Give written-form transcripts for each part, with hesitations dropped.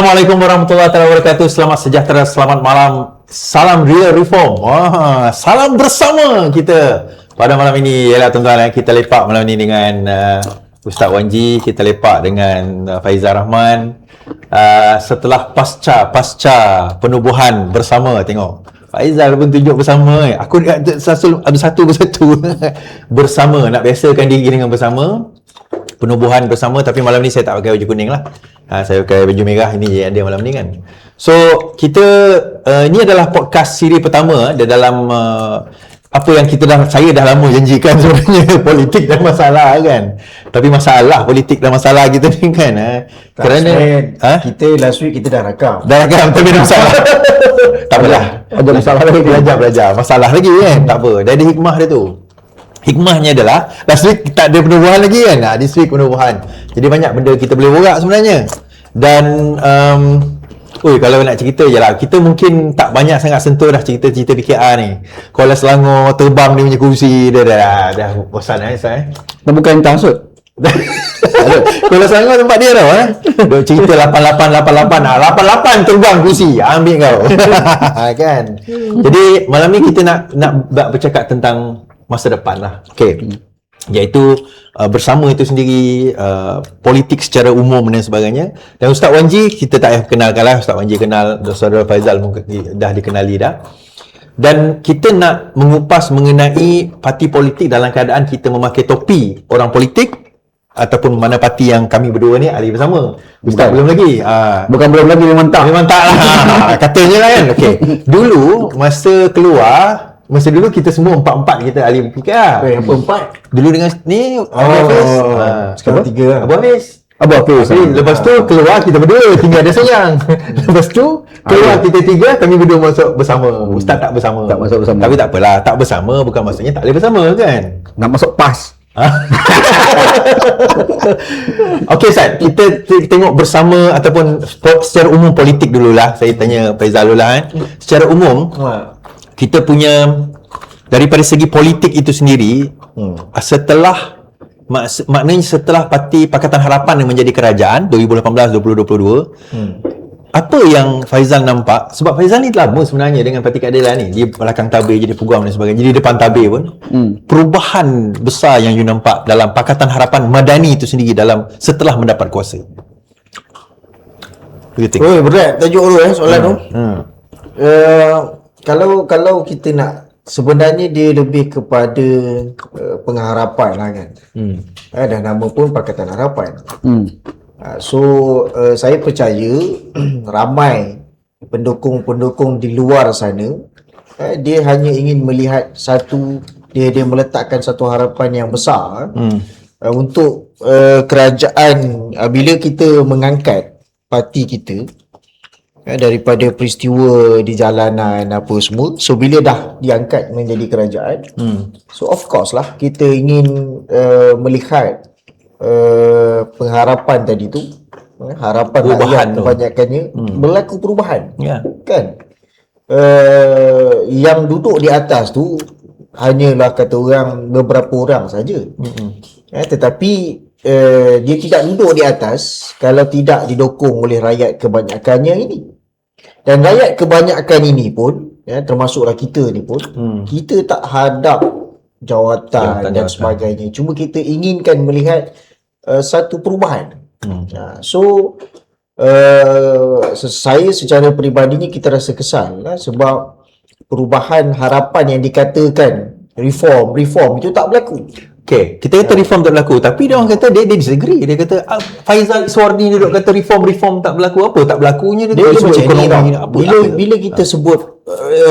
Assalamualaikum warahmatullahi wabarakatuh. Selamat sejahtera, selamat malam. Salam Real Reform. Salam bersama kita. Pada malam ini ialah tuan-tuan, kita lepak malam ini dengan Ustaz Wan Ji, kita lepak dengan Faizal Rahman. Setelah pasca penubuhan bersama, tengok Faizal pun tunjuk bersama. Aku ada satu persatu bersama, nak biasakan diri dengan bersama. Penubuhan bersama, tapi malam ni saya tak pakai baju kuning lah. Saya pakai baju merah, ini yang ada malam ni kan. So, kita ni adalah podcast siri pertama dalam apa yang saya dah lama janjikan sebenarnya, politik dan masalah kan. Tapi masalah politik dan masalah kita ni kan. Kerana kita last week kita dah rakam. Tapi ada masalah. Tak apalah. Ada masalah lagi, belajar. Masalah lagi kan. Tak apa. Dah ada hikmah dia tu. Hikmahnya adalah last week tak ada penubuhan lagi kan. This week penubuhan. Jadi banyak benda kita boleh borak sebenarnya. Dan kalau nak cerita je lah, kita mungkin tak banyak sangat sentuh dah cerita-cerita PKR ni. Kuala Selangor terbang dia punya kursi, dia dah bosan saya. Dan bukan tangsut. Kuala Selangor tempat dia tau dia cerita 88 terbang kursi, ambil kau. Kan. Jadi malam ni kita nak bercakap tentang masa depan lah. Iaitu bersama itu sendiri, politik secara umum dan sebagainya. Dan Ustaz Wan Ji kita tak payah kenalkan lah. Ustaz Wan Ji kenal, Saudara Faizal dah dikenali dah. Dan kita nak mengupas mengenai parti politik dalam keadaan kita memakai topi orang politik, ataupun mana parti yang kami berdua ni ahli bersama. Ustaz belum lagi. Bukan belum lagi, memang tak lah. Katanya lah kan. Dulu masa dulu kita semua empat kita ahli PKR. Apa empat? Dulu dengan ni sekarang tiga lah. Abu Hafiz. Lepas tu keluar kita berdua, tinggal ada sayang. Lepas tu keluar kita tiga, kami berdua masuk bersama. Ustaz tak bersama. Tak masuk bersama. Tapi tak apalah, tak bersama bukan maksudnya tak boleh bersama kan. Nak masuk PAS. Ustaz, kita tengok bersama ataupun secara umum politik dululah. Saya tanya Faizal dulu lah Secara umum, kita punya daripada segi politik itu sendiri, maknanya setelah Parti Pakatan Harapan yang menjadi kerajaan 2018-2022, apa yang Faizal nampak? Sebab Faizal ni lama sebenarnya dengan Parti Keadilan ni, di belakang tabir jadi peguam dan sebagainya, jadi depan tabir pun. Perubahan besar yang you nampak dalam Pakatan Harapan Madani itu sendiri setelah mendapat kuasa. Berat tajuk tu soalan tu. Kalau kita nak, sebenarnya dia lebih kepada pengharapan lah kan. Dan nama pun Pakatan Harapan. Saya percaya ramai pendukung-pendukung di luar sana, dia hanya ingin melihat dia meletakkan satu harapan yang besar untuk kerajaan. Bila kita mengangkat parti kita daripada peristiwa di jalanan apa semua, so bila dah diangkat menjadi kerajaan, so of course lah kita ingin melihat pengharapan tadi tu, harapan rakyat kebanyakannya berlaku perubahan, kan. Yang duduk di atas tu hanyalah kata orang beberapa orang saja, tetapi dia tidak duduk di atas kalau tidak didukung oleh rakyat kebanyakannya ini. Dan rakyat kebanyakan ini pun, termasuklah kita ni pun, kita tak hadap jawatan dan sebagainya. Cuma kita inginkan melihat satu perubahan. Saya secara peribadinya kita rasa kesal lah, sebab perubahan harapan yang dikatakan reform itu tak berlaku. Kita kata reform tak berlaku, tapi dia orang kata dia disagree. Dia kata Faizal Suardi duduk kata reform tak berlaku. Apa tak berlakunya dia sebut ekonomi bila kita sebut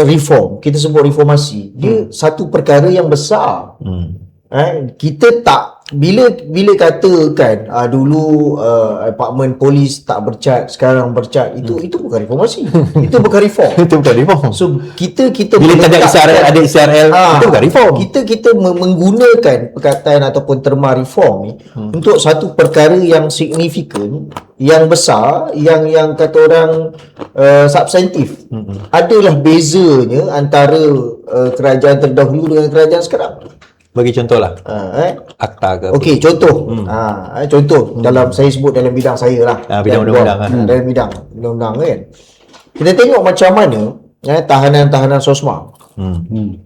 reform, kita sebut reformasi, dia satu perkara yang besar. Kita tak, bila katakan dulu apartmen polis tak bercat, sekarang bercat, itu bukan reformasi. Itu bukan reform. Itu bukan reform. So kita bila ada SRL itu bukan reform. Kita menggunakan perkataan ataupun terma reform ni untuk satu perkara yang signifikan, yang besar, yang kata orang substantif. Adalah bezanya antara kerajaan terdahulu dengan kerajaan sekarang. Bagi contoh lah. Akta ke apa. Okey, contoh. Contoh dalam saya sebut dalam bidang saya lah. Bidang undang-undang lah. Dalam bidang undang-undang kan. Kita tengok macam mana tahanan-tahanan SOSMA.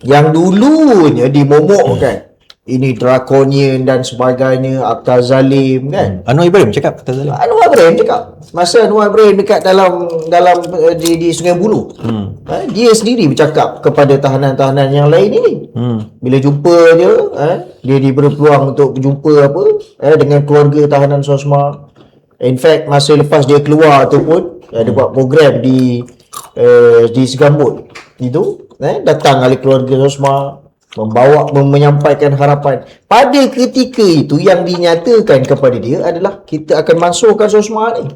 Yang dulunya dimomokkan. Ini drakonian dan sebagainya, akta zalim kan. Anwar Ibrahim cakap akta zalim. Anwar Ibrahim cakap masa Anwar Ibrahim dekat dalam di Sungai Buloh. Dia sendiri bercakap kepada tahanan-tahanan yang lain ini. Bila jumpa dia, dia diberi peluang untuk berjumpa dengan keluarga tahanan SOSMA. In fact, masa lepas dia keluar tu pun dia buat program di Segambut. Itu datang ahli keluarga SOSMA, menyampaikan harapan. Pada ketika itu yang dinyatakan kepada dia adalah kita akan masukkan SOSMA ni.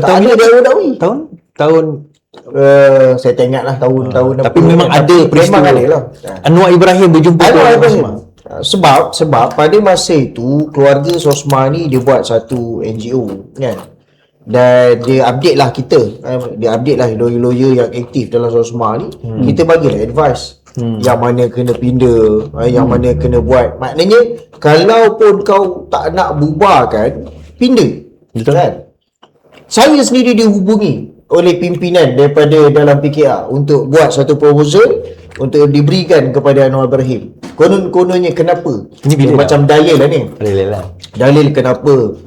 Tak ada dawi-dawi. Tahun saya tak ingat lah tahun tapi memang ada peristiwa. Memang ada lah. Anwar Ibrahim berjumpa Anwar dengan Ibrahim. SOSMA. Sebab pada masa itu keluarga SOSMA ni dia buat satu NGO kan. Dan dia update lah kita. Dia update lah lawyer-lawyer yang aktif dalam SOSMA ni. Kita bagilah advice. Yang mana kena pindah, yang mana kena buat. Maknanya kalau pun kau tak nak bubarkan, pindah. Betul Kan? Saya sendiri dihubungi oleh pimpinan daripada dalam PKR untuk buat satu proposal untuk diberikan kepada Anwar Ibrahim. Kononnya kenapa? Ini bila macam dalil lah ni. Dalil kenapa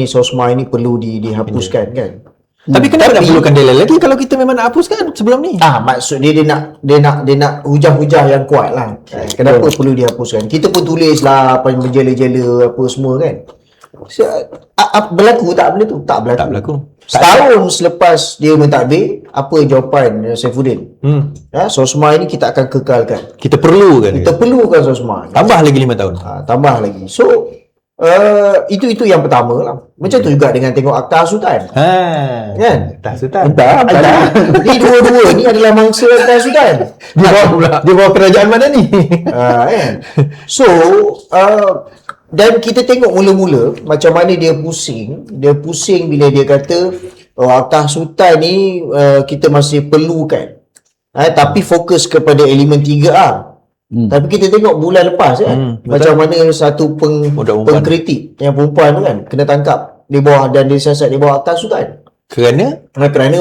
SOSMA ini perlu dihapuskan kan. Tapi kenapa nak perlukan dalil lagi kalau kita memang nak hapuskan sebelum ni? Maksud dia nak hujah-hujah yang kuat lah. Kenapa perlu dihapuskan? Kita pun tulis lah apa menjela-jela apa semua kan. Berlaku tak benda tu? Tak berlaku. Setahun selepas dia mentadbir, apa jawapan Saifuddin? SOSMA ini kita akan kekalkan. Kita perlukan SOSMA. Tambah lagi 5 tahun. Tambah lagi. So itu yang pertama lah. Macam tu juga dengan tengok Akta Sultan. Kan? Akta Sultan. Ni dua-dua ni adalah mangsa Akta Sultan. Dia bawa kerajaan mana ni? Kan? So dan kita tengok mula-mula macam mana dia pusing bila dia kata Akta Sultan ni kita masih perlukan. Tapi fokus kepada elemen 3A. Tapi kita tengok bulan lepas kan macam mana satu pengkritik yang perempuan tu kan kena tangkap di bawah dan disiasat di bawah Akta Sultan kerana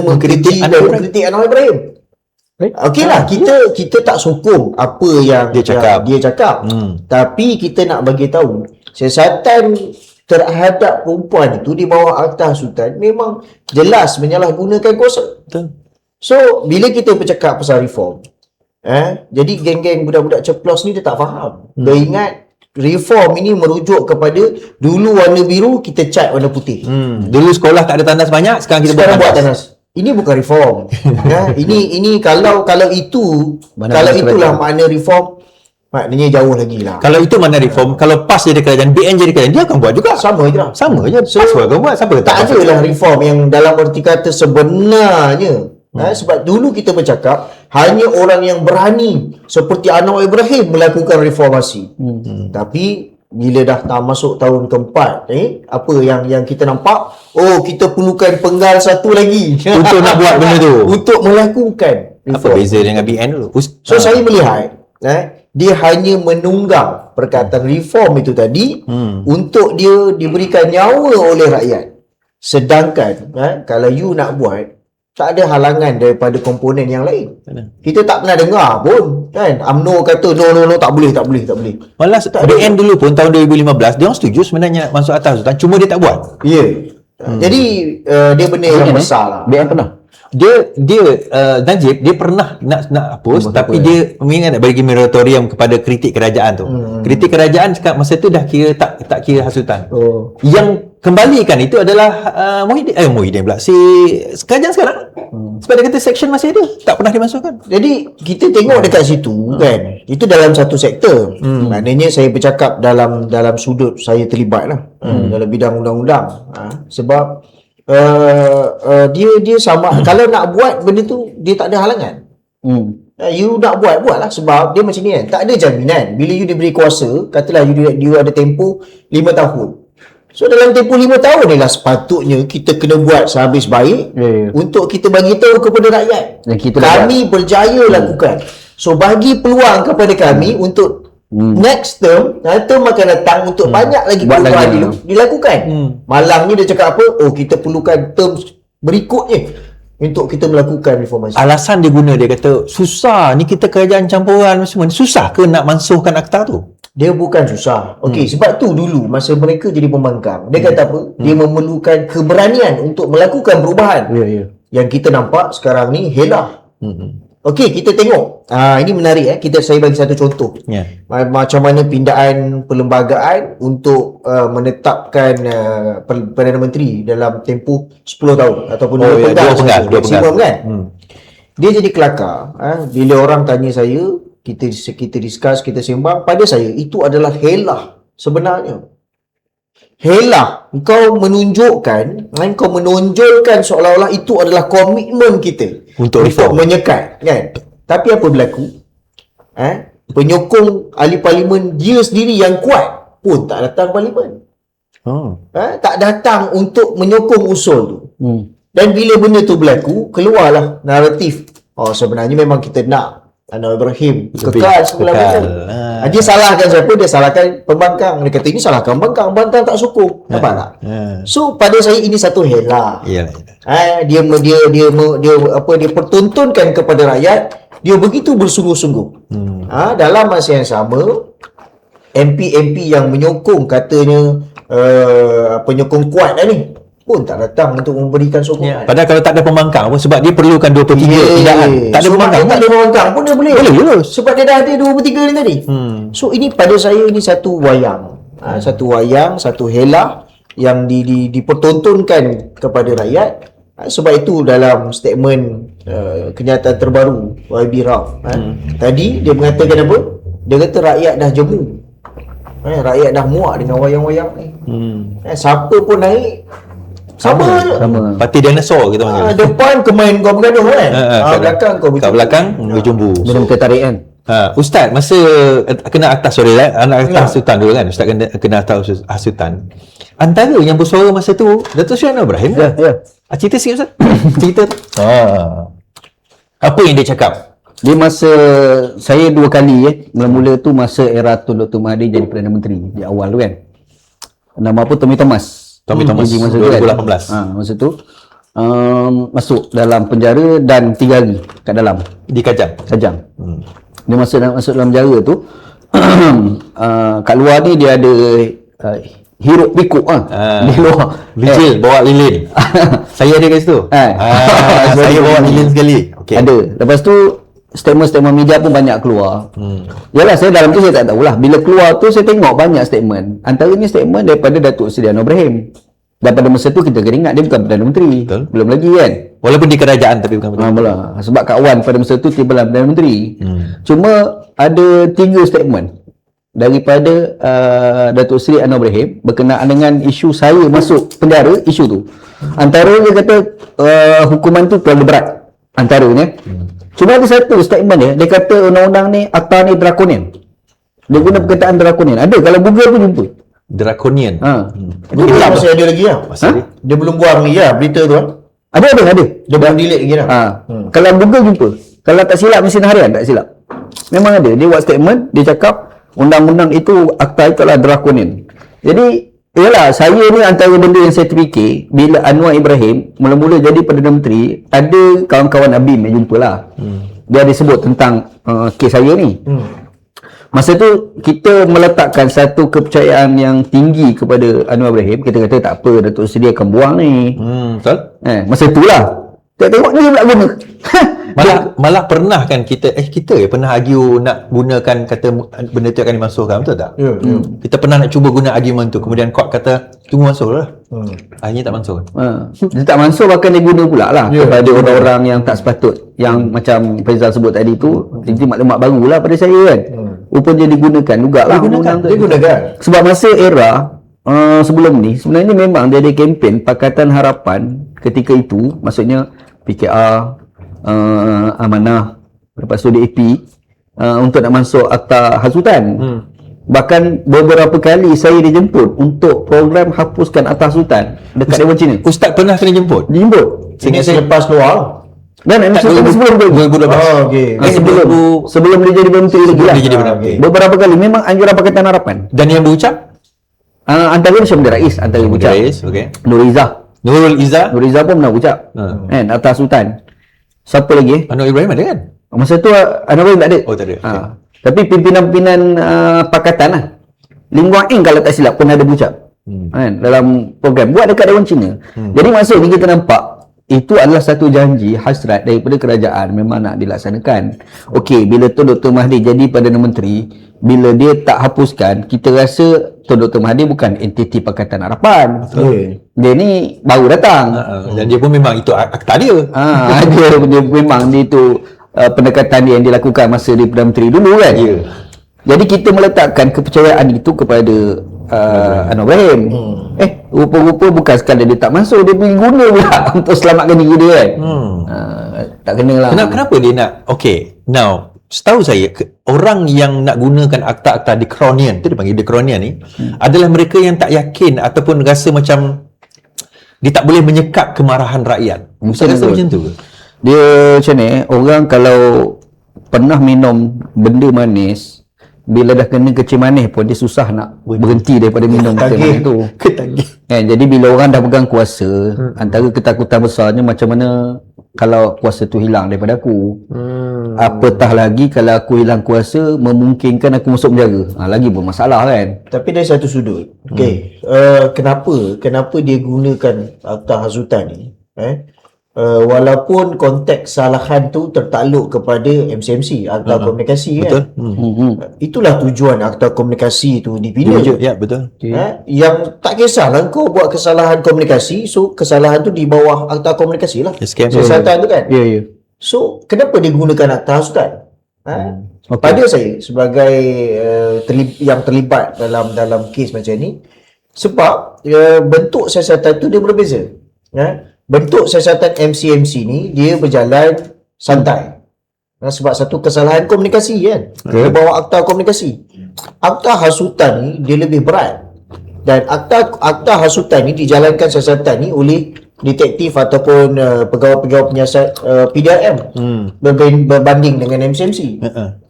mengkritik Anwar Ibrahim. Okey lah, kita tak sokong apa yang dia cakap. Tapi kita nak bagi tahu siasatan terhadap perempuan itu di bawah Akta Sultan memang jelas menyalahgunakan kuasa. Betul. So bila kita bercakap pasal reform, jadi geng-geng budak-budak ceplos ni dia tak faham. Dia ingat reform ini merujuk kepada dulu warna biru kita cat warna putih. Dulu sekolah tak ada tandas banyak, sekarang kita buat tandas. Ini bukan reform. Ini kalau itulah makna reform, maknanya jauh lagi lah. Kalau itu makna reform, kalau PAS jadi kerajaan, BN jadi kerajaan, dia akan buat juga. Sama je lah. Sama je. So, PAS akan buat. Siapa tak ada lah reform yang dalam erti kata sebenarnya. Sebab dulu kita bercakap hanya orang yang berani seperti Anwar Ibrahim melakukan reformasi. Tapi bila dah masuk tahun keempat apa yang kita nampak, kita perlukan penggal satu lagi untuk nak buat benda tu, untuk melakukan reform. Apa beza dengan BN dulu? So saya melihat dia hanya menunggang perkataan reform itu tadi untuk dia diberikan nyawa oleh rakyat. Sedangkan kalau you nak buat, tak ada halangan daripada komponen yang lain. Kita tak pernah dengar pun kan UMNO kata no tak boleh. Malah BN dulu pun tahun 2015 dia orang setuju sebenarnya masuk Atas Sultan, cuma dia tak buat. Jadi dia benda yang besar lah. BN pernah. Dia Najib dia pernah nak hapus, tapi dia mengingat bagi moratorium kepada kritik kerajaan tu. Kritik kerajaan masa tu dah kira tak kira hasutan. Yang kembalikan itu adalah Muhyiddin pula si kerajaan sekarang. Sebab dia kata section masih ada, tak pernah dimasukkan. Jadi kita tengok dekat situ kan, itu dalam satu sektor. Maknanya saya bercakap dalam sudut saya terlibat lah dalam bidang undang-undang. Sebab dia sama. Kalau nak buat benda tu dia tak ada halangan. You nak buatlah. Sebab dia macam ni kan, tak ada jaminan bila you diberi kuasa, katalah you ada tempoh 5 tahun. So dalam tempoh 5 tahun ni lah sepatutnya kita kena buat sehabis baik untuk kita bagi tahu kepada rakyat kami berjaya lakukan. So bagi peluang kepada kami untuk Next term akan datang untuk banyak lagi Buat perubahan lagi. dilakukan. Malam ni dia cakap apa? Oh, kita perlukan term berikutnya untuk kita melakukan reformasi. Alasan dia guna, dia kata susah ni, kita kerajaan campuran semua, susah ke nak mansuhkan akta tu? Dia bukan susah. Okey, sebab tu dulu masa mereka jadi pembangkang, dia kata apa? Dia memerlukan keberanian untuk melakukan perubahan. Ya. Yang kita nampak sekarang ni helah. Okey, kita tengok. Ini menarik saya bagi satu contoh. Ya. Macam mana pindaan perlembagaan untuk menetapkan Perdana Menteri dalam tempoh 10 tahun ataupun dua penggal. maksimum kan. Dia jadi kelakar. Bila orang tanya saya, kita discuss, kita sembang, pada saya itu adalah helah sebenarnya. Helah, kau menunjukkan seolah-olah itu adalah komitmen kita Untuk reform. menyekat kan. Tapi apa berlaku? Penyokong ahli parlimen dia sendiri yang kuat pun tak datang parlimen. Tak datang untuk menyokong usul tu. Dan bila benda tu berlaku, keluarlah naratif. Sebenarnya memang kita nak Anwar Ibrahim kekal selama-lamanya. Dia salahkan siapa? Dia salahkan pembangkang. Dia kata ini salahkan pembangkang. Pembangkang tak sokong. Nampak tak? So pada saya ini satu helah. Dia pertontonkan kepada rakyat, dia begitu bersungguh-sungguh. Dalam masa yang sama, MP yang menyokong katanya penyokong kuat dah ni pun tak datang untuk memberikan sokongan. Padahal kalau tak ada pembangkang pun, sebab dia perlukan 2/3 pindaan. Tak ada pembangkang tak ada pembangkang pun dia boleh lulus. sebab dia dah ada 2/3 ni tadi. So ini pada saya ini satu wayang. Satu helah yang dipertontonkan kepada rakyat. Sebab itu dalam statement kenyataan terbaru YB Ralph tadi dia mengatakan apa? Dia kata rakyat dah jemu. Rakyat dah muak dengan wayang-wayang ni. Siapa pun naik sama je. Parti dinosaur kita panggil. Depan kemain kau bergaduh kan. Belakang kau kat belakang berjumbu. Minum teh tarik kan. Ustaz masa kena akta anak akta hasutan dulu kan, Ustaz kena akta hasutan. Antara yang bersuara masa tu Datuk Seri Anwar Ibrahim. Ya. Cerita sikit Ustaz. Cerita tu. Apa yang dia cakap? Dia masa saya 2 kali mula-mula tu masa era Tun Dr. Mahathir jadi Perdana Menteri di awal tu kan. Nama apa? Tommy Thomas masa 2018. Masa tu masuk dalam penjara dan 3 hari kat dalam Di Kajang. Dia masuk dalam penjara tu kat luar ni dia ada hirup pikuk di luar Vigil bawa lilin. Saya ada kat situ. Saya bawa lilin sekali. Ada. Lepas tu statement media pun banyak keluar. Yalah, saya dalam tu saya tak tahulah. Bila keluar tu saya tengok banyak statement. Antaranya statement daripada Datuk Seri Anwar Ibrahim. Dan pada masa tu kita kena ingat dia bukan Perdana Menteri. Betul. Belum lagi kan. Walaupun di kerajaan tapi bukan Perdana Menteri. Sebab Kak Wan pada masa tu tiba Perdana Menteri. Cuma ada 3 statement daripada Datuk Seri Anwar Ibrahim berkenaan dengan isu saya masuk penjara, isu tu. Antara dia kata hukuman tu terlalu berat. Antaranya. Cuma ada satu statement dia kata undang-undang ni akta ni drakonian. Dia guna perkataan drakonian. Ada kalau Google pun jumpa. Draconian. Dia masih ada lagi Dia belum buang lagi berita tu Ada. Dia belum delete lagi Kalau Google jumpa. Kalau tak silap mesin harian tak silap. Memang ada. Dia buat statement, dia cakap undang-undang itu akta itu adalah drakonian. Jadi yalah, saya ni antara benda yang saya terfikir bila Anwar Ibrahim mula-mula jadi Perdana Menteri, ada kawan-kawan ABIM yang jumpa lah. Dia ada sebut tentang kes saya ni. Masa tu kita meletakkan satu kepercayaan yang tinggi kepada Anwar Ibrahim. Kita kata tak apa, Datuk Seri akan buang ni. Betul. Masa tu lah tengok ni dia pula guna. Malah pernah kan kita pernah argue nak gunakan kata benda tu akan dimasukkan, betul tak? Kita pernah nak cuba guna argument tu, kemudian court kata tunggu masuk lah. Akhirnya tak masuk. Dia tak masuk, bahkan dia guna pula lah kepada orang-orang yang tak sepatut. Yang macam Faizal sebut tadi tu, jadi maklumat baru lah pada saya kan. Rupanya dia digunakan jugalah. Dia gunakan. Sebab masa era sebelum ni sebenarnya memang dia ada kempen Pakatan Harapan ketika itu, maksudnya PKR, Amanah, lepas tu DAP untuk nak masuk akta hasutan. Bahkan beberapa kali saya dijemput untuk program hapuskan akta hasutan dekat Dewan Cina. Ustaz pernah kena jemput? Dijemput. Ini selepas keluar. Dan MSP sebelum tu 2012. okey. sebelum dia jadi menteri lagi lah. Dia jadi Perdana Menteri. Beberapa kali memang anjuran Pakatan Harapan. Dan yang berucap Antara Syamsul Rais, antara yang ucap. Rais, okey. Nur Izzah Nurul Izzah, pun pernah ucap. Kan, atas Sultan. Siapa lagi? Anwar Ibrahim ada kan? Masa tu Anwar Ibrahim tak ada. Oh, tak ada. Okay. Tapi pimpinan-pimpinan pakatan lah. Lim Guang Eng kalau tak silap pun ada berucap. Kan, dalam program buat dekat Dewan Cina. Jadi maksudnya kita nampak itu adalah satu janji hasrat daripada kerajaan memang nak dilaksanakan. Okey, bila Tun Dr. Mahathir jadi Perdana Menteri, bila dia tak hapuskan, kita rasa Tun Dr. Mahathir bukan entiti Pakatan Harapan. Dia ni baru datang. Dan dia pun memang itu akta dia. Dia memang dia itu pendekatan dia yang dilakukan masa dia Perdana Menteri dulu kan. Jadi kita meletakkan kepercayaan itu kepada Anwar Ibrahim. Rupa-rupa bukan sekadar dia tak masuk, dia pergi guna pula untuk selamatkan diri dia kan. Tak kena lah. Kenapa dia nak? Okay, now setahu saya orang yang nak gunakan akta-akta Dikronian, tu dia panggil Dikronian ni, adalah mereka yang tak yakin ataupun rasa macam dia tak boleh menyekap kemarahan rakyat. Saya rasa macam tu ke? Dia macam ni, orang kalau pernah minum benda manis, bila dah kena kecil manis pun dia susah nak berhenti daripada minum kecil manis tu. Kan, jadi bila orang dah pegang kuasa, antara ketakutan besarnya macam mana kalau kuasa tu hilang daripada aku. Apatah lagi kalau aku hilang kuasa memungkinkan aku masuk penjara. Lagi pun masalah kan. Tapi dari satu sudut, kenapa dia gunakan akta hasutan ni? Walaupun konteks salahan tu tertakluk kepada MCMC, akta komunikasi kan. Itulah tujuan akta komunikasi tu dibina. Ya, betul. Yang tak kisahlah kau buat kesalahan komunikasi, so kesalahan tu di bawah akta komunikasi lah. Siasatan tu kan. So kenapa dia gunakan akta hasutan? Pada saya sebagai yang terlibat dalam kes macam ni, sebab bentuk siasatan tu dia berbeza. Bentuk siasatan MCMC ni dia berjalan santai. Sebab satu kesalahan komunikasi kan. Dia bawa akta komunikasi. Akta hasutan ni dia lebih berat. Dan akta hasutan ni dijalankan siasatan ni oleh detektif ataupun pegawai-pegawai penyiasat PDRM berbanding dengan MCMC.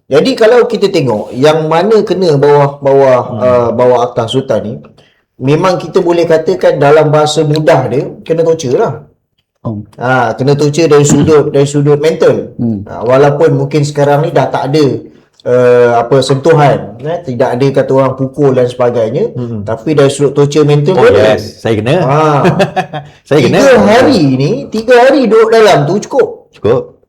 Jadi kalau kita tengok yang mana kena bawah akta hasutan ni, memang kita boleh katakan dalam bahasa mudah dia kena torture lah. Kena torture dari sudut mental. Walaupun mungkin sekarang ni dah tak ada sentuhan, tidak ada kata orang pukul dan sebagainya, tapi dari sudut torture mental saya kena. Saya 3 kena. hari duduk dalam tu cukup.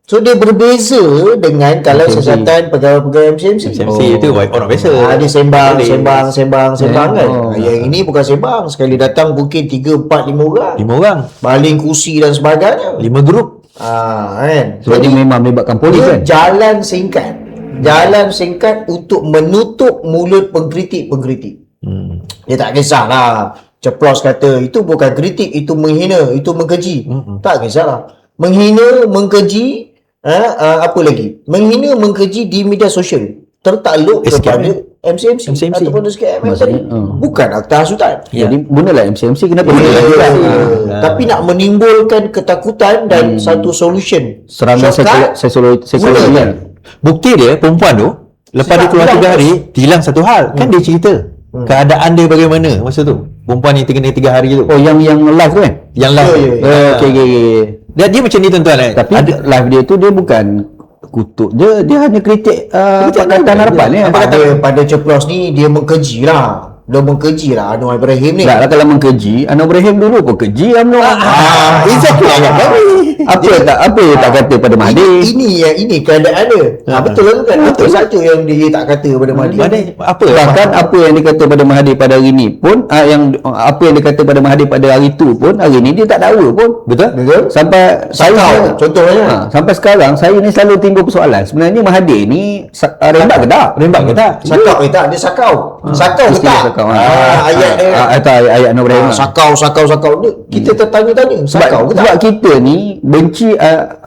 So dia berbeza dengan kalau siasatan pegawai-pegawai MCMC. MCMC itu orang biasa. Dia sembang kan. Yang ini bukan sembang, sekali datang mungkin 3, 4, 5 orang. 5 orang. Baling kursi dan sebagainya. 5 grup. Kan. Jadi memang melibatkan polis kan. Jalan singkat untuk menutup mulut pengkritik. Dia tak kisahlah ceplos kata itu bukan kritik, itu menghina, itu mengkeji. Tak kisahlah. Menghina, mengkeji, apa lagi? Menghina, mengkeji di media sosial tertakluk kepada MCMC ataupun SKM tadi. Bukan akta hasutan. Jadi gunalah MCMC, kenapa tapi nak menimbulkan ketakutan dan satu solution serangan psikologi kan. Bukti dia perempuan tu lepas dia keluar 3 hari hilang satu hal. Kan dia cerita keadaan dia bagaimana masa tu. Perempuan yang kena 3 hari tu. Yang live tu kan? Yang live. Okey. Dia macam ni tuan-tuan. Tapi live dia tu dia bukan kutuk je, dia hanya kritik Pakatan Harapan ni. Pada ceplos ni dia mengkeji lah. Anwar Ibrahim ni. Tak lah, kalau mengkeji, Anwar Ibrahim dulu pun keji Anwar. Exactly ayat kami. Apa yang tak kata pada Mahathir? Ini keadaan dia. Betul lah kan? Betul saja yang dia tak kata pada Mahathir. Bahkan apa yang dia kata pada Mahathir pada hari ni pun, apa yang dia kata pada Mahathir pada hari tu pun, hari ni dia tak dakwa pun. Betul? Sampai saya contohnya. Sampai sekarang saya ni selalu timbul persoalan. Sebenarnya Mahathir ni rembat ke tak? Sakau tak? Dia sakau. Sakau ke tak? Ayat dia. Ayat Anwar Ibrahim. Sakau. Kita tertanya-tanya. Sakau ke tak? Sebab kita ni benci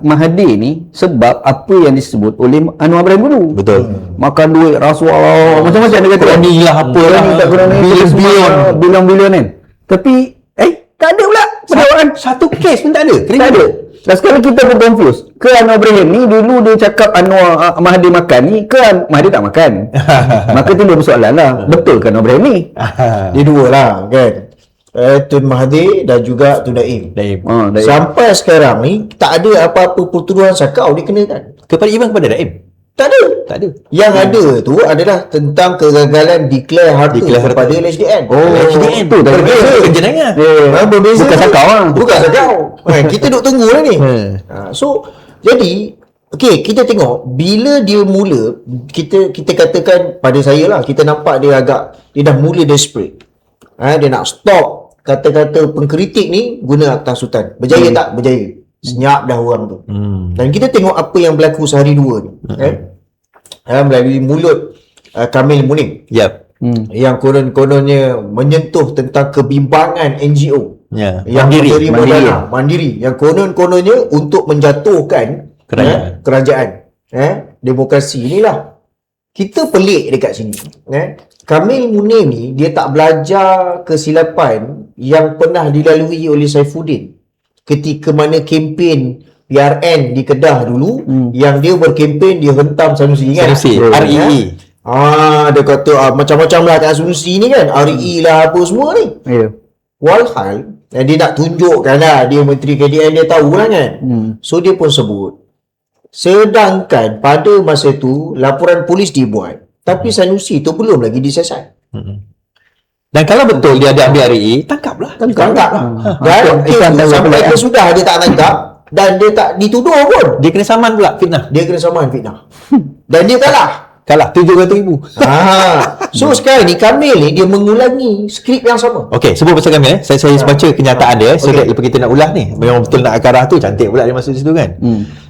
Mahathir ni sebab apa yang disebut oleh Anwar Ibrahim dulu. Betul. Makan duit, rasuah, macam-macam dia kata. Ni lah apa lah. Bilion-bilion kan. Tapi tak ada pula pendakwaan. Satu kes pun tak ada. Tak ada. Dan sekarang kita pun confuse. Ke Anwar Ibrahim ni dulu dia cakap Anwar Mahathir makan ni, ke Mahathir tak makan? Maka timbul persoalan lah. Betul ke Anwar Ibrahim ni? Dia dua lah kan. Tun Mahathir dan juga Tun Daim. Daim. Daim. Sampai sekarang ni tak ada apa-apa pertuduhan sakau dikenakan. Kepada Iman, kepada Daim? Tak ada. Tak ada. Yang ada tu adalah tentang kegagalan declare harta kepada LHDN. HDN tu tak berbeza. jenayah. Berbeza. Bukan sakau lah. Bukan sakau. Kita duk tunggu lah ni. So, jadi kita tengok bila dia mula, kita katakan pada saya lah, kita nampak dia dah mula desperate. Dia nak stop kata-kata pengkritik ni guna Akta Sultan. Berjaya tak? Berjaya. Senyap dah orang tu. Dan kita tengok apa yang berlaku sehari dua ni. Melalui mulut Kamil Munim. Yep. Yang konon-kononnya menyentuh tentang kebimbangan NGO. Ya. Yang Mandiri. mandiri. Yang konon-kononnya untuk menjatuhkan kerajaan. Demokrasi inilah. Kita pelik dekat sini. Kamil Munim ni dia tak belajar kesilapan yang pernah dilalui oleh Saifuddin ketika mana kempen PRN di Kedah dulu, yang dia berkempen, dia hentam Sanusi, ingat? Sanusi, REE. Dia kata macam-macam lah kat Sanusi ni kan, REE lah apa semua ni. Walhal dia nak tunjukkan lah dia Menteri KDN, dia tahu lah kan. So dia pun sebut. Sedangkan pada masa tu laporan polis dibuat, tapi Sanusi tu belum lagi disiasat. Dan kalau betul dia ada ambil RE, tangkaplah. Tangkap lah. Dan sampai ke sudah dia tak tangkap dan dia tak dituduh pun. Dia kena saman pula fitnah. Dia kena saman fitnah. Dan dia kalah. Kalah 700,000. So sekarang ni Kamil ni dia mengulangi skrip yang sama. Okey, sebelum pasal Kamil saya baca kenyataan dia so that lepas kita nak ulas ni. Memang betul nak akarah tu, cantik pula dia masuk situ kan.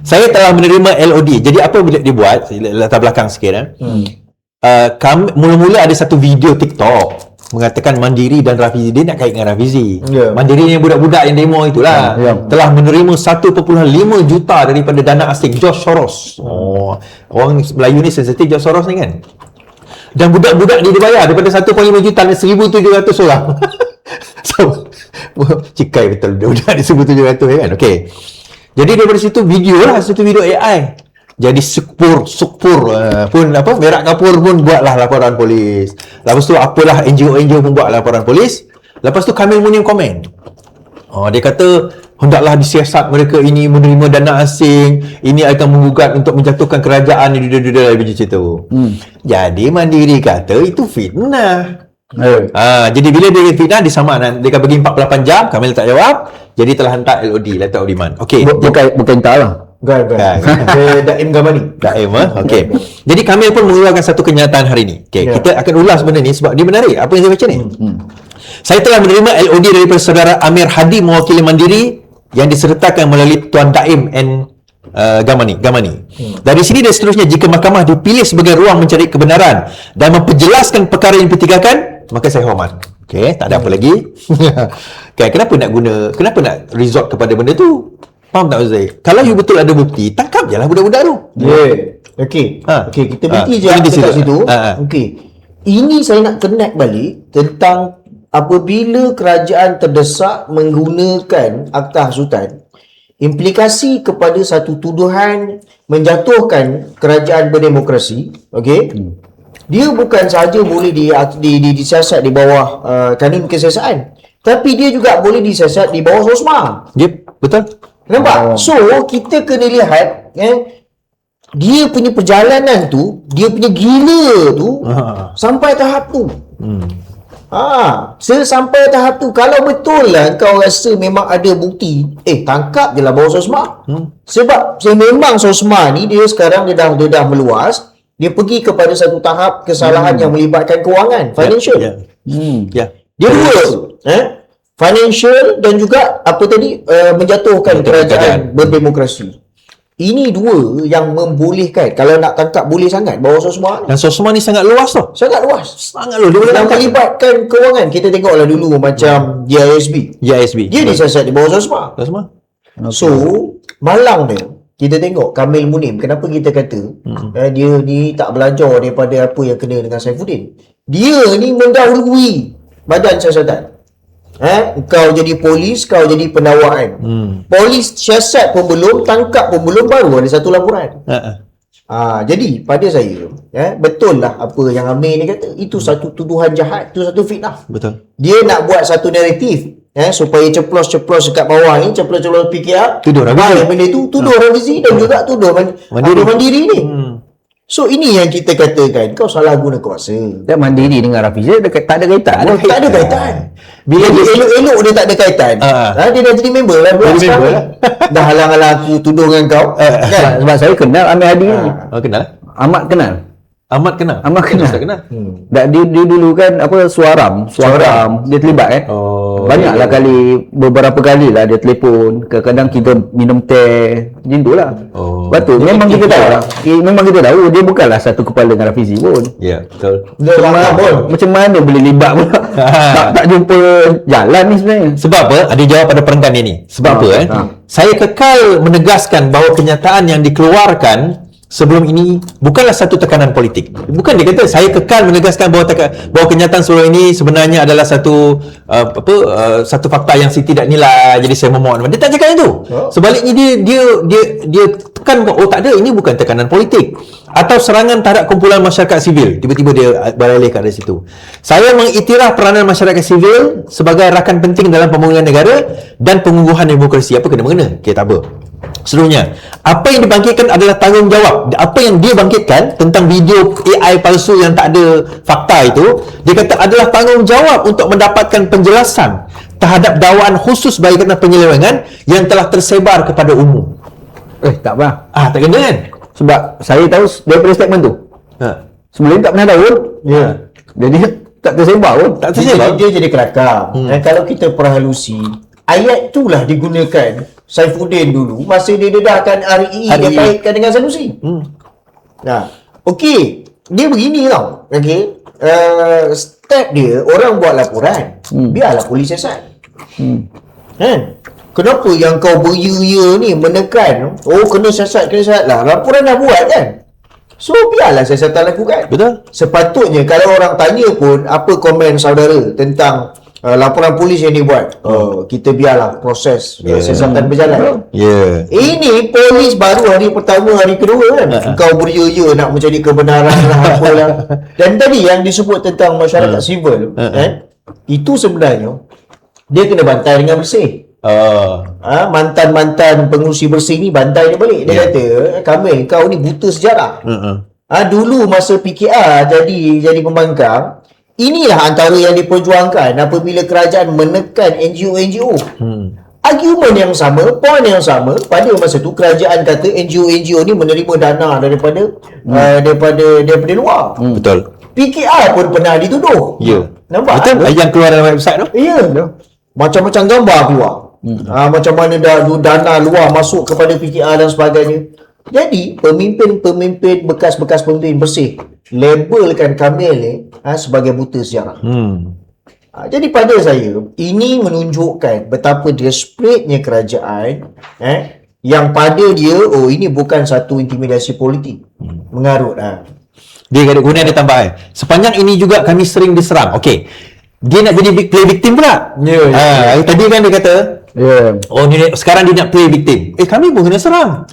Saya telah menerima LOD. Jadi apa bila dia buat? Latar belakang sikit mula-mula ada satu video TikTok mengatakan Mandiri dan Rafizi, dia nak kait dengan Rafizi. Mandiri ni budak-budak yang demo itulah. Telah menerima 1.5 juta daripada dana asing George Soros. Orang Melayu ni sensitif George Soros ni kan. Dan budak-budak ni dia bayar daripada 1.5 juta dan 1,700 orang. So cikai betul budak-budak ni 1,700 kan. Okey. Jadi daripada situ video AI. Jadi Sukpur pun Merak Kapur pun buatlah laporan polis. Lepas tu apalah NGO pun buat laporan polis. Lepas tu Kamil Munim komen. Dia kata hendaklah disiasat mereka ini menerima dana asing, ini akan menggugat untuk menjatuhkan kerajaan ni macam tu. Jadi Mandiri kata itu fitnah. Jadi bila dia fitnah disaman, dia akan bagi 48 jam, Kamil tak jawab. Jadi telah hantar LOD, letter of demand. Okey. Bukan tak lah. Daim Gamani. Okey. Jadi Kamil pun mengeluarkan satu kenyataan hari ini. Okey, kita akan ulas benda ni sebab dia menarik. Apa yang saya baca ni? Saya telah menerima LOD daripada saudara Amir Hadi mewakili Mandiri yang disertakan melalui Tuan Daim Gamani. Dari sini dan seterusnya, jika mahkamah dipilih sebagai ruang mencari kebenaran dan memperjelaskan perkara yang dipertigakan, maka saya hormat. Okey, tak ada apa lagi. Kenapa nak resort kepada benda tu? Faham tak Ustaz? Kalau you betul ada bukti, tangkap je lah budak-budak tu. Okey, kita berhenti je dekat situ. Okey. Ini saya nak connect balik tentang apabila kerajaan terdesak menggunakan Akta Sultan, implikasi kepada satu tuduhan menjatuhkan kerajaan berdemokrasi, okey. Dia bukan sahaja boleh disiasat di bawah kanun kesiasaan, tapi dia juga boleh disiasat di bawah SOSMA. Yep, betul. Nampak? So, kita kena lihat dia punya perjalanan tu, dia punya gila tu sampai tahap tu. Sampai tahap tu. Kalau betul lah kau rasa memang ada bukti, tangkap je lah bawah SOSMA. Sebab memang SOSMA ni dia sekarang dia dah meluas. Dia pergi kepada satu tahap kesalahan yang melibatkan kewangan, financial. Dia dua. Financial dan juga menjatuhkan kerajaan berdemokrasi. Ini dua yang membolehkan. Kalau nak tangkap boleh sangat bawah SOSMA. Dan SOSMA ni sangat luas tau. Sangat luas. Sangat luas. Dia boleh yang melibatkan kewangan. Kita tengoklah dulu macam GISB. Dia disiasat di bawah SOSMA. So, malang dia. Kita tengok Kamil Munim. Kenapa kita kata dia ni tak belajar daripada apa yang kena dengan Saifuddin. Dia ni mendahului badan siasatan. Kau jadi polis, kau jadi pendakwa kan. Polis siasat pun belum, tangkap pun belum, baru ada satu laporan. Jadi pada saya betul lah apa yang Amir ni kata, itu satu tuduhan jahat, itu satu fitnah. Betul. Dia nak buat satu naratif supaya ceplos-ceplos dekat bawah ni, ceplos-ceplos PKR Tuduh Rafizi. benda tu, tuduh Rafizi dan juga tuduh Mandiri ni. So ini yang kita katakan kau salah guna kuasa. Dan Mandiri dengan Rafizi tak ada kaitan. Tak ada kaitan. Bila dia elok-elok dia tak ada kaitan. Dia dah jadi member lah. Dah halang-halang aku tuduh dengan kau. Kan? Sebab saya kenal Amir Hadi ni. Oh, kenal? Amat kenal. Amat kenal? Tak kenal. Dia dulu kan apa suaram dia terlibat kan. Banyaklah kali, beberapa kali lah dia telefon. Kadang-kadang kita minum teh macam tu lah. Lepas tu memang kita tahu lah. Memang kita tahu dia bukanlah satu kepala dengan Rafizi pun. Ya, betul. Macam mana boleh libat pula? tak jumpa jalan ni sebenarnya. Sebab apa? Ada jawab pada perenggan ini. Sebab apa Saya kekal menegaskan bahawa kenyataan yang dikeluarkan sebelum ini bukanlah satu tekanan politik. Bukan, dia kata saya kekal menegaskan bahawa kenyataan sebelum ini sebenarnya adalah satu satu fakta yang saya tidak nilai, jadi saya memohon. Dia tak cakap itu. Sebaliknya dia tekan, tak ada, ini bukan tekanan politik atau serangan terhadap kumpulan masyarakat sivil. Tiba-tiba dia beralih ke arah situ. Saya mengiktiraf peranan masyarakat sivil sebagai rakan penting dalam pembangunan negara dan pengukuhan demokrasi. Apa kena-mengena? Okay, tak apa. Seterusnya, apa yang dibangkitkan adalah tanggungjawab. Apa yang dia bangkitkan tentang video AI palsu yang tak ada fakta itu, dia kata adalah tanggungjawab untuk mendapatkan penjelasan terhadap dakwaan khusus berkaitan penyelewengan yang telah tersebar kepada umum. Tak apa. Tak kena kan? Sebab saya tahu daripada statement tu. Sebelum tak pernah tahu pun. Jadi tak tersebar pun. Tak tersebar. Dia jadi kelakar. Kalau kita perhalusi, ayat tu lah digunakan Saifuddin dulu masa dia dedahkan RE dia kaitkan dengan Sanusi. Okey, dia begini tau. Okey, step dia, orang buat laporan, biarlah polis siasat. Kan? Kenapa yang kau beria-ia ni menekan, kena siasat lah, laporan dah buat kan. So biarlah siasatan lakukan. Betul. Sepatutnya kalau orang tanya pun apa komen saudara tentang laporan polis yang dibuat, kita biarlah proses siasatan berjalan. Ini polis baru hari pertama, hari kedua kan, kau beria-ia nak mencari kebenaran lah apa lah. Dan tadi yang disebut tentang masyarakat sivil itu sebenarnya dia kena bantai dengan bersih. Mantan-mantan pengurusi bersih ni bantai dia balik. Dia kata, Kamil, kau ni buta sejarah. Dulu masa PKR jadi pembangkang, inilah antara yang diperjuangkan apabila kerajaan menekan NGO-NGO. Argumen yang sama, poin yang sama, pada masa tu kerajaan kata NGO-NGO ni menerima dana daripada luar. Betul. PKR pun pernah dituduh. Nampak? Betul. Yang keluar dalam website tu? Macam-macam gambar keluar. Macam mana dana luar masuk kepada PKR dan sebagainya. Jadi pemimpin bekas pemimpin bersih labelkan Kamil ni sebagai buta sejarah. Jadi pada saya ini menunjukkan betapa desperate-nya kerajaan yang pada dia ini bukan satu intimidasi politik. Mengarut Dia kemudian dia tambah sepanjang ini juga kami sering diserang. Okey. Dia nak jadi play victim pula. Tadi kan dia kata sekarang dia nak play victim. Kami pun kena serang.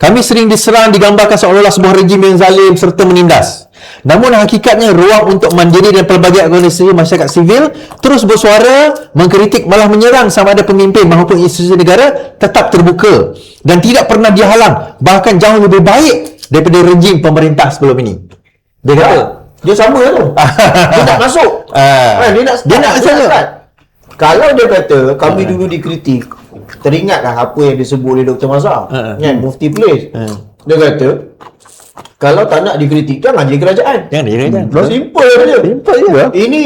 Kami sering diserang, digambarkan seolah-olah sebuah rejim yang zalim serta menindas. Namun hakikatnya ruang untuk Mandiri dan pelbagai organisasi masyarakat sivil terus bersuara, mengkritik, malah menyerang sama ada pemimpin maupun institusi negara tetap terbuka dan tidak pernah dihalang, bahkan jauh lebih baik daripada rejim pemerintah sebelum ini. Dia kata dia sama tu. Dia tak masuk. Dia nak start. Kalau dia kata kami dulu dikritik, teringatlah apa yang disebut oleh Dr. Mazhar kan, Mufti Place. Dia kata kalau tak nak dikritik, jangan jadi kerajaan. Simple je. Ini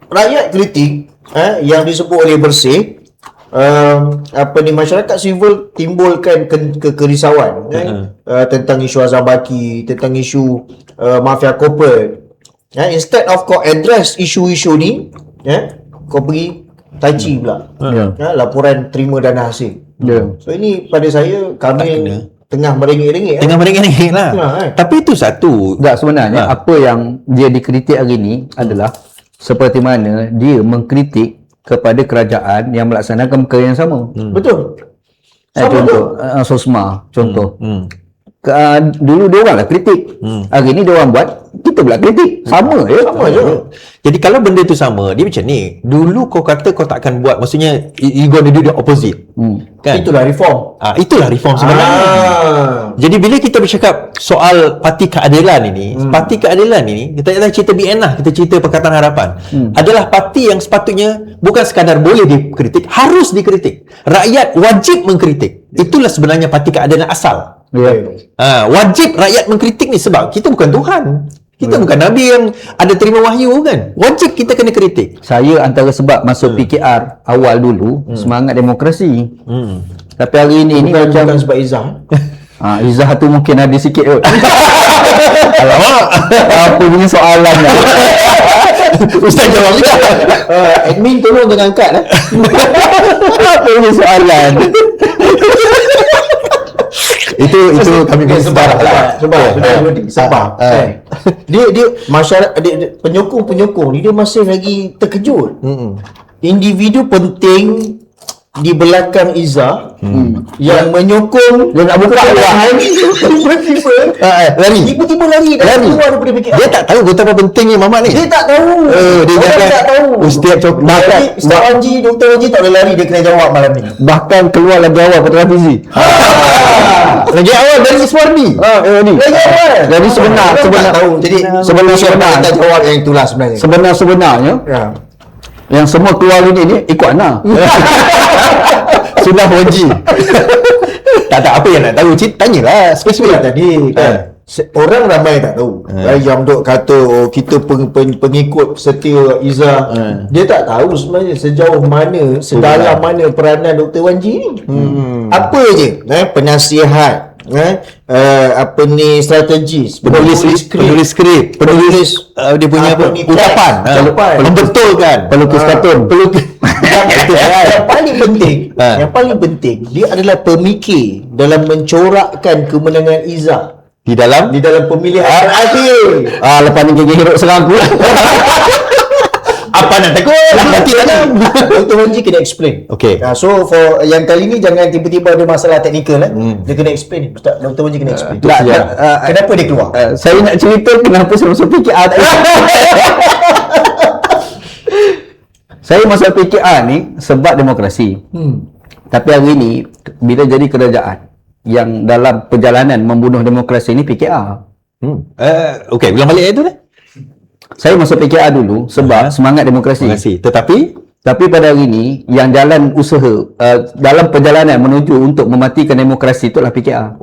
rakyat kritik yang disebut oleh bersih, masyarakat sivil timbulkan kerisauan tentang isu Azam Baki, tentang isu mafia corporate. Instead of kau address isu-isu ni, kau pergi tai chi pula. Laporan terima dana hasil. So ini pada saya kami tengah merengek-rengek. Lah. Tapi itu satu. Sebenarnya apa yang dia dikritik hari ni adalah seperti mana dia mengkritik kepada kerajaan yang melaksanakan perkara yang sama. Betul. Contoh SOSMA contoh. Dulu dia orang lah kritik. Hari ni dia orang buat, kita pula kritik. Sama je. Sama je. Jadi kalau benda tu sama, dia macam ni. Dulu kau kata kau takkan buat, maksudnya you gonna do the opposite. Kan? Itulah reform. Itulah reform sebenarnya. Jadi bila kita bercakap soal parti keadilan ini, parti keadilan ini, kita kata cerita BNA, kita cerita Pakatan Harapan, adalah parti yang sepatutnya bukan sekadar boleh dikritik, harus dikritik. Rakyat wajib mengkritik. Itulah sebenarnya parti keadilan asal. Wajib rakyat mengkritik ni sebab kita bukan Tuhan. Kita bukan Nabi yang ada terima wahyu kan. Wajib kita kena kritik. Saya antara sebab masuk PKR awal dulu semangat demokrasi. Tapi hari ini Bukan sebab Izzah. Izzah tu mungkin ada sikit kot. Alamak, apa punya soalan dah. Ustaz jawab juga. Admin tolong jangan angkat Apa punya soalan? itu kami Sabar. Dia masyarakat penyokong ni dia masih lagi terkejut. Individu penting di belakang Izzah yang menyokong Dia nak buka tiba-tiba lari keluar daripada PKR. Dia tak tahu betapa pentingnya Mamat ni. Dia tak tahu. Dia Orang tak tahu. Ustaz Ustaz Anji, Dr. Anji tak boleh lari, dia kena jawab malam ni. Bahkan keluar lagi awal pada televisi. lagi awal dari Iswardi. Ni. Lagi awal. Jadi sebenar tahu. Jadi sebenar kita jawab yang itulah sebenarnya. sebenarnya Ya. yang semua keluar ini ikut Ana. Sudah Wanji. tak apa yang nak tahu. Tanyalah spesifik. Tadi kan orang ramai tak tahu. Yang duk kata kita pengikut setia Izzah. Dia tak tahu sebenarnya sejauh mana, sedalam mana peranan Dr. Wanji ni. Apa je penasihat, strategis, Penulis skrip, penulis dia punya ucapan, membetulkan, Pelukis kartun. Yang paling penting dia adalah pemikir dalam mencorakkan kemenangan Izzah di dalam pemilihan terakhir. Lepas ni gigi hiruk serang aku. apa nak takut? Nanti tanam. Dr. Wanji kena explain. Okay. So for yang kali ni jangan tiba-tiba ada masalah teknikal Dia kena explain. Ustaz Dr. Wanji kena explain. Kenapa dia keluar? Saya nak cerita kenapa saya masuk PKR. Saya masuk PKR ni sebab demokrasi. Tapi hari ni bila jadi kerajaan yang dalam perjalanan membunuh demokrasi ni PKR. Okey, bilang balik itu dah. Saya masuk PKR dulu sebab semangat demokrasi. Tapi pada hari ini yang jalan usaha dalam perjalanan menuju untuk mematikan demokrasi itulah PKR.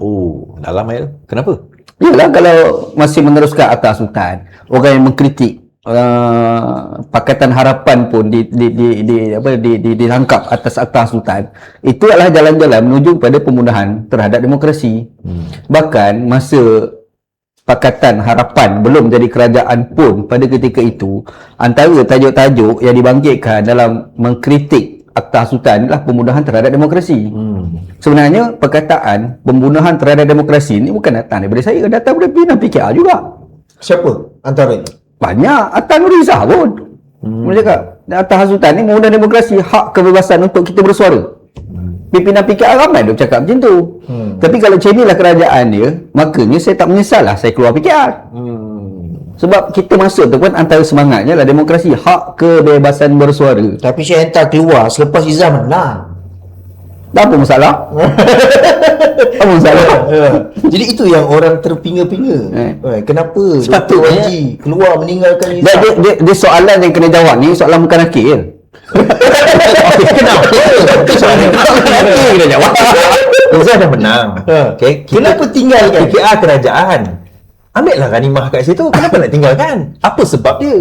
Dalam air. Kenapa? Yalah, kalau masih meneruskan Atta Sultan, orang yang mengkritik Pakatan Harapan pun ditangkap atas Atta Sultan, itu adalah jalan-jalan menuju kepada pembunuhan terhadap demokrasi. Bahkan masa Pakatan Harapan belum jadi kerajaan pun pada ketika itu, antara tajuk-tajuk yang dibangkitkan dalam mengkritik Atta Sultan adalah pembunuhan terhadap demokrasi. Sebenarnya perkataan pembunuhan terhadap demokrasi ni bukan datang daripada saya, datang daripada pimpinan PKR juga. Siapa antaranya? Banyak. Atta Nurizzah pun dia cakap Atta Sultan ni membunuh demokrasi, hak kebebasan untuk kita bersuara. Pimpinan PKR ramai dia cakap macam tu. Tapi kalau macam inilah kerajaan dia, makanya saya tak menyesal lah saya keluar PKR. Sebab kita masuk tu pun antara semangatnya lah demokrasi, hak kebebasan bersuara. Tapi saya hantar keluar selepas Izzah menang. Tak apa masalah. Apa masalah? Jadi itu yang orang terpinga-pinga. Kenapa Dr. Wanji keluar meninggalkan Izzah? Dia soalan yang kena jawab ni soalan bukan akil. Kenapa? Soalan kena jawab. Izzah dah menang. Okay. Kenapa tinggalkan? PKR kerajaan. Ambil lah ghanimah kat situ. Kenapa nak tinggalkan? Apa sebab dia?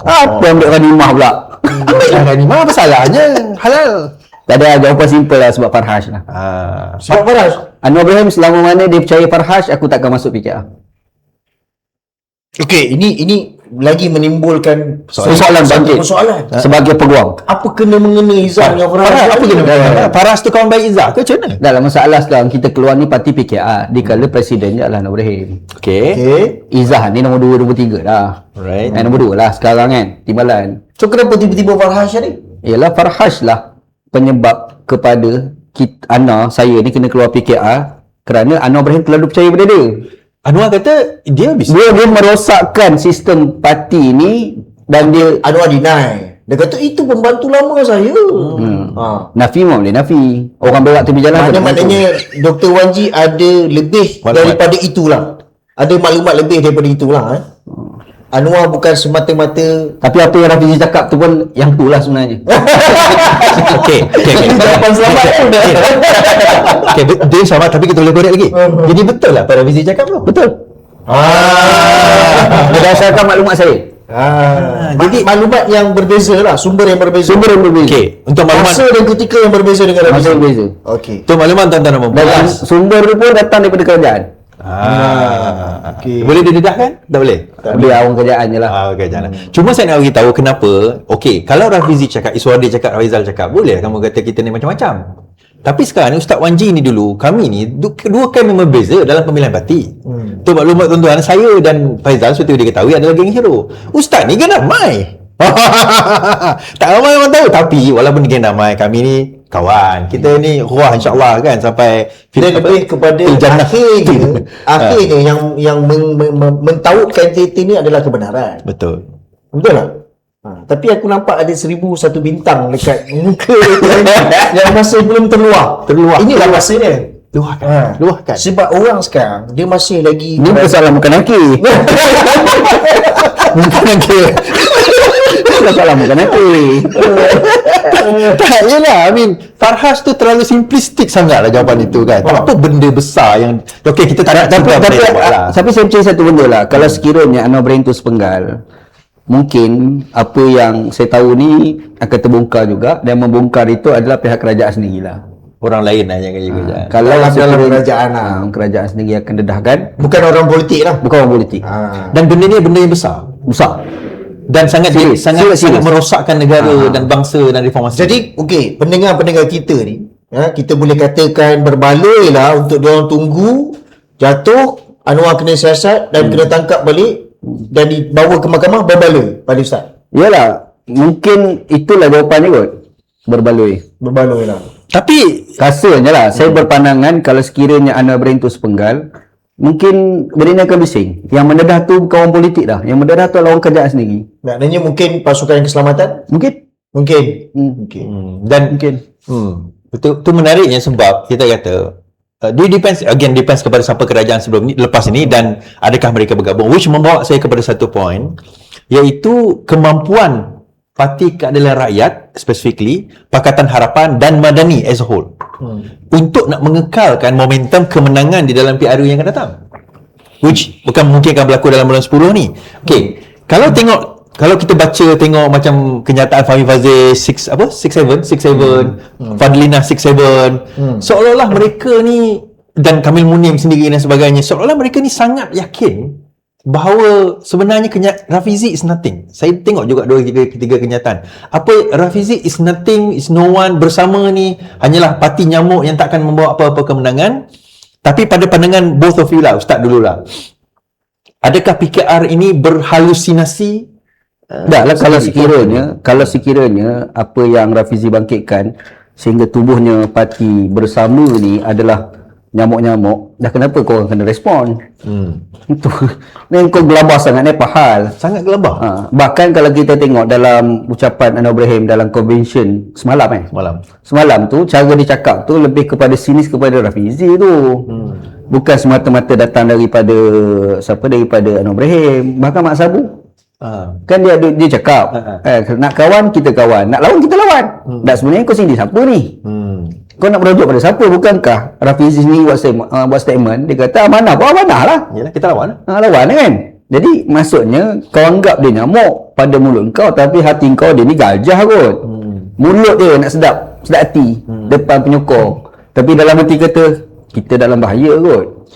Apa ambil ghanimah pula? Ambil lah ghanimah. Apa salahnya? Halal. Tak ada, jawapan simple lah, sebab Farhash lah. Sebab Farhash? Anwar Ibrahim selama mana dia percaya Farhash, aku takkan masuk PKR. Okey, ini lagi menimbulkan Persoalan bangkit. Sebagai peguam. Apa kena mengena Izzah dengan Farhash? Apa kena mengena? Farhash tu kawan baik Izzah ke macam mana? Dalam masalah sekarang kita keluar ni parti PKR, dikala presidennya adalah Anwar Ibrahim. Okey. Izzah ni nombor 2, nombor 3 dah. Alright. Nombor 2 lah sekarang kan, timbalan. So kenapa tiba-tiba Farhash ni? Ialah Farhash lah penyebab kepada saya ni kena keluar PKR kerana Anwar Ibrahim terlalu percaya pada dia. Anwar kata dia Dia merosakkan sistem parti ni dan dia Anwar deny. Dia kata itu pembantu lama saya. nafi memang boleh nafi. Orang berak tepi jalan. Maknanya Dr. Wan G ada lebih daripada itulah. Ada maklumat lebih daripada itulah. Anwar bukan semata-mata. Tapi apa yang Rafizi cakap tu pun yang tu lah sebenarnya. Okey. Jawapan selamat tu dah. Okey, dia sama tapi kita boleh korek lagi. Jadi betul lah Pak Rafizi cakap tu. Betul. Berdasarkan maklumat saya. Jadi maklumat yang berbeza lah, sumber yang berbeza. Okey, untuk maklumat Masa dan ketika yang berbeza dengan Masa Rafizi. berbeza. Okey. untuk maklumat tuan-tuan dan Dan puan-puan. sumber tu pun datang daripada kerajaan. Okey. Boleh didedahkan? Tak boleh? Biar orang kerajaan je lah. Okay, jangan. Cuma saya nak beritahu kenapa. Okey, kalau Rafizi cakap, Iswadi cakap, Raizal cakap, boleh kamu kata kita ni macam-macam. Tapi sekarang ni Ustaz Wan G ni dulu, kami ni dua kan memang berbeza dalam pemilihan parti. Tu maklumat tuan-tuan, saya dan Faizal seperti dia ketahui adalah geng hero. Ustaz ni geng damai. Tak ramai orang tahu, tapi walaupun geng damai, kami ni kawan. Kita ni ruah insya-Allah kan sampai Dia lebih kepada akhirnya yang mentautkan cerita ni adalah kebenaran. Betul. Betul tak? Tapi aku nampak ada 1001 bintang dekat muka yang masih belum terluah. Inilah masanya. Luahkan. Sebab orang sekarang dia masih lagi Ni masalah bukan laki. Bukan lagi. Masalah bukan laki. Tak, yelah. I mean, Farhash tu terlalu simplistik sangat lah jawapan itu kan. Apa benda besar yang okey kita tak nak Tapi saya percaya satu benda lah. Kalau sekiranya Anwar Ibrahim tu sepenggal, mungkin apa yang saya tahu ni akan terbongkar juga, dan membongkar itu adalah pihak kerajaan sendirilah. orang lain lah yang kerja. Kalau dalam sekiranya- kerajaan lah. kerajaan sendiri akan dedahkan, Bukan orang politik lah. bukan orang politik. Dan benda ni benda yang besar Besar. dan sangat Serius, sangat serius. merosakkan negara dan bangsa dan reformasi. Jadi okey, pendengar-pendengar kita ni, kita boleh katakan berbaloi lah untuk diorang tunggu jatuh, Anwar kena siasat dan kena tangkap balik dan dibawa ke mahkamah, berbaloi pada Ustaz. Yalah, mungkin itulah jawapannya kot. Berbaloi. Berbaloi lah. tapi Rasanya lah, saya berpandangan kalau sekiranya Anwar Ibrahim tu sepenggal, mungkin benda ni akan bising. Yang mendedah tu bukan orang politik dah. Yang mendedah tu adalah orang kerajaan sendiri. Maknanya mungkin pasukan keselamatan? Mungkin. Mungkin. okay. Dan Mungkin. Itu menariknya sebab kita kata dia depends kepada siapa kerajaan sebelum ni, lepas ini, dan adakah mereka bergabung, which membawa saya kepada satu point, iaitu kemampuan Parti Keadilan Rakyat, specifically Pakatan Harapan dan Madani as a whole, untuk nak mengekalkan momentum kemenangan di dalam PRU yang akan datang, which bukan mungkin akan berlaku dalam bulan 10 ni. Okay, kalau kita baca tengok macam kenyataan Fahmi Fazil 6-7, Fadlina 6-7, seolah-olah mereka ni dan Kamil Munim sendiri dan sebagainya, seolah-olah mereka ni sangat yakin bahawa sebenarnya Rafizi is nothing. Saya tengok juga 2-3 kenyataan. Apa Rafizi is nothing, is no one, bersama ni hanyalah parti nyamuk yang takkan membawa apa-apa kemenangan. Tapi pada pandangan both of you lah, Ustaz dululah, adakah PKR ini berhalusinasi? Tak lah, kalau sekiranya apa yang Rafizi bangkitkan sehingga tubuhnya parti bersama ni adalah nyamuk-nyamuk, dah kenapa korang kena respon? Itu ni kau gelabah sangat ni, apa hal? Sangat gelabah. Bahkan kalau kita tengok dalam ucapan Anwar Ibrahim dalam convention semalam Semalam tu cara dia cakap tu lebih kepada sinis kepada Rafizi tu. Bukan semata-mata datang daripada daripada Anwar Ibrahim, bahkan Mak Sabu. Kan dia cakap nak kawan kita kawan, nak lawan kita lawan. Tak, sebenarnya kau sini siapa ni? Kau nak merujuk pada siapa? Bukankah Rafizi sendiri buat statement, dia kata amanah pun amanah lah. Yalah, kita lawan lah. Lawan kan. Jadi maksudnya kau anggap dia nyamuk pada mulut kau, tapi hati kau dia ni gajah kot. Mulut dia nak sedap hati depan penyokong, tapi dalam hati kata kita dalam bahaya kot.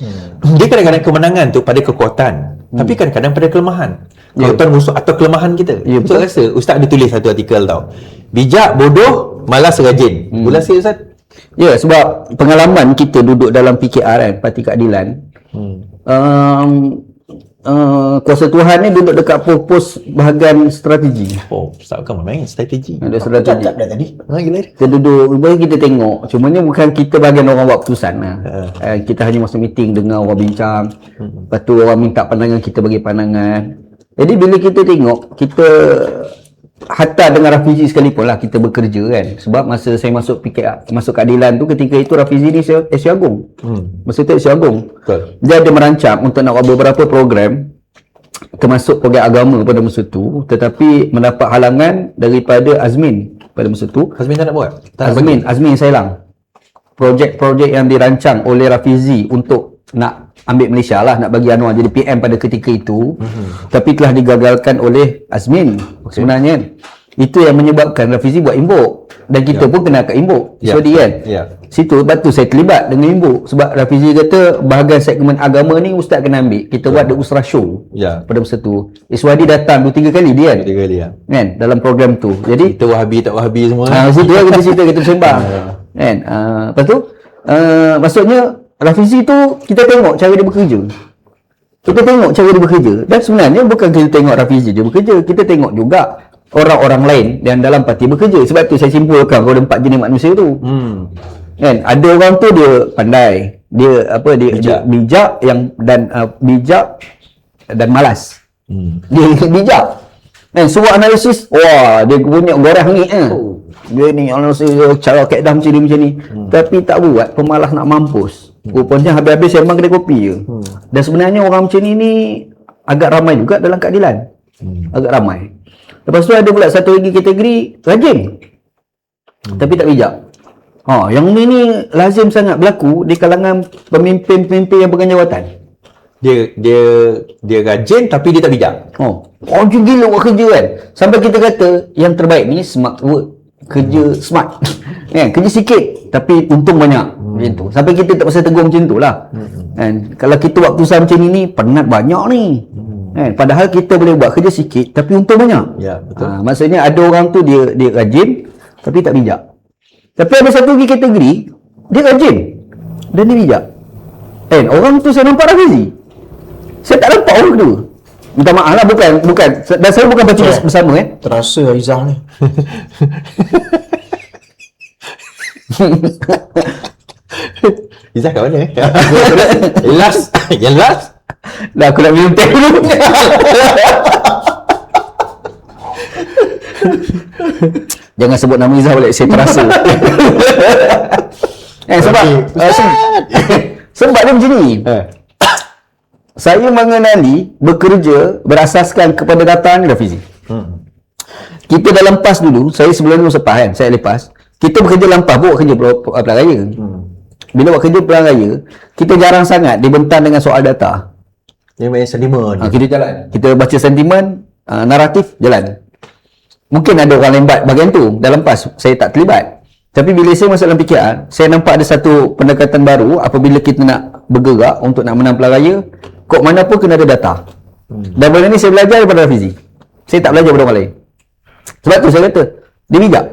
Dia kadang-kadang kemenangan tu pada kekuatan, tapi kadang-kadang pada kelemahan. Kekuatan musuh atau kelemahan kita. Saya rasa Ustaz ada tulis satu artikel tau, bijak, bodoh, malas, rajin. Boleh saya Ustaz? Ya, sebab pengalaman kita duduk dalam PKR kan, Parti Keadilan, kuasa Tuhan ni duduk dekat pos bahagian strategi. Oh, Ustaz kan main strategi. Ada strategi. Cakap dah tadi. Gila. Kita duduk, bagi kita tengok. Cuma ni bukan kita bahagian orang buat keputusan lah. Kita hanya masuk meeting, dengar orang bincang. Lepas tu orang minta pandangan, kita bagi pandangan. Jadi bila kita tengok, kita hatta dengan Rafizi sekalipun lah kita bekerja kan. Sebab masa saya masuk masuk keadilan tu, ketika itu Rafizi ni SU Agong. Masa tu SU Agong. Betul. Dia ada merancang untuk nak buat beberapa program, termasuk program agama pada masa tu, tetapi mendapat halangan daripada Azmin pada masa tu. Azmin tak nak buat? Tak nak bagi? Azmin Sailang. Projek-projek yang dirancang oleh Rafizi untuk nak ambil Malaysia lah, nak bagi Anwar jadi PM pada ketika itu, tapi telah digagalkan oleh Azmin sebenarnya kan. Itu yang menyebabkan Rafizi buat Imbok, dan kita pun kena kat Imbok SOD kan. Situ lepas tu saya terlibat dengan Imbok, sebab Rafizi kata bahagian segmen agama ni Ustaz kena ambil. Kita buat The Usrah Show pada masa tu. Iswadi datang 2-3 kali dia kan. 3 kali kan dalam program tu. Jadi kita Wahabi tak Wahabi semua. Situ lah kita cerita, kita bersembang kan. Lepas tu maksudnya Rafizi tu kita tengok cara dia bekerja. Kita tengok cara dia bekerja. Dan sebenarnya bukan kita tengok Rafizi je bekerja, kita tengok juga orang-orang lain yang dalam parti bekerja. Sebab tu saya simpulkan kalau ada 4 jenis manusia tu. Kan ada orang tu dia pandai, dia bijak yang dan bijak dan malas. Dia bijak. Dan suruh analisis, wah dia punya goreng hangit dia ni analisis cara kaedah macam ni. Tapi tak buat, pemalas nak mampus. Rupanya habis-habis sembang kedai kopi je. Dan sebenarnya orang macam ni agak ramai juga dalam keadilan. Agak ramai. Lepas tu ada pula satu lagi kategori rajin, tapi tak bijak. Yang ni lazim sangat berlaku di kalangan pemimpin-pemimpin yang pegang jawatan. Dia rajin tapi dia tak bijak. Rajin gila buat kerja kan. Sampai kita kata yang terbaik ni smart work. Kerja smart. Kerja sikit tapi untung banyak. Macam tu. Sampai kita tak pasal tegur macam tu lah. Kalau kita buat keputusan macam ni penat banyak ni. Padahal kita boleh buat kerja sikit tapi untung banyak. Ya, betul. Maksudnya ada orang tu dia rajin tapi tak bijak. Tapi ada satu lagi kategori, dia rajin dan dia bijak. Orang tu saya nampak Rafizi. Saya tak nampak orang kedua. Minta maaf lah, bukan. Dan saya bukan baca bersama Terasa Aizah ni. Izzah kat mana? Yang last. Dah aku nak minum teh dulu. Jangan sebut nama Izzah balik, saya terasa. Sebab dia macam ni. Saya mengenali bekerja berasaskan kepada data ni Rafizi. Kita dalam PAS dulu, saya sebelum ni sepah kan, saya lepas. Kita bekerja dalam PAS, buat kerja pilihan raya. Bila buat kerja pilihan raya, kita jarang sangat dibentang dengan soal data. Dia main sentimen. Kita jalan. Kita baca sentimen, naratif, jalan. Mungkin ada orang lain buat bahagian tu dalam PAS, saya tak terlibat. Tapi bila saya masuk dalam PKR, saya nampak ada satu pendekatan baru apabila kita nak bergerak untuk nak menang pilihan raya, kok mana pun kena ada data. Dan benda ni saya belajar daripada Rafizi. Saya tak belajar daripada orang lain. Sebab tu saya kata, dia bijak.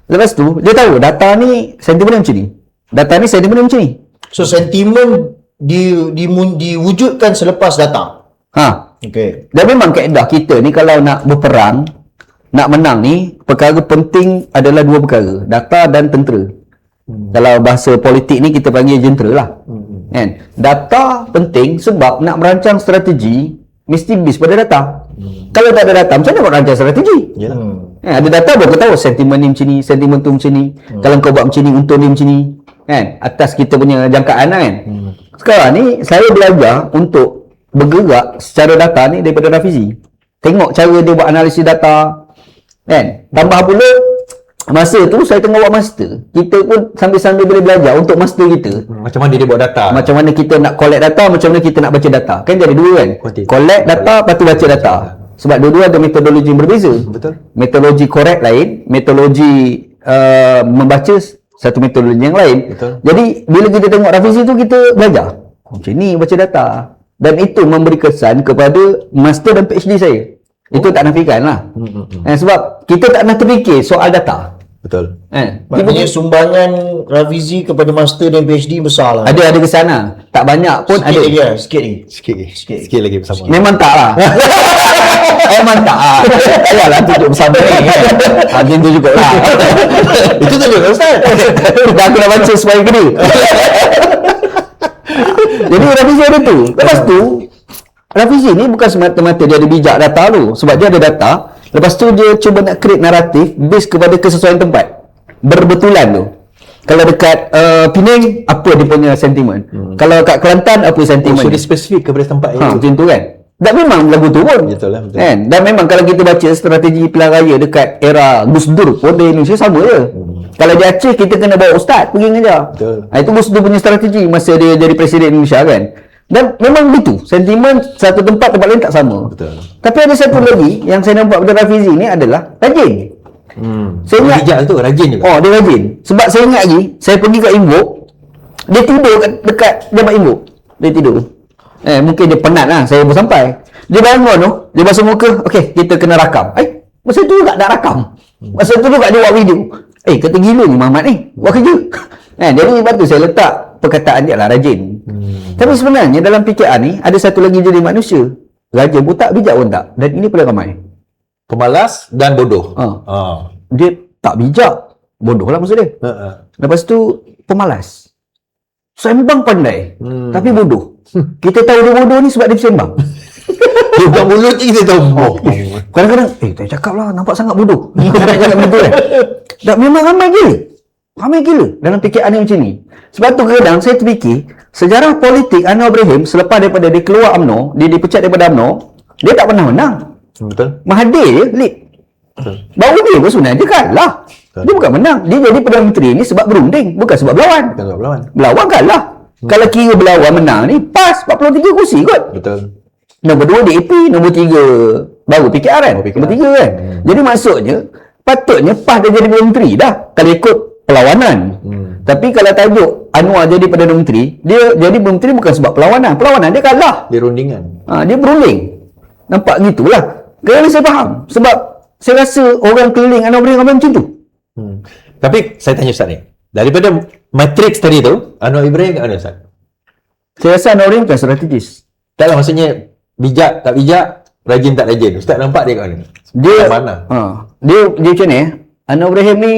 Lepas tu, dia tahu data ni sentimen macam ni. Data ni sentimen macam ni. So sentimen diwujudkan selepas data. Okay. Dan memang kaedah kita ni kalau nak berperang, nak menang ni, perkara penting adalah dua perkara, data dan tentera. Kalau bahasa politik ni kita panggil jentera lah. Kan? Data penting sebab nak merancang strategi mesti based pada data. Kalau tak ada data, macam mana nak rancang strategi? Ada data baru kau tahu sentimen ni macam ni, sentimen tu macam ni. Kalau kau buat macam ni, untung ni macam ni. Kan? Atas kita punya jangkaan lah kan. Sekarang ni saya belajar untuk bergerak secara data ni daripada Rafizi. Tengok cara dia buat analisis data. Kan? Tambah pula masa tu saya tengah buat master. Kita pun sambil-sambil boleh belajar untuk master kita. Macam mana dia buat data? Macam mana kita nak collect data, macam mana kita nak baca data. Kan jadi dua kan? Collect data, lepas tu baca data. Sebab dua-dua ada metodologi yang berbeza. Betul. Metodologi correct lain, metodologi membaca satu metodologi yang lain. Betul. Jadi bila kita tengok Rafizi tu kita belajar. Macam ni baca data. Dan itu memberi kesan kepada master dan PhD saya. Itu tak nafikan lah. Sebab kita tak nak terfikir soal data. Betul. Maknanya sumbangan Rafizi kepada master dan PhD besar lah. Ada ke sana. Tak banyak pun Sikit ada. lagi lah, sikit lagi. Sikit lagi bersama. Memang tak lah. Memang tak lah. Yalah tunjuk bersama ni kan. Macam tu juga lah. Itu tu juga Ustaz. Dah aku nak baca supaya kena. Jadi Rafizi ada tu. Lepas tu Rafizi ni bukan semata-mata dia ada bijak data tu. Sebab dia ada data. Lepas tu dia cuba nak create naratif based kepada kesesuaian tempat. Berbetulan tu. Kalau dekat Penang, apa dia punya sentimen. Kalau kat Kelantan, apa sentimen. So dia spesifik kepada tempat itu. Macam tu kan. Dan memang lagu tu pun. Betul lah, betul. Kan? Dan memang kalau kita baca strategi pilihan raya dekat era Gus Dur pun di Indonesia sama je. Kalau di Aceh, kita kena bawa ustaz pergi mengajar. Betul. Itu Gus Dur punya strategi masa dia jadi Presiden Indonesia kan. Dan memang begitu. Sentimen satu tempat lain tak sama. Betul. Tapi ada satu lagi yang saya nampak pada Rafizi ni adalah rajin. Saya ingat Bijak tu rajin juga. Oh, dia rajin. Sebab saya ingat lagi, saya pergi kat Imbok, dia tidur dekat jabat Imbok. Dia tidur. Mungkin dia penat lah, saya baru sampai. Dia bangun tu, dia basuh muka, okey, kita kena rakam. Masa tu juga nak rakam. Masa tu juga dia buat video. Kata gila ni Muhammad ni, buat kerja. Jadi lepas tu saya letak perkataan dia lah, rajin. Tapi sebenarnya dalam PKR ni, ada satu lagi jadi manusia. Rajin pun tak, bijak pun tak. Dan ini paling ramai. Pemalas dan bodoh. Dia tak bijak, bodoh lah maksud dia. Lepas tu pemalas, sembang pandai, tapi bodoh. Kita tahu dia bodoh ni sebab dia bersembang. Dia bukan mulut je kita tahu. Kadang-kadang tak cakap lah, nampak sangat bodoh. Kita nak cakap betul kan. Dan memang ramai gila dalam PKR ni macam ni. Sebab tu kadang saya terfikir sejarah politik Anwar Ibrahim selepas daripada dia keluar UMNO, dia dipecat daripada UMNO, dia tak pernah menang. Betul. Mahathir je lead. Baru dia pun sebenarnya dia kalah. Dia bukan menang. Dia jadi Perdana Menteri ni sebab berunding, bukan sebab berlawan. Bukan sebab berlawan. Berlawan kalah. Kalau kira berlawan menang ni, pas 43 kursi kot. Betul. Nombor 2 DAP, nombor 3 baru PKR kan? Nombor 3 kan? Jadi maksudnya, patutnya PAS dia jadi Perdana Menteri dah. Kalau ikut perlawanan. Tapi kalau tajuk Anwar jadi Perdana Menteri, dia jadi Perdana Menteri bukan sebab perlawanan. Perlawanan dia kalah. Dia rundingan. Dia berunding. Nampak gitulah. Kerana saya faham. Sebab saya rasa orang keliling Anwar Ibrahim ramai macam tu. Tapi saya tanya Ustaz ni, daripada matrix tadi tu, Anwar Ibrahim kat mana Ustaz? Saya rasa Anwar Ibrahim bukan strategis. Taklah maksudnya bijak tak bijak, rajin tak rajin. Ustaz nampak dia kat mana? Dia kat mana? Dia macam ni Anwar Ibrahim ni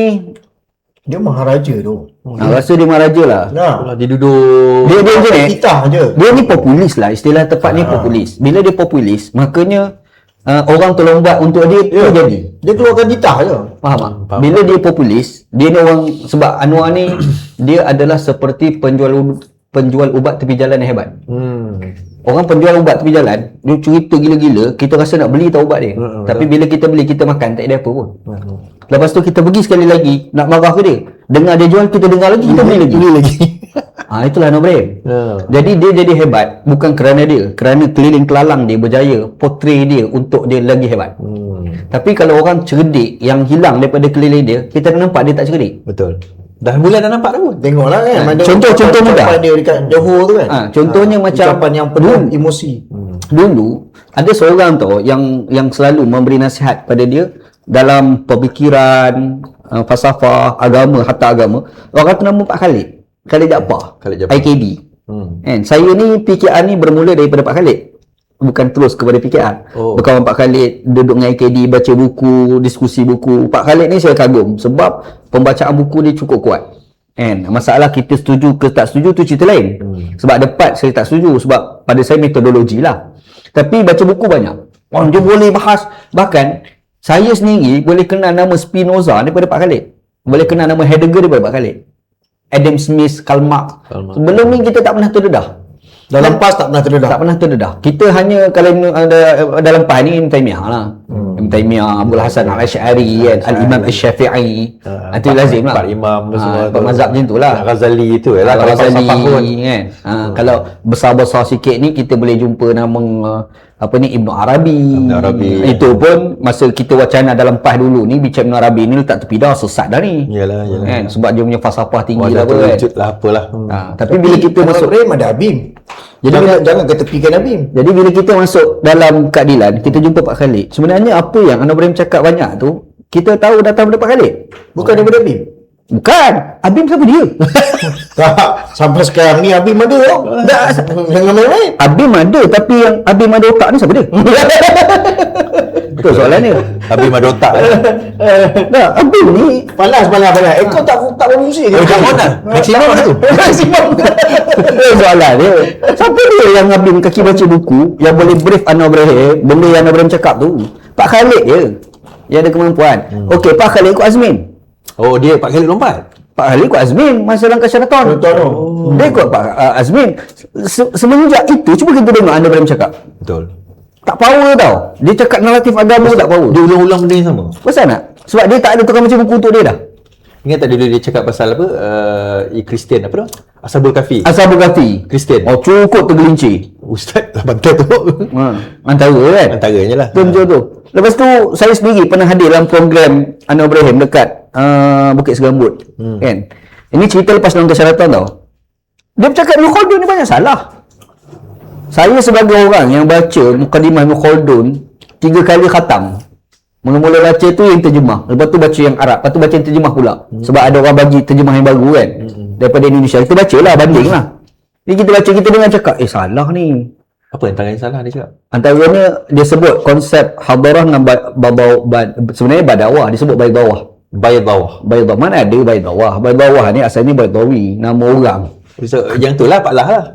Dia maharaja tu. rasa dia maharaja lah. Kalau dia duduk Dia macam ni. Titah je. Dia ni populis lah. Istilah tepatnya populis. Bila dia populis, makanya orang terlombat untuk dia tu jadi. Dia keluarkan titah je. Faham tak? Bila dia populis, dia ni orang, sebab Anwar ni dia adalah seperti penjual ubat tepi jalan yang hebat. Orang penjual ubat tepi jalan, dia cerita gila-gila, kita rasa nak beli tahu ubat dia. Tapi bila kita beli, kita makan, tak ada apa pun. Lepas tu kita pergi sekali lagi, nak marah ke dia. Dengar dia jual, kita dengar lagi, kita beli lagi. Itulah Anwar Ibrahim. Jadi dia jadi hebat, bukan kerana dia, kerana keliling kelalang dia berjaya portray dia untuk dia lagi hebat. Tapi kalau orang cerdik yang hilang daripada keliling dia, kita nampak dia tak cerdik. Betul. Dah mula dah nampak dah pun. Tengoklah kan. Contoh mudah. Dia dekat Johor tu kan. Contohnya macam ucapan yang penuh emosi. Dulu ada seorang tau yang selalu memberi nasihat pada dia dalam pemikiran, falsafah, agama, hatta agama. Orang kata nama Pak Khalid. Khalid Jaafar. IKB. Kan? Saya ni PKR ni bermula daripada Pak Khalid. Bukan terus kepada PKR. Berkawan Pak Khalid, duduk dengan IKD, baca buku, diskusi buku. Pak Khalid ni saya kagum sebab pembacaan buku dia cukup kuat. Masalah kita setuju ke tak setuju tu cerita lain. Sebab ada part saya tak setuju sebab pada saya metodologi lah. Tapi baca buku banyak. Dia boleh bahas. Bahkan saya sendiri boleh kenal nama Spinoza daripada Pak Khalid. Boleh kenal nama Heidegger daripada Pak Khalid. Adam Smith, Karl Marx. Sebelum ni kita tak pernah terdedah. Dalam PAS tak pernah terdedah. Tak pernah terdedah. Kita hanya kalau dalam PAS ni Ibn Taymiyah lah. Ibn Taymiyah, Abdul Hasan Al-Asy'ari kan, Al-Imam Asy-Syafi'i. Itu lazim lah. Empat imam tu semua. Empat mazhab macam tu lah. Ghazali tu lah. Kalau Ghazali kan. Kalau besar-besar sikit ni kita boleh jumpa nama Ibnu Arabi. Itu pun masa kita wacana dalam PAS dulu ni, bicara Ibnu Arabi ni letak tepi dah, sesat dah ni. Yalah. Kan? Sebab dia punya falsafah tinggi lah Wajah kan. wujud lah apalah. Tapi bila kita masuk ada Abim. Jadi jangan ketepikan Abim. Jadi bila kita masuk dalam keadilan, kita jumpa Pak Khalid. Sebenarnya apa yang Anwar Ibrahim cakap banyak tu, kita tahu datang daripada Pak Khalid. Bukan daripada Abim. Bukan. Abim siapa dia? Tak, sampai sekarang ni Abim ada tau. Jangan main-main. Abim ada, tapi yang Abim ada otak ni siapa dia? Itu soalan dia. Habis ada otak. Nah, Abim ni Panas. Kau tak berfungsi ke? Macam mana? Maksimum tu. Maksimum. soalan dia. Siapa dia yang Abim kaki baca buku yang boleh brief Anwar Ibrahim, benda yang Anwar Ibrahim cakap tu? Pak Khalid je yang ada kemampuan. Okey, Pak Khalid ikut Azmin. Oh, dia Pak Khalid lompat. Pak Khalid ikut Azmin masa langkah Sheraton. Dia ikut Pak Azmin. Semenjak itu cuba kita tengok Anwar Ibrahim cakap. Betul. Tak power tau. Dia cakap naratif agama tak power. Dia ulang-ulang benda yang sama. Pasal nak? Sebab dia tak ada tukang baca buku untuk dia dah. Ingat tak dulu dia cakap pasal apa? Kristian apa tu? Ashabul Kahfi. Ashabul Kahfi. Kristian. Oh, cukup tergelincir. Ustaz lah bantai tu. Antara kan? Antaranya lah. Betul tu. Lepas tu saya sendiri pernah hadir dalam program Anwar Ibrahim dekat Bukit Segambut. Kan? Ini cerita lepas langkah Sheraton tau. Dia bercakap Ibn Khaldun ni banyak salah. Saya sebagai orang yang baca Muqaddimah Ibn Khaldun 3 kali khatam. Mula-mula baca tu yang terjemah, lepas tu baca yang Arab, lepas tu baca yang terjemah pula. Sebab ada orang bagi terjemah yang baru kan. Daripada Indonesia. Kita bacalah, banding lah. Jadi kita baca, kita dengar cakap, salah ni. Apa antara yang salah dia cakap? Antaranya dia sebut konsep hadarah dengan sebenarnya badawah, dia sebut baydawah. Baydawah. Mana ada baydawah? Baydawah ni asalnya Baydawi, nama orang. So, yang tu lah Pak Lah lah.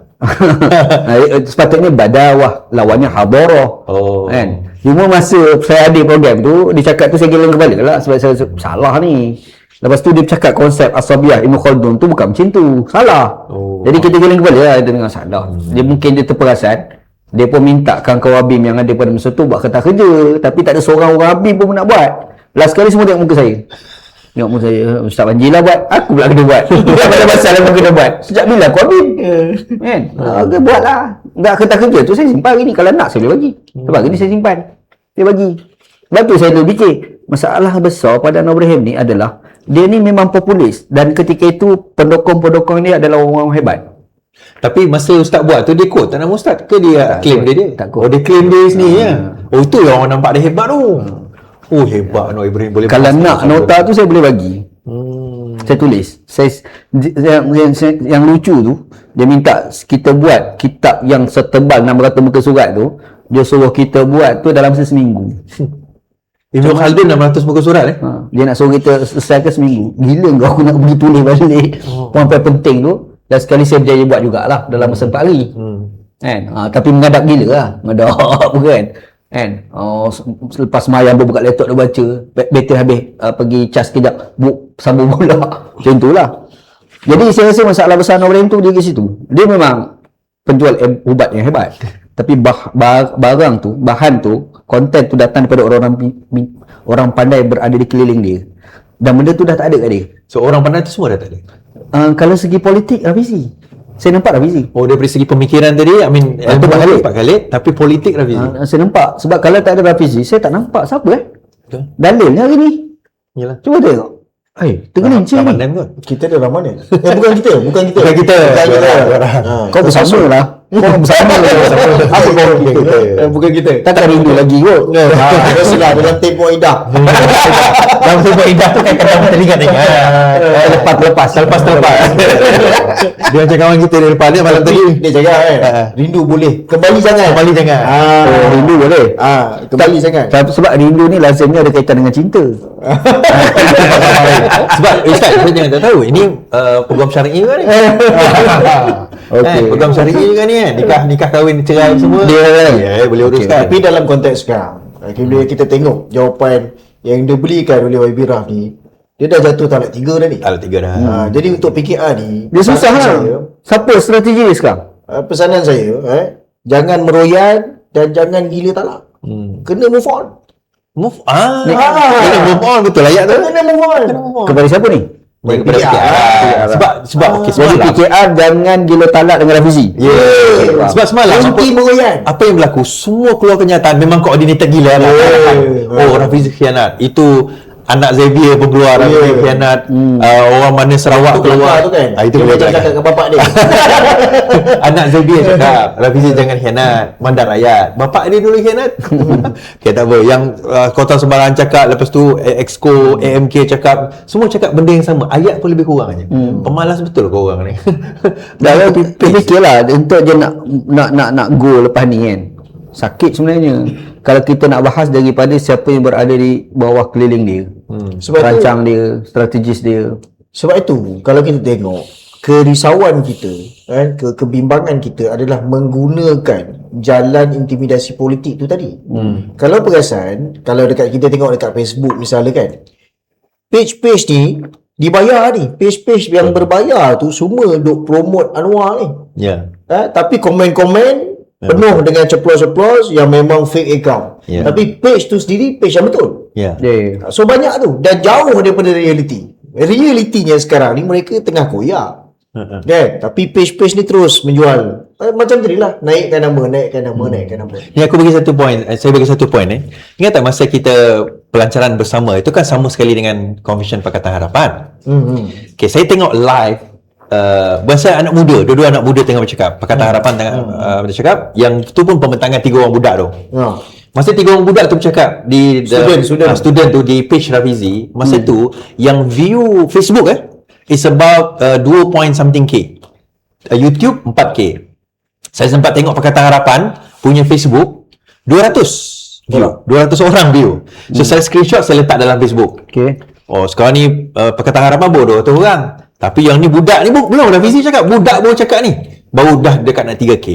Sepatutnya badawah, lawannya hadarah. Oh. Kan? Cuma masa saya ada program tu, dia cakap tu saya geleng kepala lah sebab saya salah ni. Lepas tu dia cakap konsep Ashabiyah Ibn Khaldun tu bukan macam tu. Salah. Oh. Jadi kita geleng kepala lah dia dengar salah. Dia mungkin dia terperasan. Dia pun minta kawan-kawan Abim yang ada pada masa tu buat kertas kerja. Tapi tak ada seorang orang Abim pun nak buat. Last kali semua tengok muka saya. Tengok muka saya, Ustaz Panji lah buat. Aku pula kena buat. Tak ada pasal aku kena buat. Sejak bila aku Abim? Kan? Okay, buat lah. Enggak kertas kerja tu saya simpan hari ni. Kalau nak saya boleh bagi. Sebab hari ni saya simpan. Dia bagi. Lepas tu saya terfikir. Masalah besar pada Anwar Ibrahim ni adalah dia ni memang populis. Dan ketika itu pendokong-pendokong ni adalah orang-orang hebat. Tapi masa Ustaz buat tu dia quote tak nama Ustaz ke dia claim dia? Tak quote. Oh, dia claim dia sendiri ya. Oh, tu yang orang nampak dia hebat tu. Oh, hebat Anwar Ibrahim boleh. Kalau nak nota tu saya boleh bagi. Saya tulis. Yang lucu tu dia minta kita buat kitab yang setebal 600 muka surat tu. Dia suruh kita buat tu dalam seminggu. Ibn Khaldun 600 muka surat Dia nak suruh kita selesaikan seminggu. Gila kau, aku nak pergi tulis balik. Poin-poin penting tu. Dan sekali saya berjaya buat jugalah dalam masa 4 hari. Kan? Tapi mengadap gila lah. Mengadap kan? Kan? Selepas semayang buka laptop dia baca. Bateri habis. Pergi cas kejap. Sambung pula. Macam tu lah. Jadi saya rasa masalah besar Anwar Ibrahim tu dia ke situ. Dia memang penjual ubat yang hebat. Tapi barang tu, bahan tu, konten tu datang daripada orang pandai berada di keliling dia. Dan benda tu dah tak ada kat dia. So orang pandai tu semua dah tak ada. Kalau segi politik Rafizi. Saya nampak Rafizi. Oh, dari segi pemikiran tadi, I mean Itu Pak Khalid, tapi politik Rafizi. Saya nampak. Sebab kalau tak ada Rafizi, saya tak nampak siapa Betul. dalilnya hari ni. Yalah. Cuba tengok. Tergelincir ni. Ramadan kot. Kita ada Ramadan. Bukan kita. Bukan kita. Kau bersama lah. Kau bersama lah. Apa kau kita? Bukan kita. Takkan rindu lagi kot. Biasalah dalam tempoh idah. Dalam sebuah indah tu kan kata teringat. Lepas. Dia macam kawan kita di depan dia malam tadi. Dia cakap kan, rindu boleh, kembali jangan. Rindu boleh. Kembali jangan. Sebab rindu ni lazimnya ada kaitan dengan cinta. Sebab Ustaz, saya jangan tak tahu. Ini program syar'i ke ni? Okey. Program syar'i juga ni kan. Nikah kahwin cerai semua. Dia boleh uruskan. Tapi dalam konteks sekarang, bila kita tengok jawapan yang diberikan oleh Waibirah ni, dia dah jatuh talak 3 dah ni. Talak 3 dah. Jadi untuk PKR ni, Dia susah lah. Siapa strategi dia sekarang? pesanan saya, jangan meroyan dan jangan gila talak. Kena move on. Move on, betul ayat tu. Kena move on. Kepada siapa ni? Kepada PKR. Sebab okey, Jadi semalam. PKR jangan gila talak dengan Rafizi. Sebab semalam Berhenti meroyan. apa yang berlaku, semua keluar kenyataan memang koordinator gila lah. Oh, Rafizi khianat. Itu anak Xavier pun keluar Rafizi khianat, orang mana Sarawak Itu kelakar keluar tu kan. itu Dia boleh macam cakap ke bapak dia. anak Xavier cakap Rafizi jangan khianat mandar rakyat, bapak dia dulu khianat. Okay, tak apa, yang Kota Sembarang cakap, lepas tu Exco AMK cakap, semua cakap benda yang sama, ayat pun lebih kurang aja. Pemalas betul kau orang ni. Dah fikirlah untuk je nak go lepas ni kan. Sakit sebenarnya. Kalau kita nak bahas daripada siapa yang berada di bawah keliling dia. Sebab tu, Rancang dia, strategis dia. sebab itu kalau kita tengok kerisauan kita kan, kebimbangan kita adalah menggunakan jalan intimidasi politik tu tadi. Kalau perasan, kalau dekat kita tengok dekat Facebook misalnya kan, page-page ni dibayar ni, page-page yang berbayar tu semua duk promote Anwar ni. Ya. Tapi komen-komen penuh dengan ceplos-ceplos yang memang fake account. Tapi page tu sendiri page yang betul. Ya. So banyak tu dan jauh daripada reality. Realitinya sekarang ni mereka tengah koyak. Kan? Tapi page-page ni terus menjual. Macam tadi lah, naikkan nama. Ni aku bagi satu point, saya bagi satu point Ingat tak masa kita pelancaran bersama itu kan sama sekali dengan Convention Pakatan Harapan. Okay, saya tengok live bahasa anak muda, dua-dua anak muda tengah bercakap. Pakatan Harapan tengah bercakap, yang tu pun pembentangan 3 orang budak tu. Masa 3 orang budak tu bercakap di student tu di page Rafizi, masa tu yang view Facebook is about 2 point something K. YouTube 4K. Saya sempat tengok Pakatan Harapan punya Facebook 200 view, 200 orang view. So saya screenshot, saya letak dalam Facebook. Okay. Oh, sekarang ni Pakatan Harapan baru 200 orang. Tapi yang ni budak ni belum Rafizi cakap, budak baru cakap ni baru dah dekat nak 3K.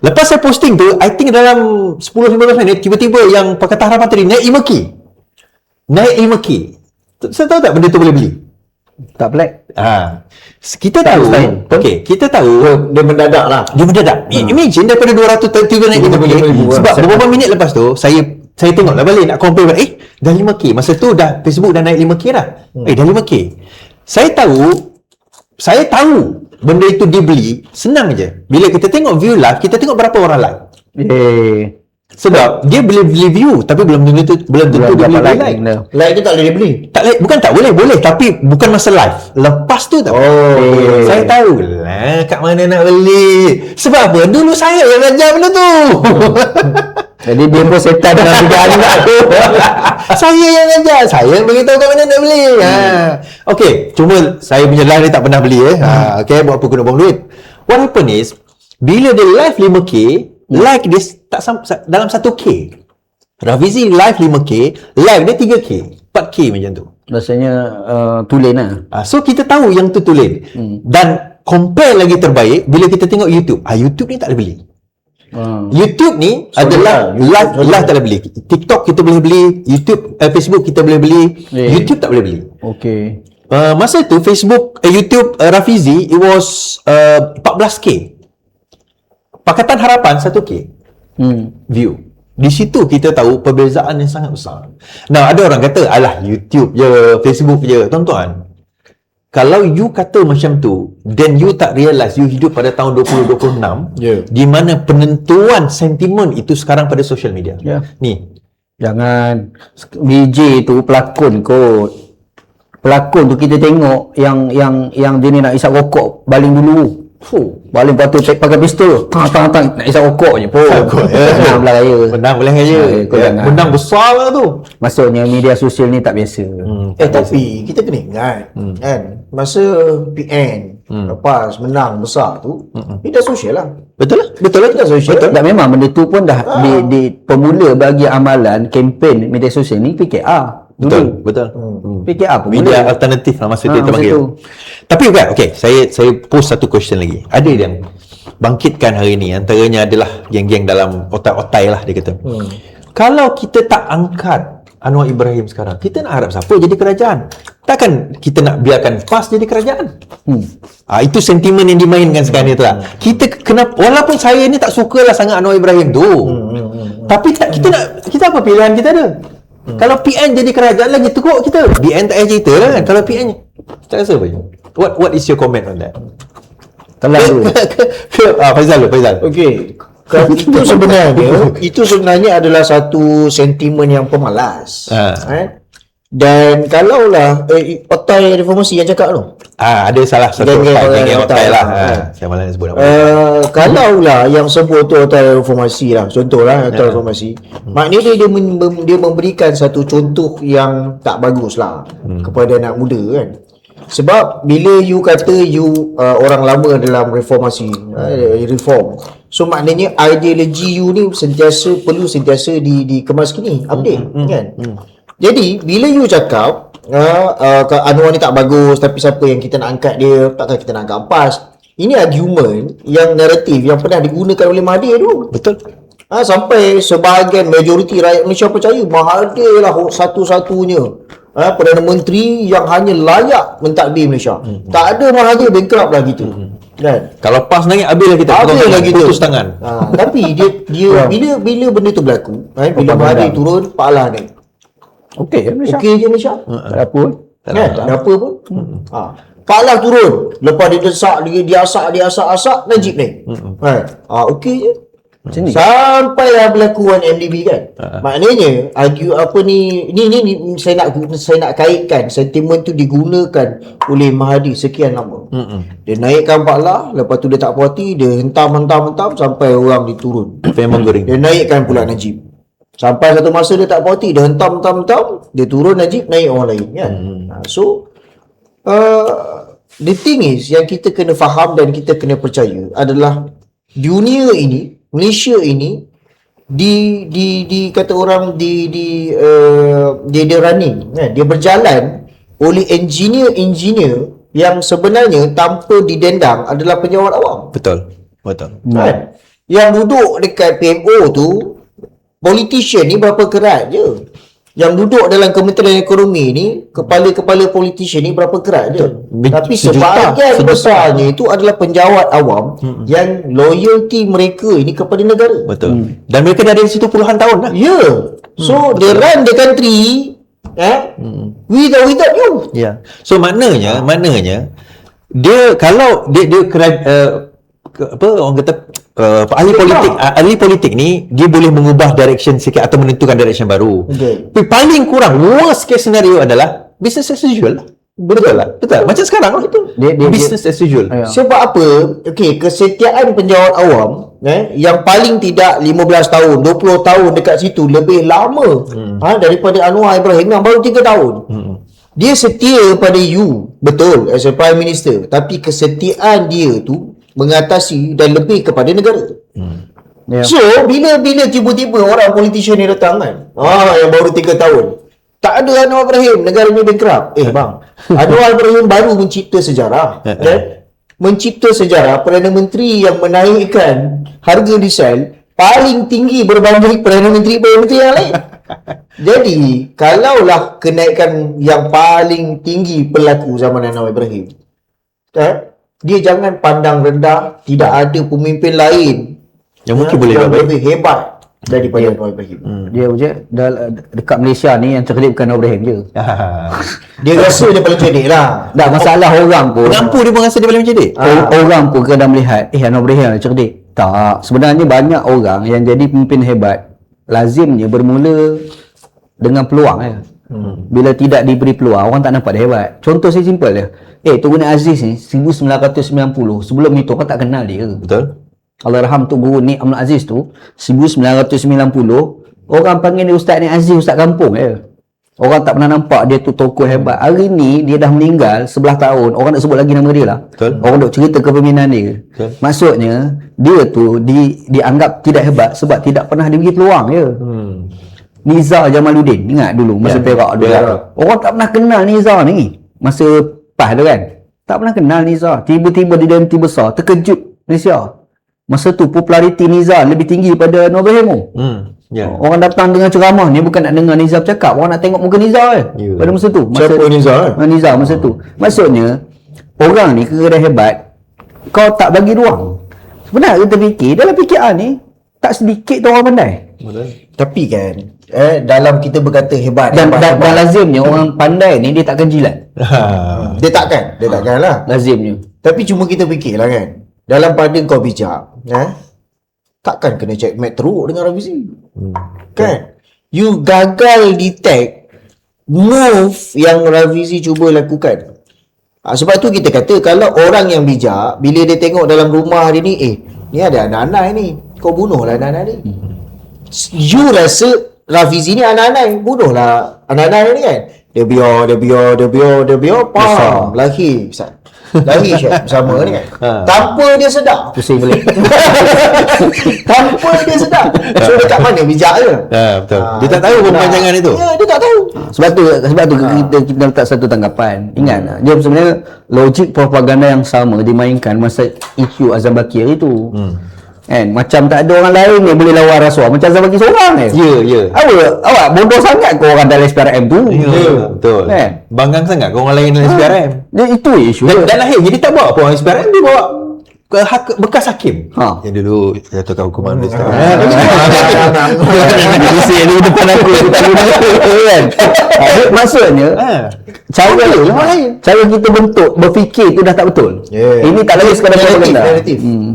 Lepas saya posting tu, I think dalam 10-15 minit tiba-tiba yang Pakatan Harapan tadi naik 5K. Naik 5K. Saya tahu tak benda tu boleh beli? Tak black. Kita tahu. Okey, kita tahu Dia mendadak lah. dia mendadak. Imagine daripada 200 tiba naik 5K. Sebab beberapa minit lepas tu saya tengok lah balik nak compare, dah 5K. Masa tu dah Facebook dah naik 5K dah. Dah 5K. Saya tahu benda itu dibeli, senang je. Bila kita tengok view live, kita tengok berapa orang like. Sebab dia boleh beli view tapi belum tentu dia boleh like. Like tu tak boleh dia beli. Tak like, bukan tak boleh tapi bukan masa live. Lepas tu tak. Saya tahu lah kat mana nak beli. Sebab apa? Dulu saya yang ajar benda tu. Jadi dia pun setan dengan 3 anak tu. Saya yang ajar, saya yang beritahu kat mana nak beli. Okey, cuma saya punya live ni tak pernah beli okey, buat apa kena buang duit. What happen is bila dia live 5K, like dia tak dalam 1K. Rafizi live 5K, live dia 3K, 4K macam tu. Rasanya tulen lah. So kita tahu yang tu tulen. Dan compare lagi terbaik bila kita tengok YouTube. YouTube ni tak boleh beli. YouTube ni adalah live tak boleh beli. TikTok kita boleh beli, YouTube, Facebook kita boleh beli, YouTube tak boleh beli. Okay. Masa tu Facebook, YouTube Rafizi it was 14K. Pakatan Harapan 1K view. Di situ kita tahu perbezaan yang sangat besar. Nah, ada orang kata alah YouTube je, Facebook je. Tuan-tuan, kalau you kata macam tu, then you tak realise you hidup pada tahun 2026 di mana penentuan sentimen itu sekarang pada social media. Ni, jangan BJ tu pelakon kot. Pelakon tu kita tengok yang dia ni nak isap rokok baling dulu. Baling lepas tu pakai pistol. Tang nak isap rokok je pun. Menang belah raya. Menang belah raya. Menang besar lah tu. Maksudnya media sosial ni tak biasa. Tapi kita kena ingat kan, masa PN lepas menang besar tu, media sosial lah. Betul lah. Media sosial. Dan memang benda tu pun dah di pemula bagi amalan kempen media sosial ni PKR. Betul. PKR pun media alternatif lah masa dia terpanggil. Tapi bukan, okay, saya post satu question lagi. Ada yang bangkitkan hari ni, antaranya adalah geng-geng dalam otai-otai lah dia kata. Kalau kita tak angkat Anwar Ibrahim sekarang, kita nak harap siapa jadi kerajaan? Takkan kita nak biarkan PAS jadi kerajaan? Itu sentimen yang dimainkan sekarang ni tu lah. Kita kenapa, walaupun saya ni tak sukalah sangat Anwar Ibrahim tu, tapi kita apa pilihan kita ada? Kalau PN jadi kerajaan lagi teruk kita. PN tak payah cerita lah kan. Kalau PN tak rasa apa je. What is your comment on that? Terlalu. Faizal. Okey. Itu sebenarnya adalah satu sentimen yang pemalas. Dan kalaulah Otai Reformasi yang cakap tu, Ada salah satu geng Otai lah. Saya malah nak sebut nama. kalaulah yang sebut tu Otai Reformasi lah, contohlah Otai Reformasi, maknanya dia memberikan satu contoh yang tak bagus lah kepada anak muda kan. Sebab bila you kata you orang lama dalam reformasi, reform, so maknanya ideologi you ni perlu sentiasa dikemas kini, update kan. Jadi bila you cakap Anwar ni tak bagus, tapi siapa yang kita nak angkat dia, takkan kita nak angkat PAS. Ini argument yang naratif yang pernah digunakan oleh Mahathir dulu. Betul. Sampai sebahagian majoriti rakyat Malaysia percaya Mahathir lah satu-satunya Perdana Menteri yang hanya layak mentadbir Malaysia. Tak ada Mahathir bankrupt lah gitu. Kan? Kalau PAS naik, habislah kita. Habislah gitu. Putus tangan. Tapi dia bila benda tu berlaku, bila Mahathir turun, Pak Lah naik. Okey Malaysia. Okey je Malaysia. Tak ada apa pun. Tak ada apa pun. Pak Lah turun, lepas dia desak, dia asak, Najib naik. Okey je. Macam ni. Sampai berlaku MDB kan. Maknanya saya nak kaitkan sentimen tu digunakan oleh Mahathir sekian lama. Dia naikkan Pak Lah, lepas tu dia tak puas hati, dia hentam sampai orang diturun. Memang goreng. Dia naikkan pula Najib. Sampai satu masa dia tak puas hati, dia hentam, dia turun Najib, naik orang lain kan. So the thing is yang kita kena faham dan kita kena percaya adalah dunia ini, Malaysia ini kata orang dia running kan? Dia berjalan oleh engineer yang sebenarnya tanpa didendang adalah penjawat awam. Betul. Kan? Yang duduk dekat PMO tu, politician ni berapa kerat je. Yang duduk dalam Kementerian Ekonomi ni, kepala-kepala politician ni berapa kerat je. Tapi sebahagian besarnya itu adalah penjawat awam yang loyalty mereka ini kepada negara. Betul. Dan mereka dah ada di situ puluhan tahun dah. Ya. So they run the country without you. Ya. So maknanya dia kalau dia orang kata ahli politik ni dia boleh mengubah direction sikit atau menentukan direction baru. Tapi paling kurang worst case scenario adalah business as usual lah. Betul. Macam sekarang lah. Business as usual. Sebab apa? Kesetiaan penjawat awam yang paling tidak 15 tahun, 20 tahun dekat situ, lebih lama daripada Anwar Ibrahim yang baru 3 tahun. Dia setia pada you, betul, as a Prime Minister, tapi kesetiaan dia tu mengatasi dan lebih kepada negara. So bila tiba-tiba orang politician ni datang kan, yang baru 3 tahun, tak ada Anwar Ibrahim, negaranya bankrupt. Bang, Anwar Ibrahim baru mencipta sejarah. Mencipta sejarah Perdana Menteri yang menaikkan harga diesel paling tinggi berbanding Perdana Menteri yang lain. Jadi kalaulah kenaikan yang paling tinggi berlaku zaman Anwar Ibrahim, dia jangan pandang rendah tidak ada pemimpin lain yang mungkin boleh yang lebih hebat daripada Anwar Ibrahim. Dia dekat Malaysia ni yang cerdik bukan Anwar Ibrahim je. Dia rasa dia paling cerdik lah. Tak masalah orang pun. Kenapa dia merasa dia paling cerdik? Orang pun kadang melihat Anwar Ibrahim yang cerdik. Tak, sebenarnya banyak orang yang jadi pemimpin hebat lazimnya bermula dengan peluang ya. Bila tidak diberi peluang, orang tak nampak dia hebat. Contoh saya simple dia. Tun Guni Aziz ni 1990, sebelum itu orang tak kenal dia. Betul. Allahyarham Tun Guni Abdul Aziz tu 1990 orang panggil dia Ustaz ni Aziz, Ustaz kampung ya. Orang tak pernah nampak dia tu tokoh hebat. Hari ni dia dah meninggal 11 tahun, orang nak sebut lagi nama dia lah. Betul. Orang duk cerita kepemimpinan dia. Betul. Maksudnya dia tu dianggap tidak hebat sebab tidak pernah diberi peluang ya. Nizar Jamaluddin, ingat dulu masa Perak dulu. Orang tak pernah kenal Nizar ni masa PAS tu kan. Tak pernah kenal Nizar. Tiba-tiba dia jadi menteri besar, terkejut Malaysia. Masa tu populariti Nizar lebih tinggi daripada Anwar Ibrahim. Orang datang dengan ceramah ni bukan nak dengar Nizar bercakap, orang nak tengok muka Nizar pada masa tu. Siapa Nizar? Nizar masa tu. Maksudnya orang ni kira hebat, kau tak bagi ruang. Sebenarnya kita fikir dalam fikiran ni tak sedikit tu orang pandai. Tapi kan dalam kita berkata hebat Dan lazimnya orang pandai ni dia takkan jilat. Dia takkan lah. Lazimnya. Tapi cuma kita fikirlah kan, dalam pada kau bijak takkan kena check mat teruk dengan revisi. Kan? You gagal detect move yang Rafizi cuba lakukan. Sebab tu kita kata kalau orang yang bijak, bila dia tengok dalam rumah dia ni, ni ada anak-anak ni, kau bunuhlah anak-anak ni. You rasa Rafizi ni anak-anak, bunuhlah anak-anak ni kan. Dia biar, pam, lahir Syed bersama ni kan. Tanpa dia sedar. Pusing balik. Tanpa dia sedar. So dekat mana bijak dia? Betul. Dia tak tahu pemanjangan itu. Ya, dia tak tahu. Sebab tu kita letak satu tanggapan. Ingat, dia sebenarnya logik propaganda yang sama dimainkan masa isu Azam Bakir itu. Kan, macam tak ada orang lain yang boleh lawan rasuah, macam Azam Bakir seorang kan. Ya. Awak bodoh sangat kau orang dalam SPRM tu. Ya, betul. Kan? Banggang sangat kau orang lain dalam SPRM. Dia itu isu. Dan akhirnya dia tak bawa apa orang SPRM, dia bawa ke bekas hakim. Yang dulu jatuhkan hukuman dia sekarang. Dia pusing di depan aku tak guna kan. Maksudnya cara kita bentuk berfikir tu dah tak betul. Ini tak lagi sekadar propaganda.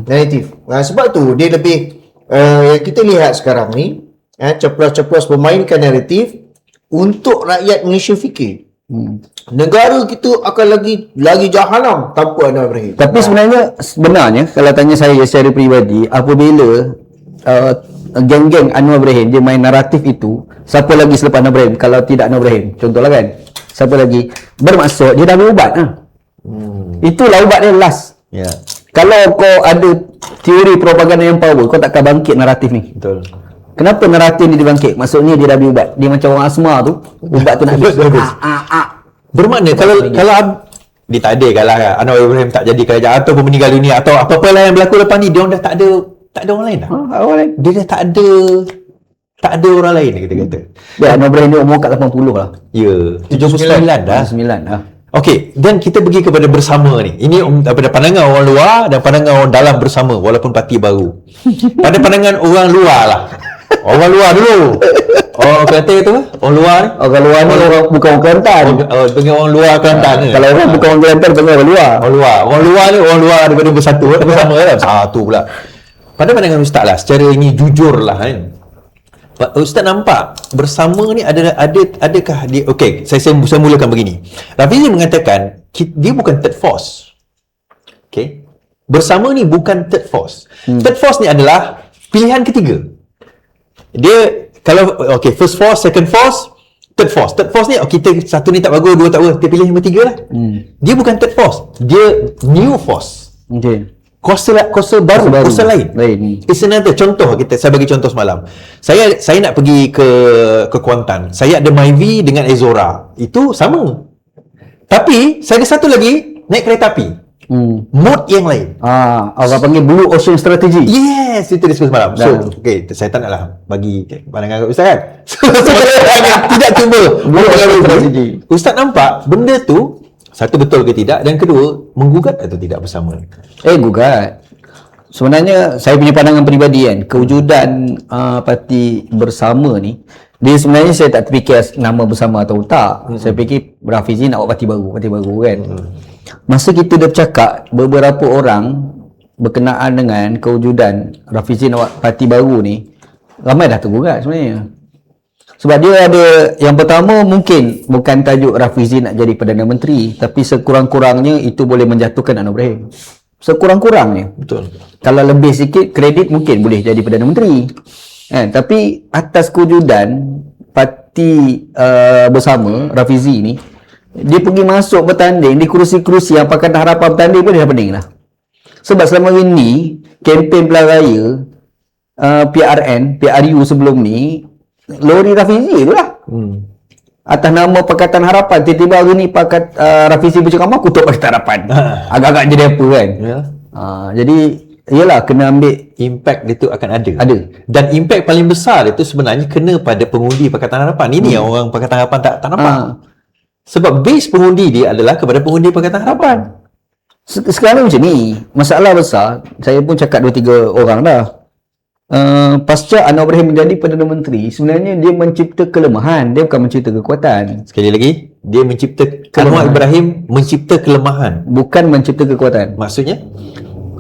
Naratif. Sebab tu dia lebih kita lihat sekarang ni ceplas-ceplas memainkan naratif untuk rakyat Malaysia fikir. Negara kita akan lagi jahanam tanpa Anwar Ibrahim. Tapi sebenarnya kalau tanya saya secara peribadi, apabila geng-geng Anwar Ibrahim dia main naratif itu, siapa lagi selepas Anwar Ibrahim kalau tidak Anwar Ibrahim? Contohlah kan. Siapa lagi? Bermaksud dia dah berubat Itulah ubat dia last. Kalau kau ada teori propaganda yang power, kau takkan bangkit naratif ni. Betul. Kenapa naratif ni dibangkit? Maksudnya dia dah diubat. Dia macam orang asma tu, ubat tu nak habis. Bermakna kalau dia tak ada kalau Anwar Ibrahim tak jadi kerajaan ataupun meninggal dunia atau apa-apa lah yang berlaku lepas ni, dia orang dah tak ada orang lain dah. Orang lain. Dia dah tak ada orang lain kita kata. Dia Anwar Ibrahim dia umur kat 80 lah. Ya, 79 dah. 9 dah. Okey, dan kita pergi kepada bersama ni. Ini daripada pandangan orang luar dan pandangan orang dalam bersama walaupun parti baru. Pada pandangan orang luar lah. Orang luar dulu. Orang Kelantan tu, orang luar ni. Orang luar ni bukan orang Kelantan. Dengan orang luar Kelantan ni. Kalau orang bukan orang Kelantan, panggil orang luar. Orang luar ni orang luar daripada bersatu bersama lah. Satu pula. Pada pandangan Ustaz lah, secara ini jujur lah kan. Ustaz nampak bersama ni adakah dia, okey, saya mulakan begini. Rafizi mengatakan dia bukan third force. Okey. Bersama ni bukan third force. Third force ni adalah pilihan ketiga. Dia kalau first force, second force, third force. Third force ni kita satu ni tak bagus, dua tak bagus, kita pilih yang ketiga lah. Dia bukan third force, dia new force. Okey. Kuasa baru, kuasa lain. It's another contoh saya bagi contoh semalam. Saya nak pergi ke Kuantan. Saya ada Myvi dengan Azora. Itu sama. Tapi saya ada satu lagi naik kereta api. Mode yang lain. Orang panggil Blue Ocean Strategy. Yes, itu diskus semalam. So, saya tak naklah bagi pandangan kat Ustaz kan. Tidak cuba Blue Ocean Strategy. Ustaz nampak benda tu satu betul ke tidak, dan kedua menggugat atau tidak bersama? Gugat. Sebenarnya saya punya pandangan peribadi kan, kewujudan parti bersama ni, dia sebenarnya saya tak terfikir nama bersama atau tak. Saya fikir Rafizi nak buat parti baru kan. Masa kita dah bercakap, beberapa orang berkenaan dengan kewujudan Rafizi nak buat parti baru ni, ramai dah tergugat sebenarnya. Sebab dia ada, yang pertama mungkin bukan tajuk Rafizi nak jadi Perdana Menteri, tapi sekurang-kurangnya itu boleh menjatuhkan Anwar Ibrahim. Sekurang-kurangnya. Betul. Kalau lebih sikit kredit mungkin boleh jadi Perdana Menteri. Tapi atas kewujudan parti bersama Rafizi ni, dia pergi masuk bertanding di kerusi-kerusi yang Pakatan Harapan bertanding pun dia dah pening lah. Sebab selama ini kempen pilihan raya PRU sebelum ni lori Rafizi tu lah. Atas nama Pakatan Harapan, tiba-tiba hari ni Rafizi bercakap kutuk Pakatan Harapan. Agak-agak jadi apa kan. Jadi yalah, kena ambil impact dia tu akan ada. Dan impact paling besar itu sebenarnya kena pada pengundi Pakatan Harapan. Ini yang orang Pakatan Harapan tak nampak. Sebab base pengundi dia adalah kepada pengundi Pakatan Harapan. Sekarang macam ni, masalah besar, saya pun cakap 2-3 orang dah. Pasca Anwar Ibrahim menjadi Perdana Menteri, sebenarnya dia mencipta kelemahan, dia bukan mencipta kekuatan. Sekali lagi, dia mencipta Anwar Ibrahim mencipta kelemahan, bukan mencipta kekuatan. Maksudnya?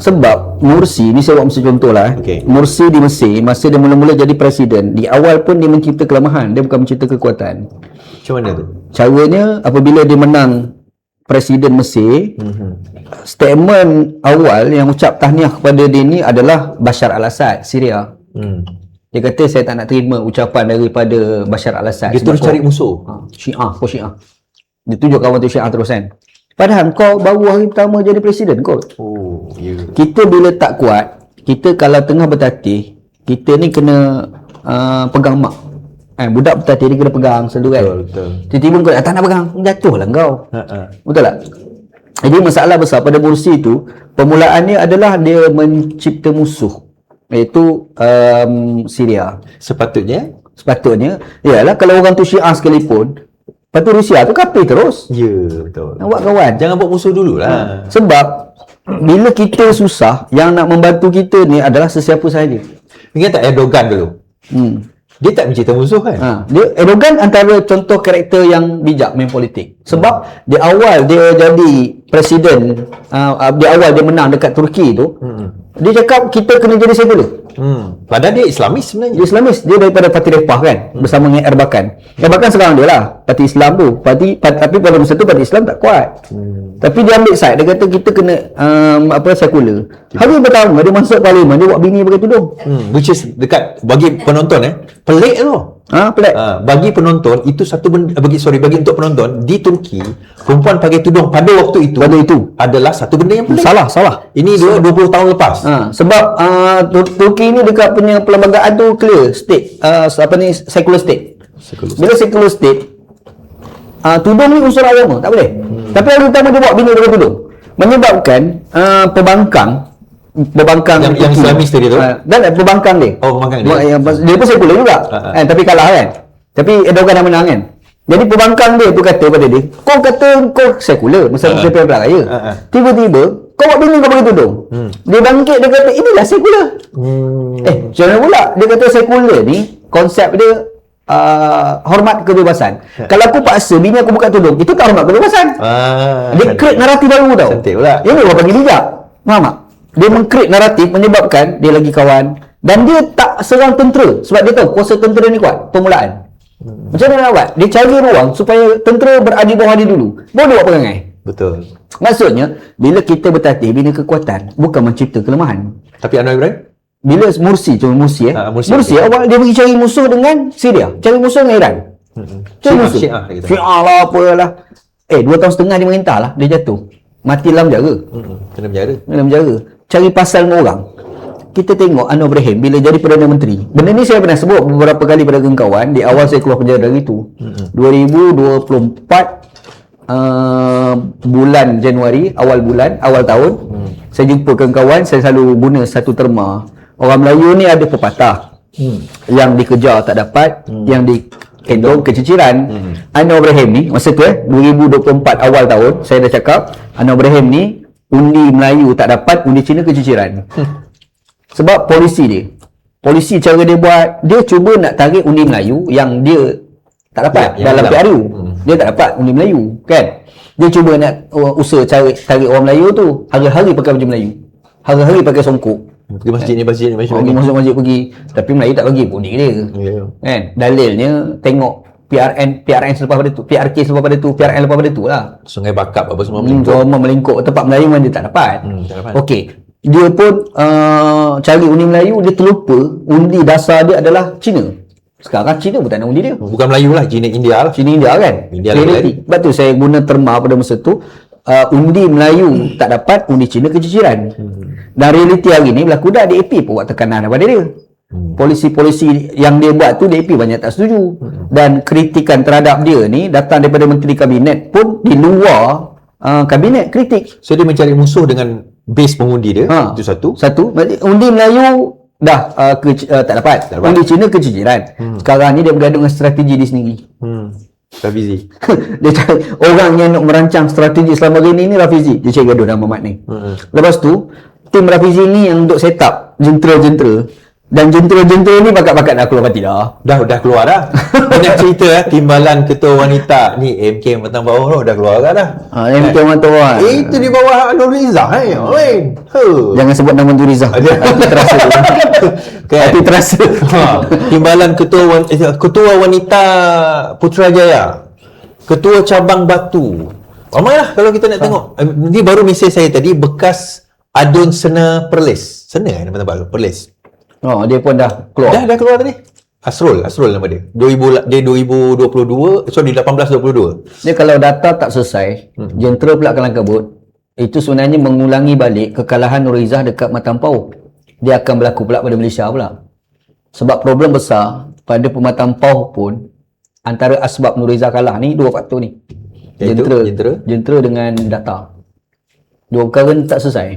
Sebab Mursi, ni saya buat mesti contoh lah. Mursi di Mesir, masa dia mula-mula jadi presiden, di awal pun dia mencipta kelemahan, dia bukan mencipta kekuatan. Macam mana tu? Caranya apabila dia menang Presiden Mesir, statement awal yang ucap tahniah kepada dia ni adalah Bashar al-Assad, Syria. Dia kata saya tak nak terima ucapan daripada Bashar al-Assad. Dia terus cari musuh. Syiah, kau Syiah. Dia tunjuk kawan tu Syiah terus kan. Padahal kau baru hari pertama jadi presiden kot. Oh, ya. Kita bila tak kuat, kita kalau tengah bertatih, kita ni kena pegang mak. Budak bertatih dia kena pegang selalu kan. Betul. Tiba-tiba kau tak nak pegang, jatuh lah kau. Betul tak? Jadi masalah besar pada Morsi tu, permulaannya adalah dia mencipta musuh, iaitu Syria. Sepatutnya Ialah kalau orang tu Syiah sekalipun, lepas tu Rusia tu kafir terus. ya, betul. Nampak kawan? Jangan buat musuh dululah. Sebab bila kita susah, yang nak membantu kita ni adalah sesiapa sahaja. Ingat tak Erdogan dulu? Dia tak mencipta musuh kan? Dia Erdogan antara contoh karakter yang bijak main politik. Sebab di awal dia jadi presiden, di awal dia menang dekat Turki tu, dia cakap kita kena jadi sekular. Padahal dia Islamis sebenarnya. Dia Islamis, dia daripada Parti Refah kan, bersama dengan Erbakan. Erbakan sekarang dia lah parti Islam tu. Tapi pada masa tu parti Islam tak kuat. Tapi dia ambil side, dia kata kita kena sekular. Hari pertama dia masuk parlimen, dia buat bini pakai tudung. Which is dekat bagi penonton pelik tu. Pelik. Bagi penonton itu satu benda, bagi untuk penonton di Turki, perempuan pakai tudung pada waktu itu adalah satu benda yang pelik. Salah. Ini 20 tahun lepas. Sebab Turki ni dekat punya perlembagaan tu clear state, secular state. Bila secular state, tudung ni unsur agama, tak boleh. Tapi hari pertama dia buat bina dengan tudung, menyebabkan pembangkang yang Islamis tadi tu. Dan pembangkang dia. Pembangkang dia. Dia pun sekular juga. Tapi kalah kan. Tapi Erdogan dah menang kan. Jadi pembangkang dia tu kata pada dia, kau kata kau sekular masa Persatuan Perak Raya. Tiba-tiba kau buat bini kau pakai tudung. Dia bangkit, dia kata inilah sekular. Macam mana pula? Dia kata sekular ni konsep dia hormat kebebasan. Kalau aku paksa bini aku buka tudung, itu tak hormat kebebasan. Dia create naratif baru tau. Cantik pula. Ini orang bagi bijak. Faham tak? Dia meng-create naratif menyebabkan dia lagi kawan, dan dia tak serang tentera sebab dia tahu kuasa tentera ni kuat permulaan. Macam mana nak buat? Dia cari ruang supaya tentera berada bawah dia dulu, baru dia buat perangai. Betul. Maksudnya bila kita bertatih, bina kekuatan, bukan mencipta kelemahan. Tapi Anwar Ibrahim, bila Morsi Morsi awal dia pergi cari musuh dengan Syria, cari musuh dengan Iran. Cari musuh Syiah lah apalah. 2 tahun setengah dia merintah lah, dia jatuh, mati dalam penjara. kena penjara. Cari pasal dengan orang. Kita tengok Anwar Ibrahim bila jadi Perdana Menteri. Benda ni saya pernah sebut beberapa kali pada kawan. Di awal saya keluar penjara dari itu. 2024 bulan Januari, awal tahun, saya jumpa kawan-kawan. Saya selalu guna satu terma. Orang Melayu ni ada pepatah. Yang dikejar tak dapat, yang dikendong keciciran. Anwar Ibrahim ni masa tu 2024 awal tahun, saya dah cakap Anwar Ibrahim ni undi Melayu tak dapat, undi Cina keciciran. Sebab polisi cara dia buat, dia cuba nak tarik undi Melayu yang dia tak dapat dalam PRU. Dia tak dapat undi Melayu kan. Dia cuba nak usaha tarik orang Melayu tu, hari-hari pakai baju Melayu, hari-hari pakai songkok, pergi masjid ni pergi masuk masjid pergi. Tapi Melayu tak bagi undi dia. Kan? Dalilnya tengok PRN selepas pada tu, PRK selepas pada tu, PRN lepas pada tu lah. Sungai Bakap apa semua melingkup. Tempat Melayu memang dia tak dapat. Okey. Dia pun cari undi Melayu, dia terlupa undi dasar dia adalah Cina. Sekarang Cina pun tak nak undi dia. Bukan Melayu lah, Cina India lah. Cina India kan. Sebab tu saya guna terma pada masa tu, undi Melayu tak dapat, undi Cina keciciran. Dan realiti hari ni berlaku dah, DAP pun buat tekanan daripada dia. Polisi-polisi yang dia buat tu DAP banyak tak setuju. Dan kritikan terhadap dia ni datang daripada menteri kabinet pun di luar kabinet kritik. So dia mencari musuh dengan base pengundi dia. Itu satu. Undi Melayu dah tak dapat. Undi Cina keciciran. Sekarang ni dia bergaduh dengan strategi dia sendiri. Rafizi. Dia cari orang yang nak merancang strategi selama ini Rafizi. Dia cari gaduh dengan Mamat ni. Lepas tu tim Rafizi ni yang untuk set up jentera-jentera. Dan jentera-jentera ni bakat-bakat dah keluar parti dah. Dah keluar dah. Banyak cerita timbalan ketua wanita ni MK Matang Bawah dah keluar dah. MK Matang Bawah. Itu di bawah Nur Rizah Jangan sebut nama Nur Rizah. Hati terasa. Hati terasa. Timbalan ketua wanita Putrajaya. Ketua Cabang Batu. Ramailah kalau kita nak tengok. Ni baru mesej saya tadi, bekas Adun Sena Perlis. Sena nama tempat tu? Perlis. Oh, dia pun dah keluar. Dah keluar tadi. Asrul nama dia. 2022, sorry 18-22. Dia kalau data tak selesai, jentera pula kelang kabut, itu sebenarnya mengulangi balik kekalahan Nur Izzah dekat Matampau. Dia akan berlaku pula pada Malaysia pula. Sebab problem besar pada Matampau pun, antara asbab Nur Izzah kalah ni dua faktor ni. Jentera dengan data. Dua perkara ni tak selesai.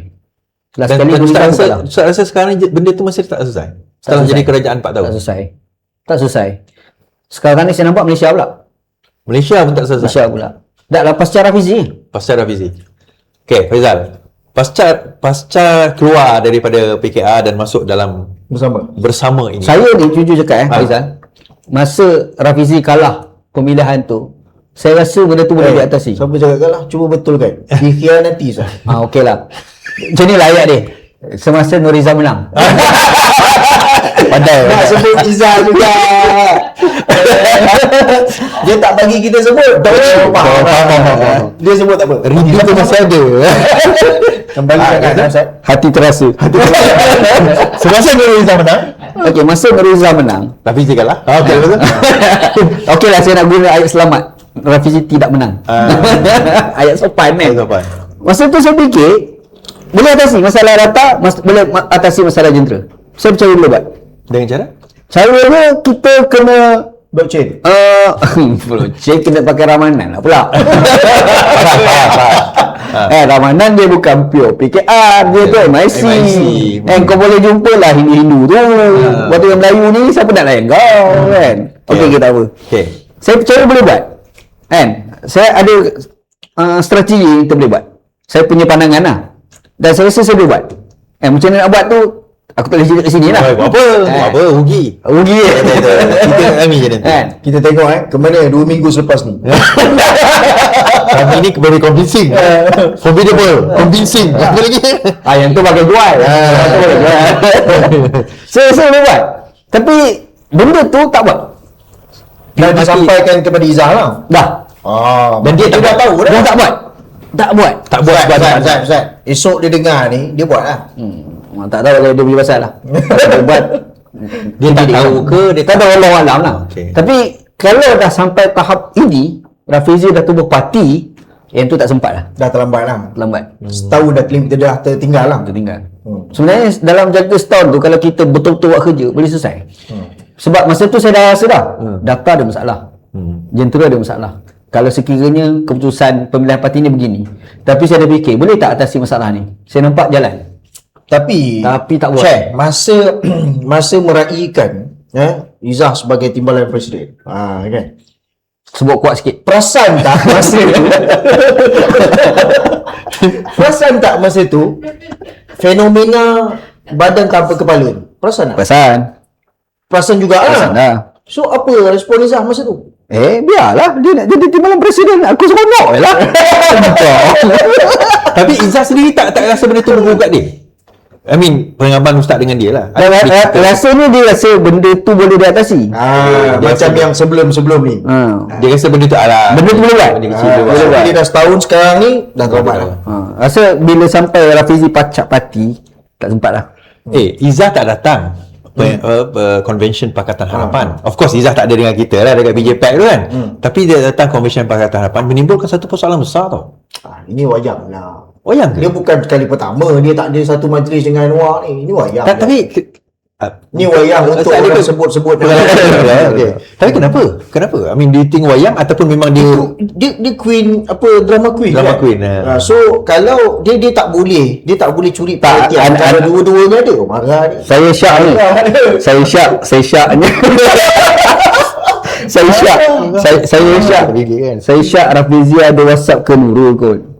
Last kali Nur Izzah kalah. Ustaz rasa sekarang ni benda tu masih tak selesai? Setelah jadi kerajaan 4 tahun? Tak selesai. Sekarang ni saya nampak Malaysia pula. Malaysia pun tak selesai? Malaysia pula. Dah lepas secara fizik. Pasca revisi. Okey, Faizal. Pasca keluar daripada PKR dan masuk dalam bersama ini. Saya ni jujur cakap Faizal, masa Rafizi kalah pemilihan tu, saya rasa benda tu boleh diatasi. Siapa cakap kalah? Cuba betulkan. Dikhianati sah. Okey lah. Macam ni lah ayat dia. Semasa Nur Izzah menang. Pandai. Nak sebut Izzah juga. Dia tak bagi kita sebut. Tak apa. Dia sebut tak apa. Rindu tu masih ada. Kembali ke Ustaz. Hati terasa. Semasa Nur Izzah menang, Okey, masa Nur Izzah menang. Rafizi kalah. Okey, betul. Okey lah, saya nak guna ayat selamat. Rafizi tidak menang. Ayat sopan kan. Sopan. Masa tu saya fikir boleh atasi masalah data, boleh atasi masalah jentera. Saya percaya boleh buat. Dengan cara? Caranya kita kena Blockchain. blockchain kena pakai ramanan lah pula. Ramanan dia bukan pure PKR, dia tu MIC. Kau boleh jumpa lah Hindu-Hindu tu. Waktu yang Melayu ni siapa nak layan kau kan. Okey, kita apa. Okey. Saya percaya boleh buat. Kan? Saya ada strategi yang kita boleh buat. Saya punya pandangan lah. Dan saya rasa saya boleh buat. Macam mana nak buat tu, aku tak boleh cerita kat sini lah. Apa? Rugi. Kita kami je nanti. Kita tengok ke mana 2 minggu selepas ni. Kami ni very convincing. Formidable. Convincing. Apa lagi? Yang tu pakai jual. Saya rasa boleh buat. Tapi benda tu tak buat. Dah disampaikan kepada Izzah lah. Dah. Dan dia dah tahu dah. Dah tak buat. Tak buat. Ustaz. Esok dia dengar ni, dia buat lah. Tak tahu kalau dia punya pasal lah. Dia buat. Dia tak tahu ke? Dia tak tahu, Allah alam lah. Okay. Tapi kalau dah sampai tahap ini, Rafizi dah tubuh parti, yang tu tak sempat lah. Dah terlambat lah. Lambat. Setahun dah claim kita dah tertinggal lah. Tertinggal. Sebenarnya dalam jangka setahun tu, kalau kita betul-betul buat kerja, boleh selesai. Sebab masa tu saya dah rasa dah, data ada masalah. Jentera ada masalah. Kalau sekiranya keputusan pemilihan parti ni begini, tapi saya dah fikir, boleh tak atasi masalah ni? Saya nampak jalan. Tapi tak buat. Masa meraihkan Izzah sebagai timbalan presiden. Kan? Sebut kuat sikit. Perasan tak masa tu? Perasan tak masa tu? Fenomena badan tanpa kepala. Perasan tak? Perasan juga Perasan lah. dah. So apa respon Izzah masa tu? Biarlah. Dia nak jadi timbalan presiden. Aku seronok je lah. Tapi Izzah sendiri tak rasa benda tu menggugat dia? I mean, pengalaman Ustaz dengan dia lah. Rasanya dia rasa benda tu boleh diatasi. Macam yang sebelum-sebelum ni. Dia rasa benda tu Benda tu boleh buat. Benda kecil dia buat. Dia dah setahun sekarang ni, dah terlambat lah. Rasa bila sampai Rafizi pacak parti, tak sempat lah. Izzah tak datang convention Pakatan Harapan. Of course Izzah tak ada dengan kita lah dekat BJPAC tu kan. Tapi dia datang convention Pakatan Harapan, menimbulkan satu persoalan besar tau. Ini wayang lah. Wayang ke? Dia bukan kali pertama dia tak ada satu majlis dengan Anwar ni. Ini wayang. Tapi ni wayang untuk orang sebut-sebut. Okay. Tapi kenapa? I mean, do you think wayang ataupun memang dia queen drama queen. Drama queen. So kalau dia tak boleh curi perhatian antara dua-duanya ada. Marah ni. Saya syak ni. Saya syaknya. Saya syak Rafizi ada WhatsApp ke Nurul kot.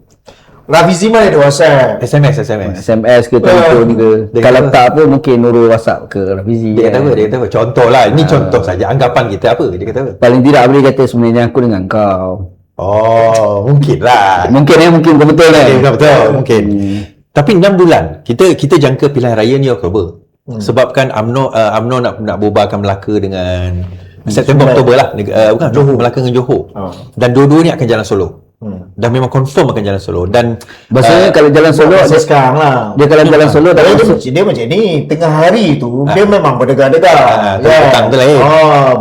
Rafizi mana ada WhatsApp? SMS ke telefon ke. Kalau tak apa mungkin Nurul WhatsApp ke Rafizi. Dia kata apa? Contoh lah. Ini contoh saja. Anggapan kita apa? Dia kata apa? Paling tidak boleh kata sebenarnya aku dengan kau. Mungkin lah. Mungkin betul kan? Betul. Mungkin. Tapi 6 bulan. Kita jangka pilihan raya ni Oktober. Sebabkan UMNO nak bubarkan Melaka dengan September Oktober lah, bukan Johor, Melaka dengan Johor. Dan dua-dua ni akan jalan solo. Dah memang confirm akan jalan solo. Dan Maksudnya kalau jalan solo masa sekarang lah. dia kalau jalan solo tak Dia macam ni, tengah hari tu dia memang berdegar-degar. petang tu lain.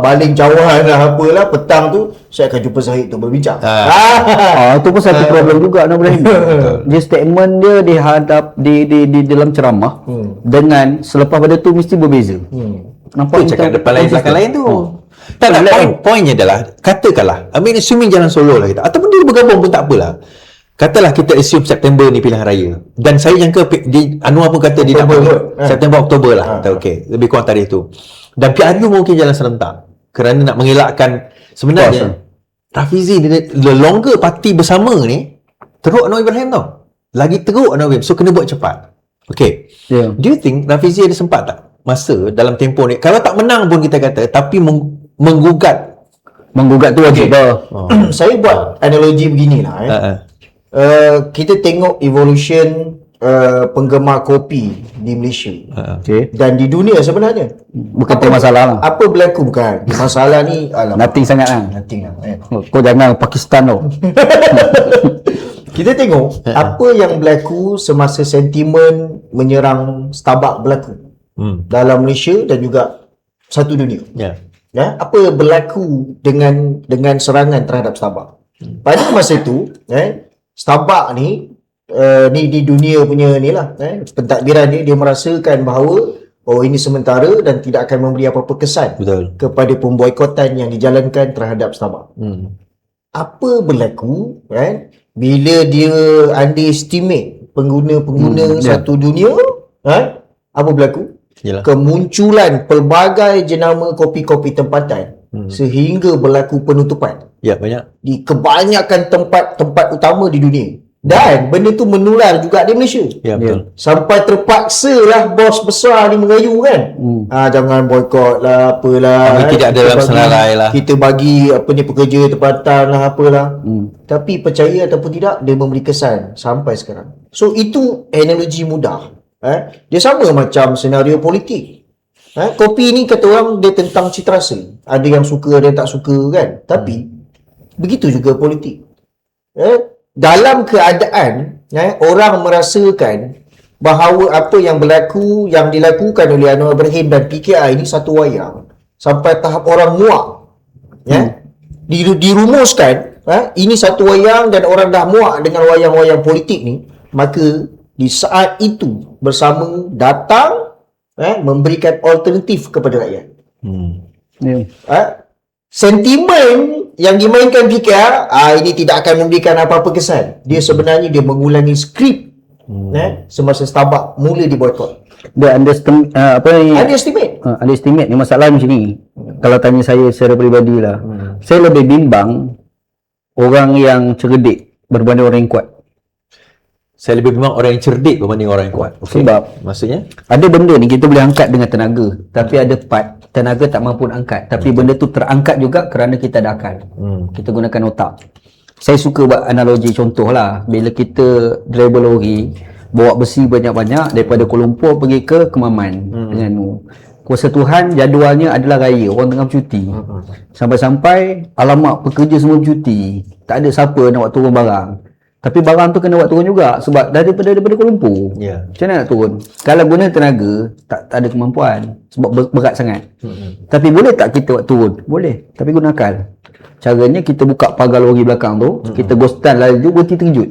Baling jauhan lah apalah, petang tu saya akan jumpa Zahid tu berbincang. itu pun satu problem juga Anwar Ibrahim. Dia statement dia dihadap di dalam ceramah dengan selepas pada tu mesti berbeza. Nampak tu cakap depan lain belakang lain tu. Tak, poinnya adalah katakanlah assuming jalan solo lah kita, ataupun dia bergabung pun tak apalah. Katalah kita assume September ni pilihan raya, dan saya jangka Anwar pun kata dia nak September Oktober lah. Okey, lebih kurang tarikh tu. Dan PRU mungkin jalan serentak kerana nak mengelakkan sebenarnya Rafizi the longer parti bersama ni teruk Anwar Ibrahim tau. Lagi teruk Anwar Ibrahim. So kena buat cepat. Okey. Do you think Rafizi ada sempat tak masa dalam tempoh ni, kalau tak menang pun kita kata, tapi menggugat tu wajib Saya buat analogi beginilah kita tengok evolution penggemar kopi di Malaysia dan di dunia sebenarnya. Bukan masalah lah. Apa berlaku bukan masalah ni, nothing sangat lah. nothing lah Kau jangan Pakistan tau. Kita tengok apa yang berlaku semasa sentimen menyerang Starbucks berlaku dalam Malaysia dan juga satu dunia. Apa berlaku dengan serangan terhadap Starbucks. Pada masa itu Starbucks ni di dunia punya ni lah pentadbiran dia merasakan bahawa ini sementara dan tidak akan memberi apa-apa kesan kepada pemboikotan yang dijalankan terhadap Starbucks. Apa berlaku bila dia underestimate pengguna-pengguna satu dunia, apa berlaku? Kemunculan pelbagai jenama kopi-kopi tempatan sehingga berlaku penutupan banyak di kebanyakan tempat-tempat utama di dunia. Dan benda tu menular juga di Malaysia. Betul. Sampai terpaksa lah bos besar ni mengayu kan. Jangan boikot lah apalah. Tidak ada dalam senarai lah. Kita bagi pekerja tempatan lah apalah. Tapi percaya ataupun tidak, dia memberi kesan sampai sekarang. So itu analogi mudah. Dia sama macam senario politik. Kopi ni kata orang dia tentang cita rasa. Ada yang suka, ada yang tak suka kan. Tapi begitu juga politik. Dalam keadaan orang merasakan bahawa apa yang berlaku, yang dilakukan oleh Anwar Ibrahim dan PKR ini satu wayang, sampai tahap orang muak dirumuskan ini satu wayang dan orang dah muak dengan wayang-wayang politik ni, maka di saat itu bersama datang memberikan alternatif kepada rakyat. Sentimen yang dimainkan PKR ini tidak akan memberikan apa-apa kesan. Dia sebenarnya dia mengulangi skrip semasa Starbucks mula diboikot. Dia underestimate. Underestimate ni masalah macam ni. Kalau tanya saya secara peribadi lah, saya lebih bimbang orang yang cerdik berbanding orang yang kuat. Saya lebih bimbang orang yang cerdik berbanding orang yang kuat. Sebab maksudnya ada benda ni kita boleh angkat dengan tenaga, tapi ada part tenaga tak mampu nak angkat, tapi benda tu terangkat juga kerana kita ada akal. Kita gunakan otak. Saya suka buat analogi contoh lah, bila kita driver lori bawa besi banyak-banyak daripada Kuala Lumpur pergi ke Kemaman dengan kuasa Tuhan jadualnya adalah raya, orang tengah bercuti. Sampai-sampai alamak pekerja semua bercuti, tak ada siapa nak buat turun barang. Tapi barang tu kena buat turun juga sebab daripada Kuala Lumpur. Macam mana nak turun? Kalau guna tenaga tak ada kemampuan sebab berat sangat. Tapi boleh tak kita buat turun? Boleh, tapi guna akal. Caranya kita buka pagar lori belakang tu, kita ghostan laju berhenti terkejut.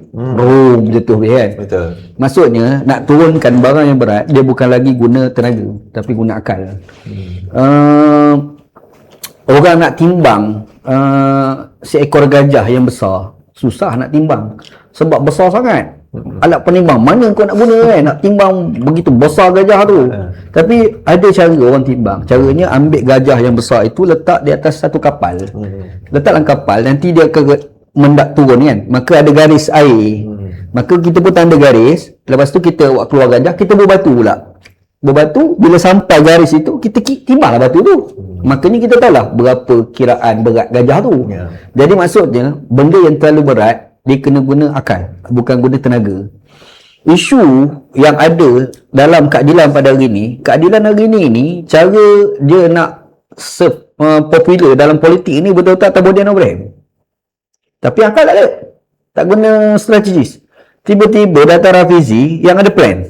Jatuh kan. betul. Maksudnya nak turunkan barang yang berat, dia bukan lagi guna tenaga tapi guna akal. Orang nak timbang seekor gajah yang besar, susah nak timbang sebab besar sangat. Alat penimbang mana kau nak guna kan, nak timbang begitu besar gajah tu. Tapi ada cara orang timbang. Caranya ambil gajah yang besar itu, letak di atas satu kapal. Letak dalam kapal, nanti dia akan mendak turun kan. Maka ada garis air. Maka kita pun tanda garis. Lepas tu kita buat keluar gajah, kita berbatu pula. Berbatu, bila sampai garis itu kita timbanglah batu tu. Makanya kita tahulah berapa kiraan berat gajah tu. Jadi maksudnya benda yang terlalu berat dia kena guna akal, bukan guna tenaga. Isu yang ada dalam keadilan pada hari ni, keadilan hari ni cara dia nak popular dalam politik ni betul-betul atas body and brand. Tapi akal tak ada. Tak guna strategis. Tiba-tiba datang Rafizi yang ada plan.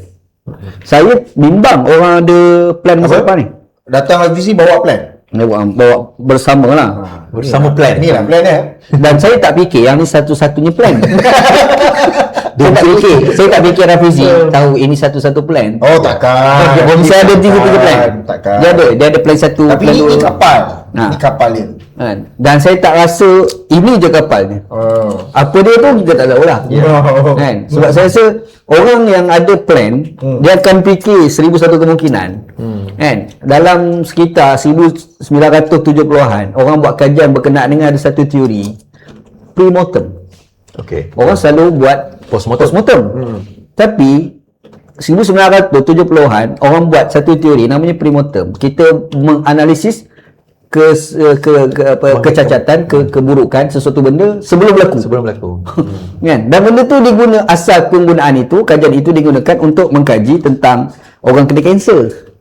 Saya bimbang orang ada plan masa depan ni. Datang Hafizi bawa plan. Bawa bersama lah. Bersama plan. Ni lah plan dia. Dan saya tak fikir yang ni satu-satunya plan. Saya tak fikir Rafizi tahu ini satu-satu plan. Oh takkan. Saya ada tiga plan. Takkan. Dia ada plan satu. Tapi plan ini dua. kapal. Ha. Ini kapal dia. Kan? Dan saya tak rasa ini je kapalnya. Oh. Apa dia tu kita tak tahu lah. Kan? Sebab saya rasa orang yang ada plan, dia akan fikir 1001 kemungkinan. Kan? Dalam sekitar 1970-an, orang buat kajian berkenaan dengan ada satu teori pre-mortem. Okey. Orang selalu buat postmortem. Tapi 1970-an orang buat satu teori namanya pre-mortem. Kita menganalisis kecacatan, keburukan sesuatu benda sebelum berlaku. Kan? Dan benda tu asal penggunaan itu, kajian itu digunakan untuk mengkaji tentang orang kena kanser.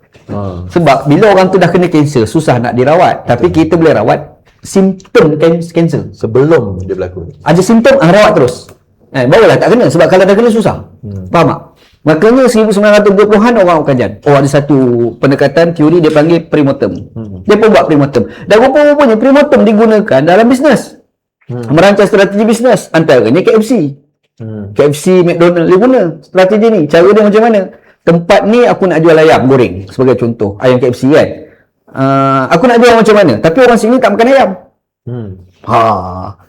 Sebab bila orang tu dah kena kanser, susah nak dirawat. Tapi kita boleh rawat simptom kanser. Sebelum dia berlaku. Ada simptom, rawat terus. Barulah tak kena. Sebab kalau dah kena susah. Faham tak? Makanya 1920-an orang kajian. Ada satu pendekatan teori dia panggil pre-mortem. Dia pun buat pre-mortem. Dan rupa-rupanya pre-mortem digunakan dalam bisnes. Merancang strategi bisnes. Antaranya KFC. KFC, McDonald dia guna strategi ni. Cara dia macam mana? Tempat ni aku nak jual ayam goreng sebagai contoh. Ayam KFC kan. Aku nak jual macam mana? Tapi orang sini tak makan ayam.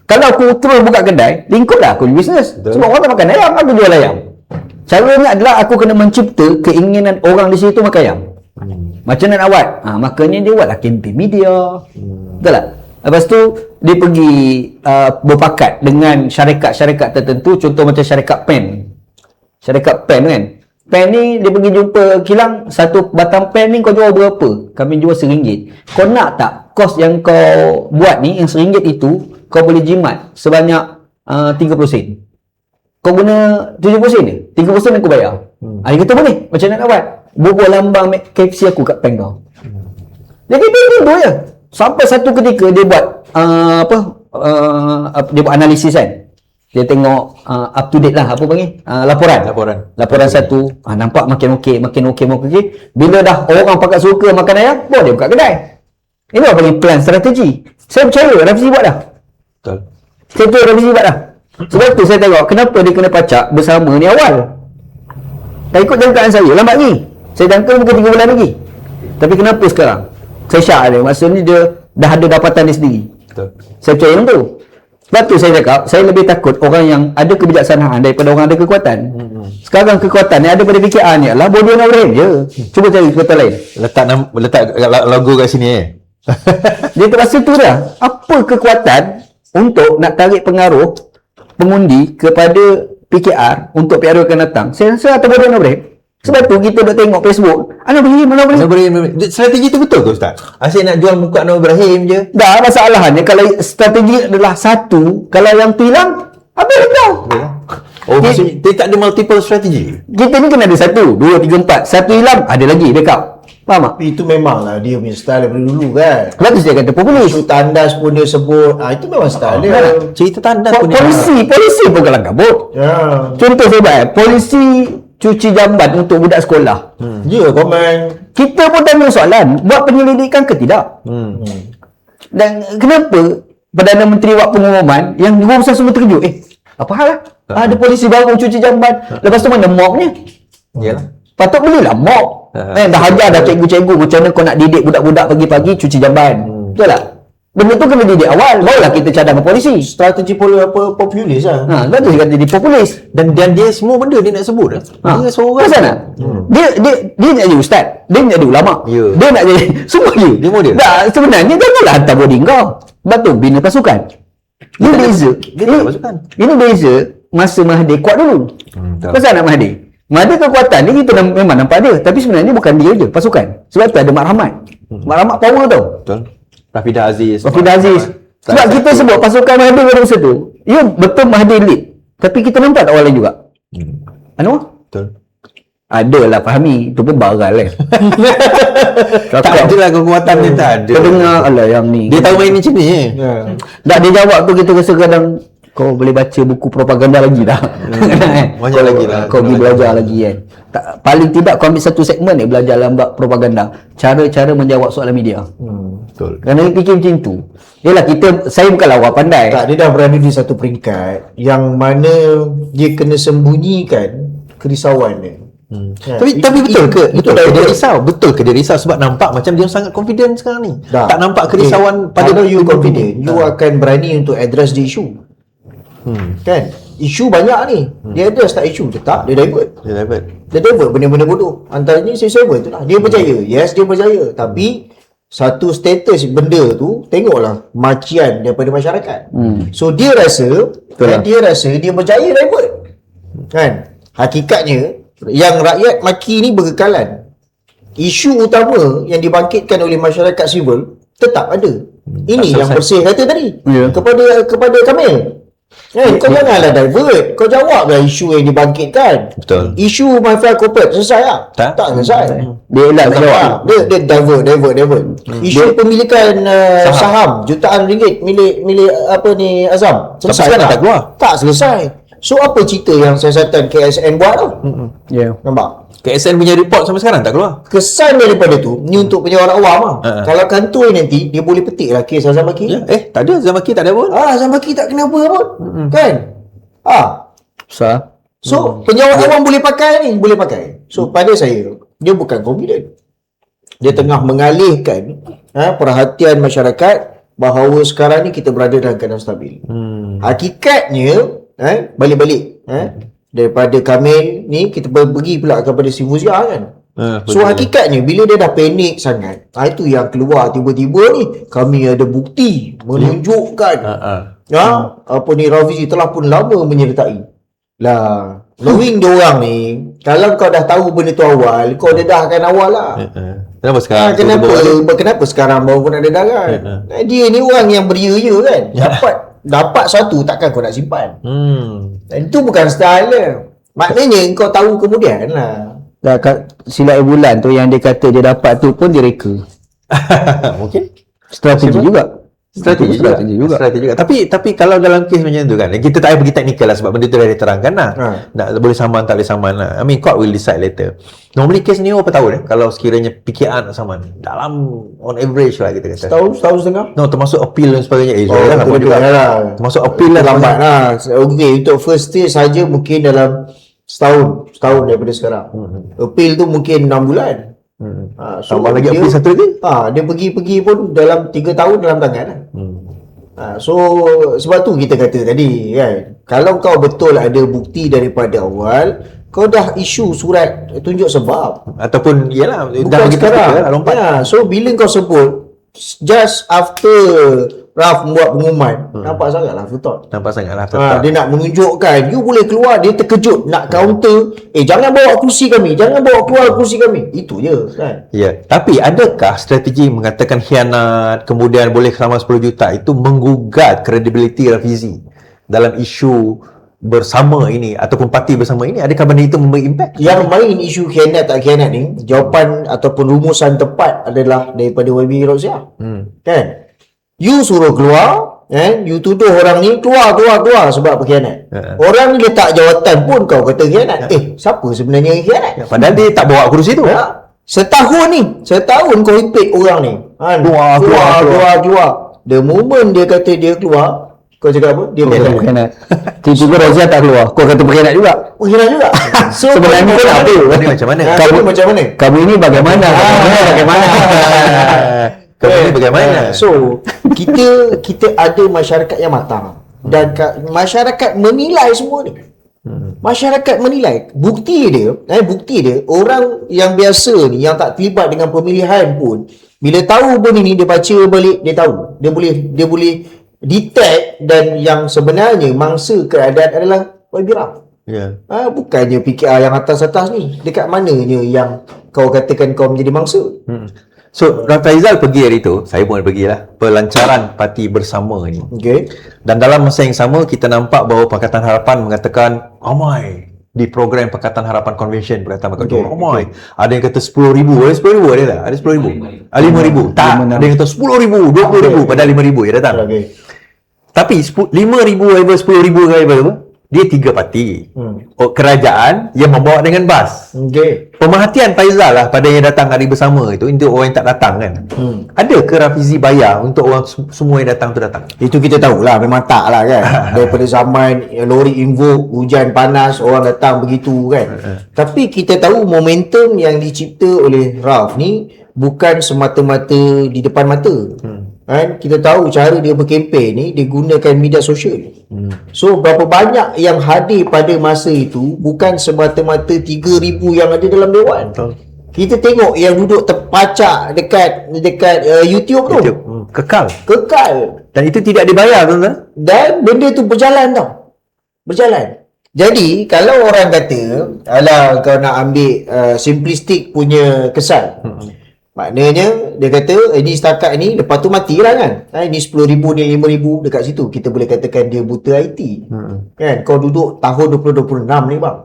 Kalau aku terus buka kedai, lingkuplah aku bisnes. Sebab orang tak makan ayam, aku jual ayam. Caranya adalah aku kena mencipta keinginan orang di situ makan ayam. Macam mana nak buat? Makanya dia buatlah kempen media. Betul tak? Lepas tu dia pergi berpakat dengan syarikat-syarikat tertentu. Contoh macam syarikat pen. Syarikat pen kan. Pen ni dia pergi jumpa kilang, satu batang pen ni kau jual berapa? Kami jual RM1. Kau nak tak kos yang kau buat ni, yang RM1 itu kau boleh jimat sebanyak 30 sen. Kau guna 70 sen ni, 30 sen aku bayar. Dia kata boleh. Macam mana nak buat? Bubuh lambang KFC aku kat pen kau. Dia kata tu je. Sampai satu ketika dia buat dia buat analisis kan. Dia tengok up to date lah, apa panggil? Laporan satu. Nampak makin okey. Bila dah orang pakat suka makan ayam, boleh dia buka kedai. Ini apa panggil plan strategi. Saya percaya Rafizi buat dah. Betul. Saya percaya Rafizi buat dah. Sebab tu saya tengok kenapa dia kena pacak bersama ni awal. Tak ikut jangkaan saya, lambat ni. Saya jangka bukan 3 bulan lagi. Tapi kenapa sekarang? Saya syak dia, maksudnya dia dah ada dapatan dia sendiri. Betul. Saya percaya yang tu. Sebab tu saya cakap, saya lebih takut orang yang ada kebijaksanaan daripada orang ada kekuatan. Sekarang kekuatan yang ada pada PKR ni adalah bodoh dan orang je. Cuba cari kekuatan lain. Letak logo kat sini Dia terasa tu dah. Apa kekuatan untuk nak tarik pengaruh pengundi kepada PKR untuk PRU akan datang? Saya rasa atau bodoh dan orang. Sebab tu kita dah tengok Facebook, mana boleh. Strategi tu betul ke Ustaz? Asyik nak jual muka Anwar Ibrahim je. Dah, masalahannya kalau strategi adalah satu, kalau yang tu hilang, apa yang tahu? Maksudnya dia tak ada multiple strategi. Kita ni kena ada 1, 2, 3, 4. Satu hilang, ada lagi backup. Faham tak? Tapi itu memanglah dia punya style daripada dulu kan. Sebab tu saya kata populis. Isu tandas pun dia sebut. Itu memang style dia. Cerita tandas pun Polisi pun kalang kabut. Ya. Contoh saya buat, polisi cuci jamban untuk budak sekolah. Ya, komen. Kita pun tanya soalan, buat penyelidikan ke tidak? Dan kenapa Perdana Menteri buat pengumuman yang guru besar semua terkejut? Apa hal lah? Ada polisi baru cuci jamban. Lepas tu mana mopnya? Yalah. Patut belilah mop. Dah ajar dah cikgu-cikgu macam mana kau nak didik budak-budak pagi-pagi cuci jamban. Betul tak? Benda tu kena didik awal, barulah kita cadang ke polisi. Strategi populis lah. Sebab tu saya kata dia populis. Dan dia semua benda dia nak sebut dah. Dia seorang. Pasal tak? Dia nak jadi ustaz, dia nak jadi ulama. Ya. Dia nak jadi semua dia. Dia model. Tak, sebenarnya janganlah hantar body kau. Sebab tu bina pasukan. Ini beza. Dia tak ada pasukan. Ini beza masa Mahathir kuat dulu. Pasal nak Mahathir? Mahathir kekuatan ni kita memang nampak dia, tapi sebenarnya bukan dia je pasukan. Sebab tu ada Mak Rahmat. Mak Rahmat power tau. Betul. Rafidah Aziz. Sebab kita sebut pasukan Mahathir pada masa tu, ya betul Mahathir lead. Tapi kita nampak tak orang lain juga. Anu? Betul. Adalah Fahmi, itu pun baral kan. Tak ada lah kekuatan dia, tak ada. Kau dengar alah yang ni. Dia tahu main macam ni. Tak dia jawab tu kita rasa kadang kau boleh baca buku propaganda lagi tak? Banyak lagi lah. Kau pergi belajar lagi kan. Tak, paling tidak kau ambil satu segmen ni belajar dalam bab propaganda. Cara-cara menjawab soalan media. Betul. Kerana dia fikir macam tu. Yalah saya bukanlah orang pandai. Tak, dia dah berada di satu peringkat yang mana dia kena sembunyikan kerisauan dia. Ya, Tapi betul ke? itu Betul dah ke dia betul. risau? Betul ke dia risau sebab nampak macam dia sangat confident sekarang ni? Dah. Tak nampak kerisauan pada kalau you confident, you akan berani untuk address the issue. Kan? Isu banyak ni. Dia address tak isu, dia tak, dia divert. Dia dapat. Dia divert benda-benda bodoh. Antaranya server tu lah. Dia percaya. Yes, dia percaya. Tapi satu status benda tu, tengoklah makian daripada masyarakat. So dia rasa, dia rasa dia percaya divert. Kan? Hakikatnya yang rakyat maki ni berkekalan. Isu utama yang dibangkitkan oleh masyarakat sivil tetap ada. Ini yang Bersih kata tadi. Kepada Kamil. Kau janganlah divert. Kau jawablah isu yang dibangkitkan. Betul. Isu mafia corporate selesai tak? Tak. Selesai. Dia elak nak jawab. Dia divert. Isu pemilikan saham jutaan ringgit milik apa ni Azam. Selesai sekarang tak keluar. Tak selesai. So apa cerita yang siasatan KSN buat tu? Ya. Nampak? KSN punya report sampai sekarang tak keluar. Kesan daripada tu ni untuk penjawat awam lah. Kalau kantoi nanti dia boleh petik lah kes Azam Maki. Ya. Tak ada. Zamaki tak ada pun. Azam Maki tak kena apa pun. Kan? Sah. So penjawat awam boleh pakai ni, boleh pakai. So pada saya dia bukan confident. Dia tengah mengalihkan perhatian masyarakat bahawa sekarang ni kita berada dalam keadaan stabil. Hakikatnya balik-balik daripada Kamil ni kita pergi pula kepada si Fuzia kan. So hakikatnya bila dia dah panik sangat, itu yang keluar tiba-tiba ni kami ada bukti menunjukkan apa ni Rafizi telah pun lama menyertai. Lah, knowing dia orang ni, kalau kau dah tahu benda tu awal, kau dedahkan awal lah. Kenapa sekarang? Kenapa sekarang baru kau nak dedahkan? Dia ni orang yang beria-ia kan. Dapat satu takkan kau nak simpan. Itu bukan style dia. Maknanya kau tahu kemudian lah. Dah silap bulan tu yang dia kata dia dapat tu pun dia reka. Mungkin. Strategi juga. Strategi juga. Tapi kalau dalam kes macam tu kan, kita tak payah pergi teknikal lah sebab benda tu dah diterangkan lah. Nak boleh saman tak boleh saman lah. I mean court will decide later. Normally kes ni berapa tahun kalau sekiranya PKR nak saman? Dalam on average lah kita kata. Setahun setengah. No, termasuk appeal dan sebagainya. Termasuk appeal lah lambat lah. Okay, untuk first stage saja mungkin dalam setahun daripada sekarang. Appeal tu mungkin 6 bulan. So tambah lagi appeal satu lagi. Dia pergi pun dalam 3 tahun dalam tangan lah. So sebab tu kita kata tadi kan, kalau kau betul ada bukti daripada awal, kau dah isu surat tunjuk sebab ataupun iyalah bukan dah bagi sekarang lompat. So bila kau sebut just after Raf membuat pengumuman, nampak sangatlah futot. Dia nak menunjukkan you boleh keluar, dia terkejut nak counter, jangan bawa kerusi kami, jangan bawa keluar kerusi kami. Itu je kan. Ya, tapi adakah strategi mengatakan khianat kemudian boleh selama 10 juta itu menggugat kredibiliti Rafizi dalam isu bersama ini ataupun parti bersama ini? Adakah benda itu memberi impact? Yang main isu khianat tak khianat ni, jawapan ataupun rumusan tepat adalah daripada YB Rozia. Kan? You suruh keluar, you tuduh orang ni keluar sebab berkhianat. Orang ni letak jawatan pun kau kata khianat. Siapa sebenarnya yang khianat? Padahal dia tak bawa kerusi tu. Setahun kau repeat orang ni. Keluar. The moment dia kata dia keluar, kau cakap apa? Dia berkhianat. Tiba-tiba Razia tak keluar, kau kata berkhianat juga. So sebenarnya kau nak apa? Ini macam mana? Kamu ini bagaimana? Bagaimana? So kita ada masyarakat yang matang dan masyarakat menilai semua ni. Masyarakat menilai bukti dia orang yang biasa ni yang tak terlibat dengan pemilihan pun bila tahu benda ni dia baca balik, dia tahu, dia boleh detect dan yang sebenarnya mangsa keadaan adalah YB Raf. Bukannya PKR yang atas-atas ni. Dekat mananya yang kau katakan kau menjadi mangsa? So, Rafaizal pergi hari tu, saya pun pergilah, pelancaran parti bersama ni. Okay. Dan dalam masa yang sama, kita nampak bahawa Pakatan Harapan mengatakan, ramai di program Pakatan Harapan Convention Pakatan Pakatan ramai. Ada yang kata 10,000, ada 10,000 ada tak? Ada 10,000. 5,000. Tak, ada yang kata 10,000, 20,000 padahal 5,000 dia datang. Okay. Tapi 5,000 rival 10,000 rival dia 3 parti. Kerajaan yang membawa dengan bas. Okay. Pemerhatian Faizal lah pada yang datang hari bersama itu untuk orang yang tak datang kan. Ada ke Rafizi bayar untuk orang semua yang datang tu datang? Itu kita tahulah, memang tak lah kan. Daripada zaman lori invoke, hujan panas, orang datang begitu kan. Tapi kita tahu momentum yang dicipta oleh Ralph ni bukan semata-mata di depan mata. Kan? Kita tahu cara dia berkempen ni, dia gunakan media sosial. So berapa banyak yang hadir pada masa itu bukan semata-mata 3,000 yang ada dalam dewan. Kita tengok yang duduk terpacak dekat YouTube tu. Kekal. Dan itu tidak dibayar tuan-tuan. Dan benda tu berjalan tau. Berjalan. Jadi kalau orang kata, alah kau nak ambil simplistik punya kesan. Maknanya dia kata ini setakat ni lepas tu matilah kan. Ini 10,000 ni 5,000 dekat situ. Kita boleh katakan dia buta IT. Kan kau duduk tahun 2026 ni bang.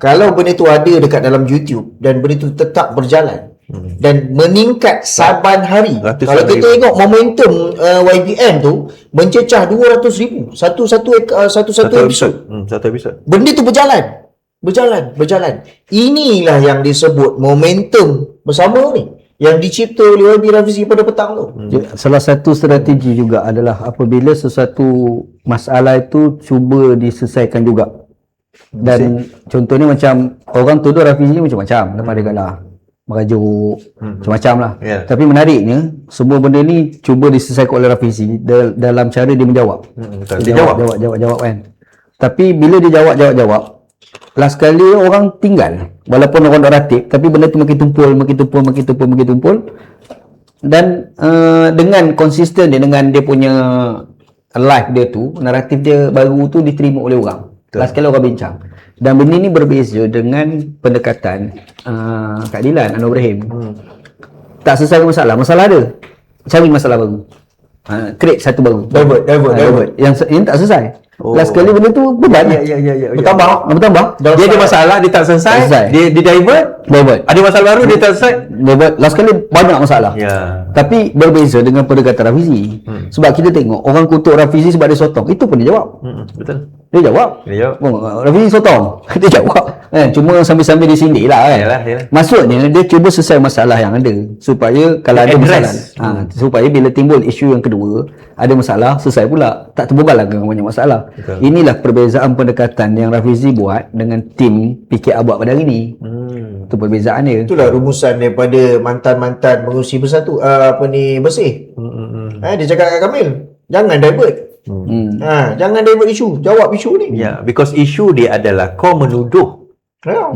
Kalau benda tu ada dekat dalam YouTube dan benda tu tetap berjalan dan meningkat saban hari. Kalau kita tengok momentum YBM tu mencecah 200,000 satu episod. Satu episod. Benda tu berjalan. Inilah yang disebut momentum bersama ni yang dicipta oleh YB Rafizi pada petang tu. Salah satu strategi juga adalah apabila sesuatu masalah itu cuba diselesaikan juga. Dan contohnya macam orang tuduh Rafizi ni macam-macam lepas dia kalah, merajuk, macam-macam lah. Tapi menariknya semua benda ni cuba diselesaikan oleh Rafizi dalam cara dia menjawab. Dia jawab kan. Tapi bila dia jawab, last kali orang tinggal walaupun orang dah ratib, tapi benda tu makin tumpul. Dan dengan konsisten dia, dengan dia punya live dia tu, naratif dia baru tu diterima oleh orang. Last kali orang bincang. Dan benda ni berbeza dengan pendekatan Kak Dilan, Anwar Ibrahim. Tak selesai masalah ada, cari masalah baru, create satu baru, divert. Yang tak selesai. Last kali benda tu beban. Bertambah. Dia ada masalah, dia tak selesai. Dia divert. Ada masalah baru, dia tak selesai. Divert. Last kali banyak masalah. Tapi berbeza dengan pendekatan Rafizi. Sebab kita tengok orang kutuk Rafizi sebab dia sotong. Itu pun dia jawab. Betul. Dia jawab. Rafizi sotong. Dia jawab. Cuma sambil-sambil disindir lah kan. Yalah. Maksudnya dia cuba selesai masalah yang ada supaya kalau ada masalah, supaya bila timbul isu yang kedua, ada masalah, selesai pula. Tak terbugal lagi dengan banyak masalah. Betul. Inilah perbezaan pendekatan yang Rafizi buat dengan tim PKR buat pada hari ni. Itu perbezaan dia. Itulah rumusan daripada mantan-mantan mengurusi bersatu bersih. Dia cakap kat Kamil, jangan divert. Jangan divert isu, jawab isu ni. Because isu dia adalah kau menuduh.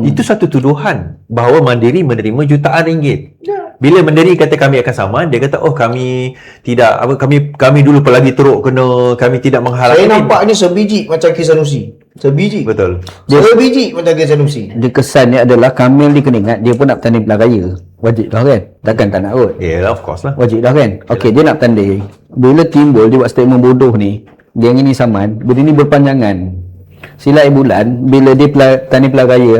Itu satu tuduhan bahawa Mandiri menerima jutaan ringgit. Bila Mandiri kata kami akan saman, dia kata kami tidak kami dulu pelagi teruk kena, kami tidak menghalangi. Saya nampak ni sebiji macam Kes Sanusi. Sebiji. Betul. Sebiji macam Kes Sanusi. Dia kesannya adalah Kamil ni kena ingat dia pun nak bertanding pilihan raya. Wajib dah kan? Takkan tak nak kot. Of course lah. Wajib dah kan? Okey, dia nak bertanding. Bila timbul dia buat statement bodoh ni, geng ini saman, benda ni berpanjangan. Silap bulan bila dia tanding pilihan raya,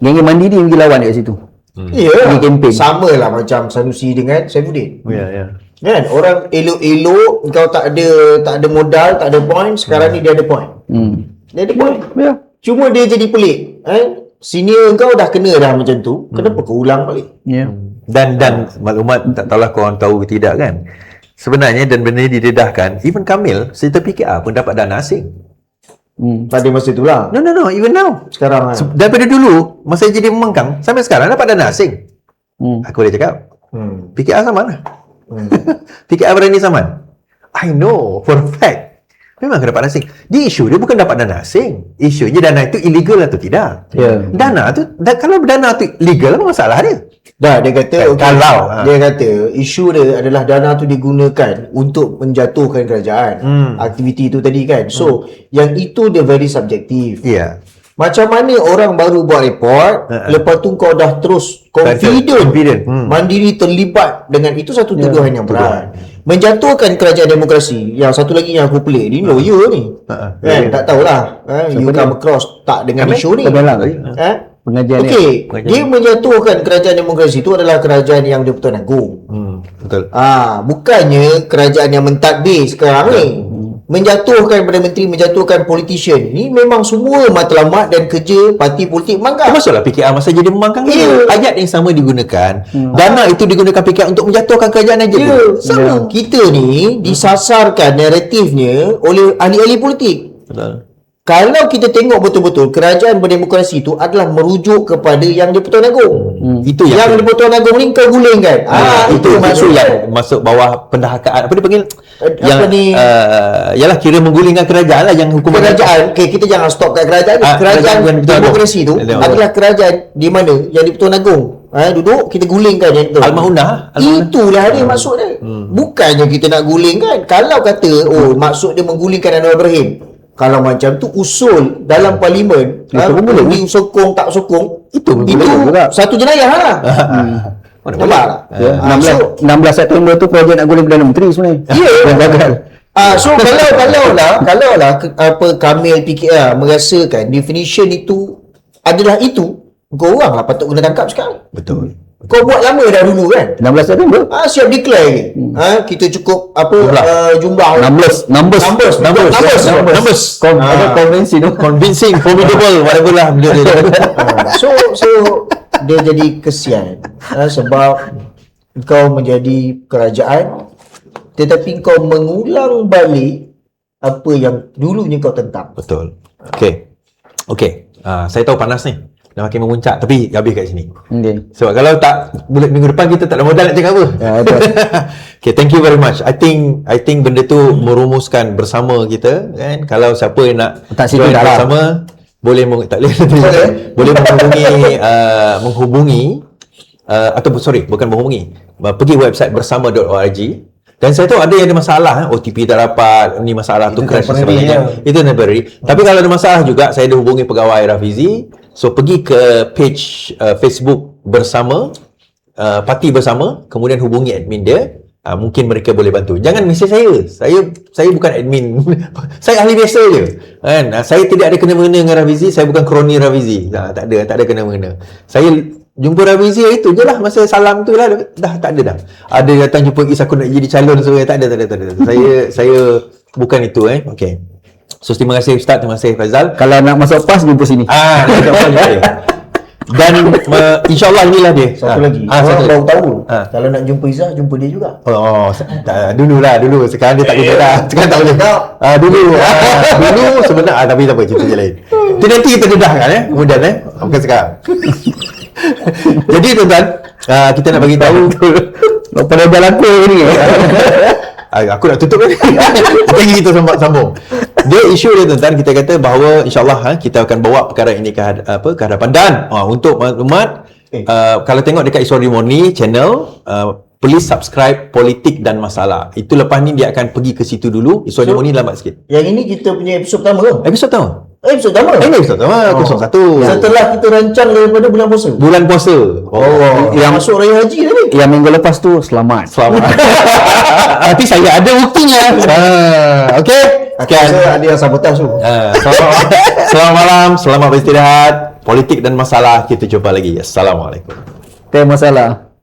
geng Mandiri pergi lawan dekat situ. Sama lah macam Sanusi dengan Saifuddin. Kan orang elok-elok kau tak ada modal, tak ada point, sekarang ni dia ada point. Dia ada point. Cuma dia jadi pelik. Senior kau dah kena dah macam tu, kenapa kau ulang balik? Dan maklumat tak tahulah korang tahu ke tidak kan. Sebenarnya dan benda ni didedahkan, even Kamil serta PKR pun dapat dana asing. Pada masa itulah. No, even now. Sekarang daripada dulu, masa jadi pembangkang, sampai sekarang dapat dana asing. Aku boleh cakap. PKR saman lah. PKR berani saman. I know for a fact. Memang akan dapat dana asing. Di isu dia bukan dapat dana asing. Isunya dana itu illegal atau tidak. Dana tu, kalau dana tu legal, apa masalah dia? Dia kata dia kata isu dia adalah dana tu digunakan untuk menjatuhkan kerajaan. Aktiviti itu tadi kan. So yang itu dia very subjektif. Macam mana orang baru buat report, lepas tu kau dah terus confident. Mandiri terlibat dengan itu, satu tuduhan yang berat. menjatuhkan kerajaan demokrasi. Yang satu lagi yang aku pelik ni lawyer ni. Kan tak tahulah. You come across tak dengan isu ni. Kebelah tadi. Pengajian Okey, dia menjatuhkan kerajaan demokrasi itu adalah kerajaan yang di-Pertuan Agong. Betul. Bukannya kerajaan yang mentadbir sekarang ni. Menjatuhkan Perdana Menteri, menjatuhkan politician. Ni memang semua matlamat dan kerja parti politik mangkak. Termasuklah PKR masa jadi membangkang Ya. ayat yang sama digunakan. Dana itu digunakan PKR untuk menjatuhkan kerajaan aja. Ya, sama. Kita ni disasarkan naratifnya oleh ahli-ahli politik. Betul. Kalau kita tengok betul-betul kerajaan berdemokrasi itu adalah merujuk kepada yang di-Pertuan Agong. Itu yang Yang di-Pertuan Agong ni kau gulingkan. itu maksud maksud yang masuk bawah pendahakaan apa dipanggil yang apa ni? Yalah kira menggulingkan kerajaan lah yang hukuman Kerajaan, okay, kita jangan stop kat kerajaan ni. kerajaan Kerajaan yang di-Pertuan demokrasi Agong. tu adalah kerajaan di mana yang di-Pertuan Agong. Duduk kita gulingkan yang itu. Al-Maunah. Itulah dia maksud dia. Bukannya kita nak gulingkan. Kalau kata maksud dia menggulingkan Anwar Ibrahim. Kalau macam tu usul dalam parlimen, boleh sokong tak sokong, itu juga. satu jenayah lah. Nampak tak? 16 September tu projek nak guling Perdana Menteri sebenarnya. Ya. Yang gagal. So kalau lah Kamil PKR merasakan definition itu adalah itu, kau orang lah patut kena tangkap sekarang. Betul. Kau buat lama dah dulu kan? 16 September. Siap declare lagi. Kita cukup jumlah Numbers. Convincing, formidable, whatever lah benda dia. So dia jadi kesian sebab kau menjadi kerajaan tetapi kau mengulang balik apa yang dulunya kau tentang. Betul. Okey. Saya tahu panas ni. Dah makin memuncak tapi habis kat sini. Okay. Sebab kalau tak bulan minggu depan kita tak ada modal nak cakap apa. Okay, thank you very much. I think benda tu merumuskan bersama kita kan. Kalau siapa yang nak Tak situ dah lah. bersama boleh tak boleh menghubungi atau bukan menghubungi. Pergi website bersama.org. Dan saya tahu ada yang ada masalah, OTP tak dapat, ni masalah tu crash dan sebagainya. Itu temporary. Tapi kalau ada masalah juga, saya ada hubungi pegawai Rafizi. So pergi ke page Facebook bersama, parti bersama, kemudian hubungi admin dia. Mungkin mereka boleh bantu. Jangan mesej saya. Saya bukan admin. Saya ahli biasa je. Kan? Saya tidak ada kena-mengena dengan Rafizi, saya bukan kroni Rafizi. Tak ada kena-mengena. Saya jumpa Rafizi itu je lah masa salam tu lah, dah tak ada dah. Ada datang jumpa Is aku nak jadi calon sebagainya, tak ada. Saya bukan itu Okay. So terima kasih Ustaz, terima kasih Faizal. Kalau nak masuk PAS jumpa sini. Nak masuk PAS jumpa dia. Dan insyaAllah inilah dia. Satu lagi. Orang baru tahu. Kalau nak jumpa Izzah, jumpa dia juga. Dulu. Sekarang dia tak boleh dah. Sekarang tak boleh. Dulu sebenarnya tapi tak apa, cerita je lain. Itu nanti kita dedahkan kemudian bukan sekarang. Jadi tuan-tuan, kita nak bagi tahu Pada jalan aku ni. aku nak tutup kan. Lagi kita sambung. Dia isu dia tuan-tuan, kita kata bahawa insyaAllah kita akan bawa perkara ini ke hadapan dan untuk maklumat kalau tengok dekat Iswari Murni channel, please subscribe Politik dan Masalah. Itu lepas ni dia akan pergi ke situ dulu. Iswari Murni lambat sikit. Yang ini kita punya episod pertama ke? Episod pertama. Episod pertama? Ini episod pertama, 01. Setelah kita rancang daripada bulan puasa. Bulan puasa. Yang masuk Raya Haji tadi. Yang minggu lepas tu selamat. Tapi saya ada buktinya. Okey. Saya ada yang sabotaj tu. Selamat malam, selamat beristirahat. Politik dan Masalah, kita jumpa lagi. Assalamualaikum. Tak masalah.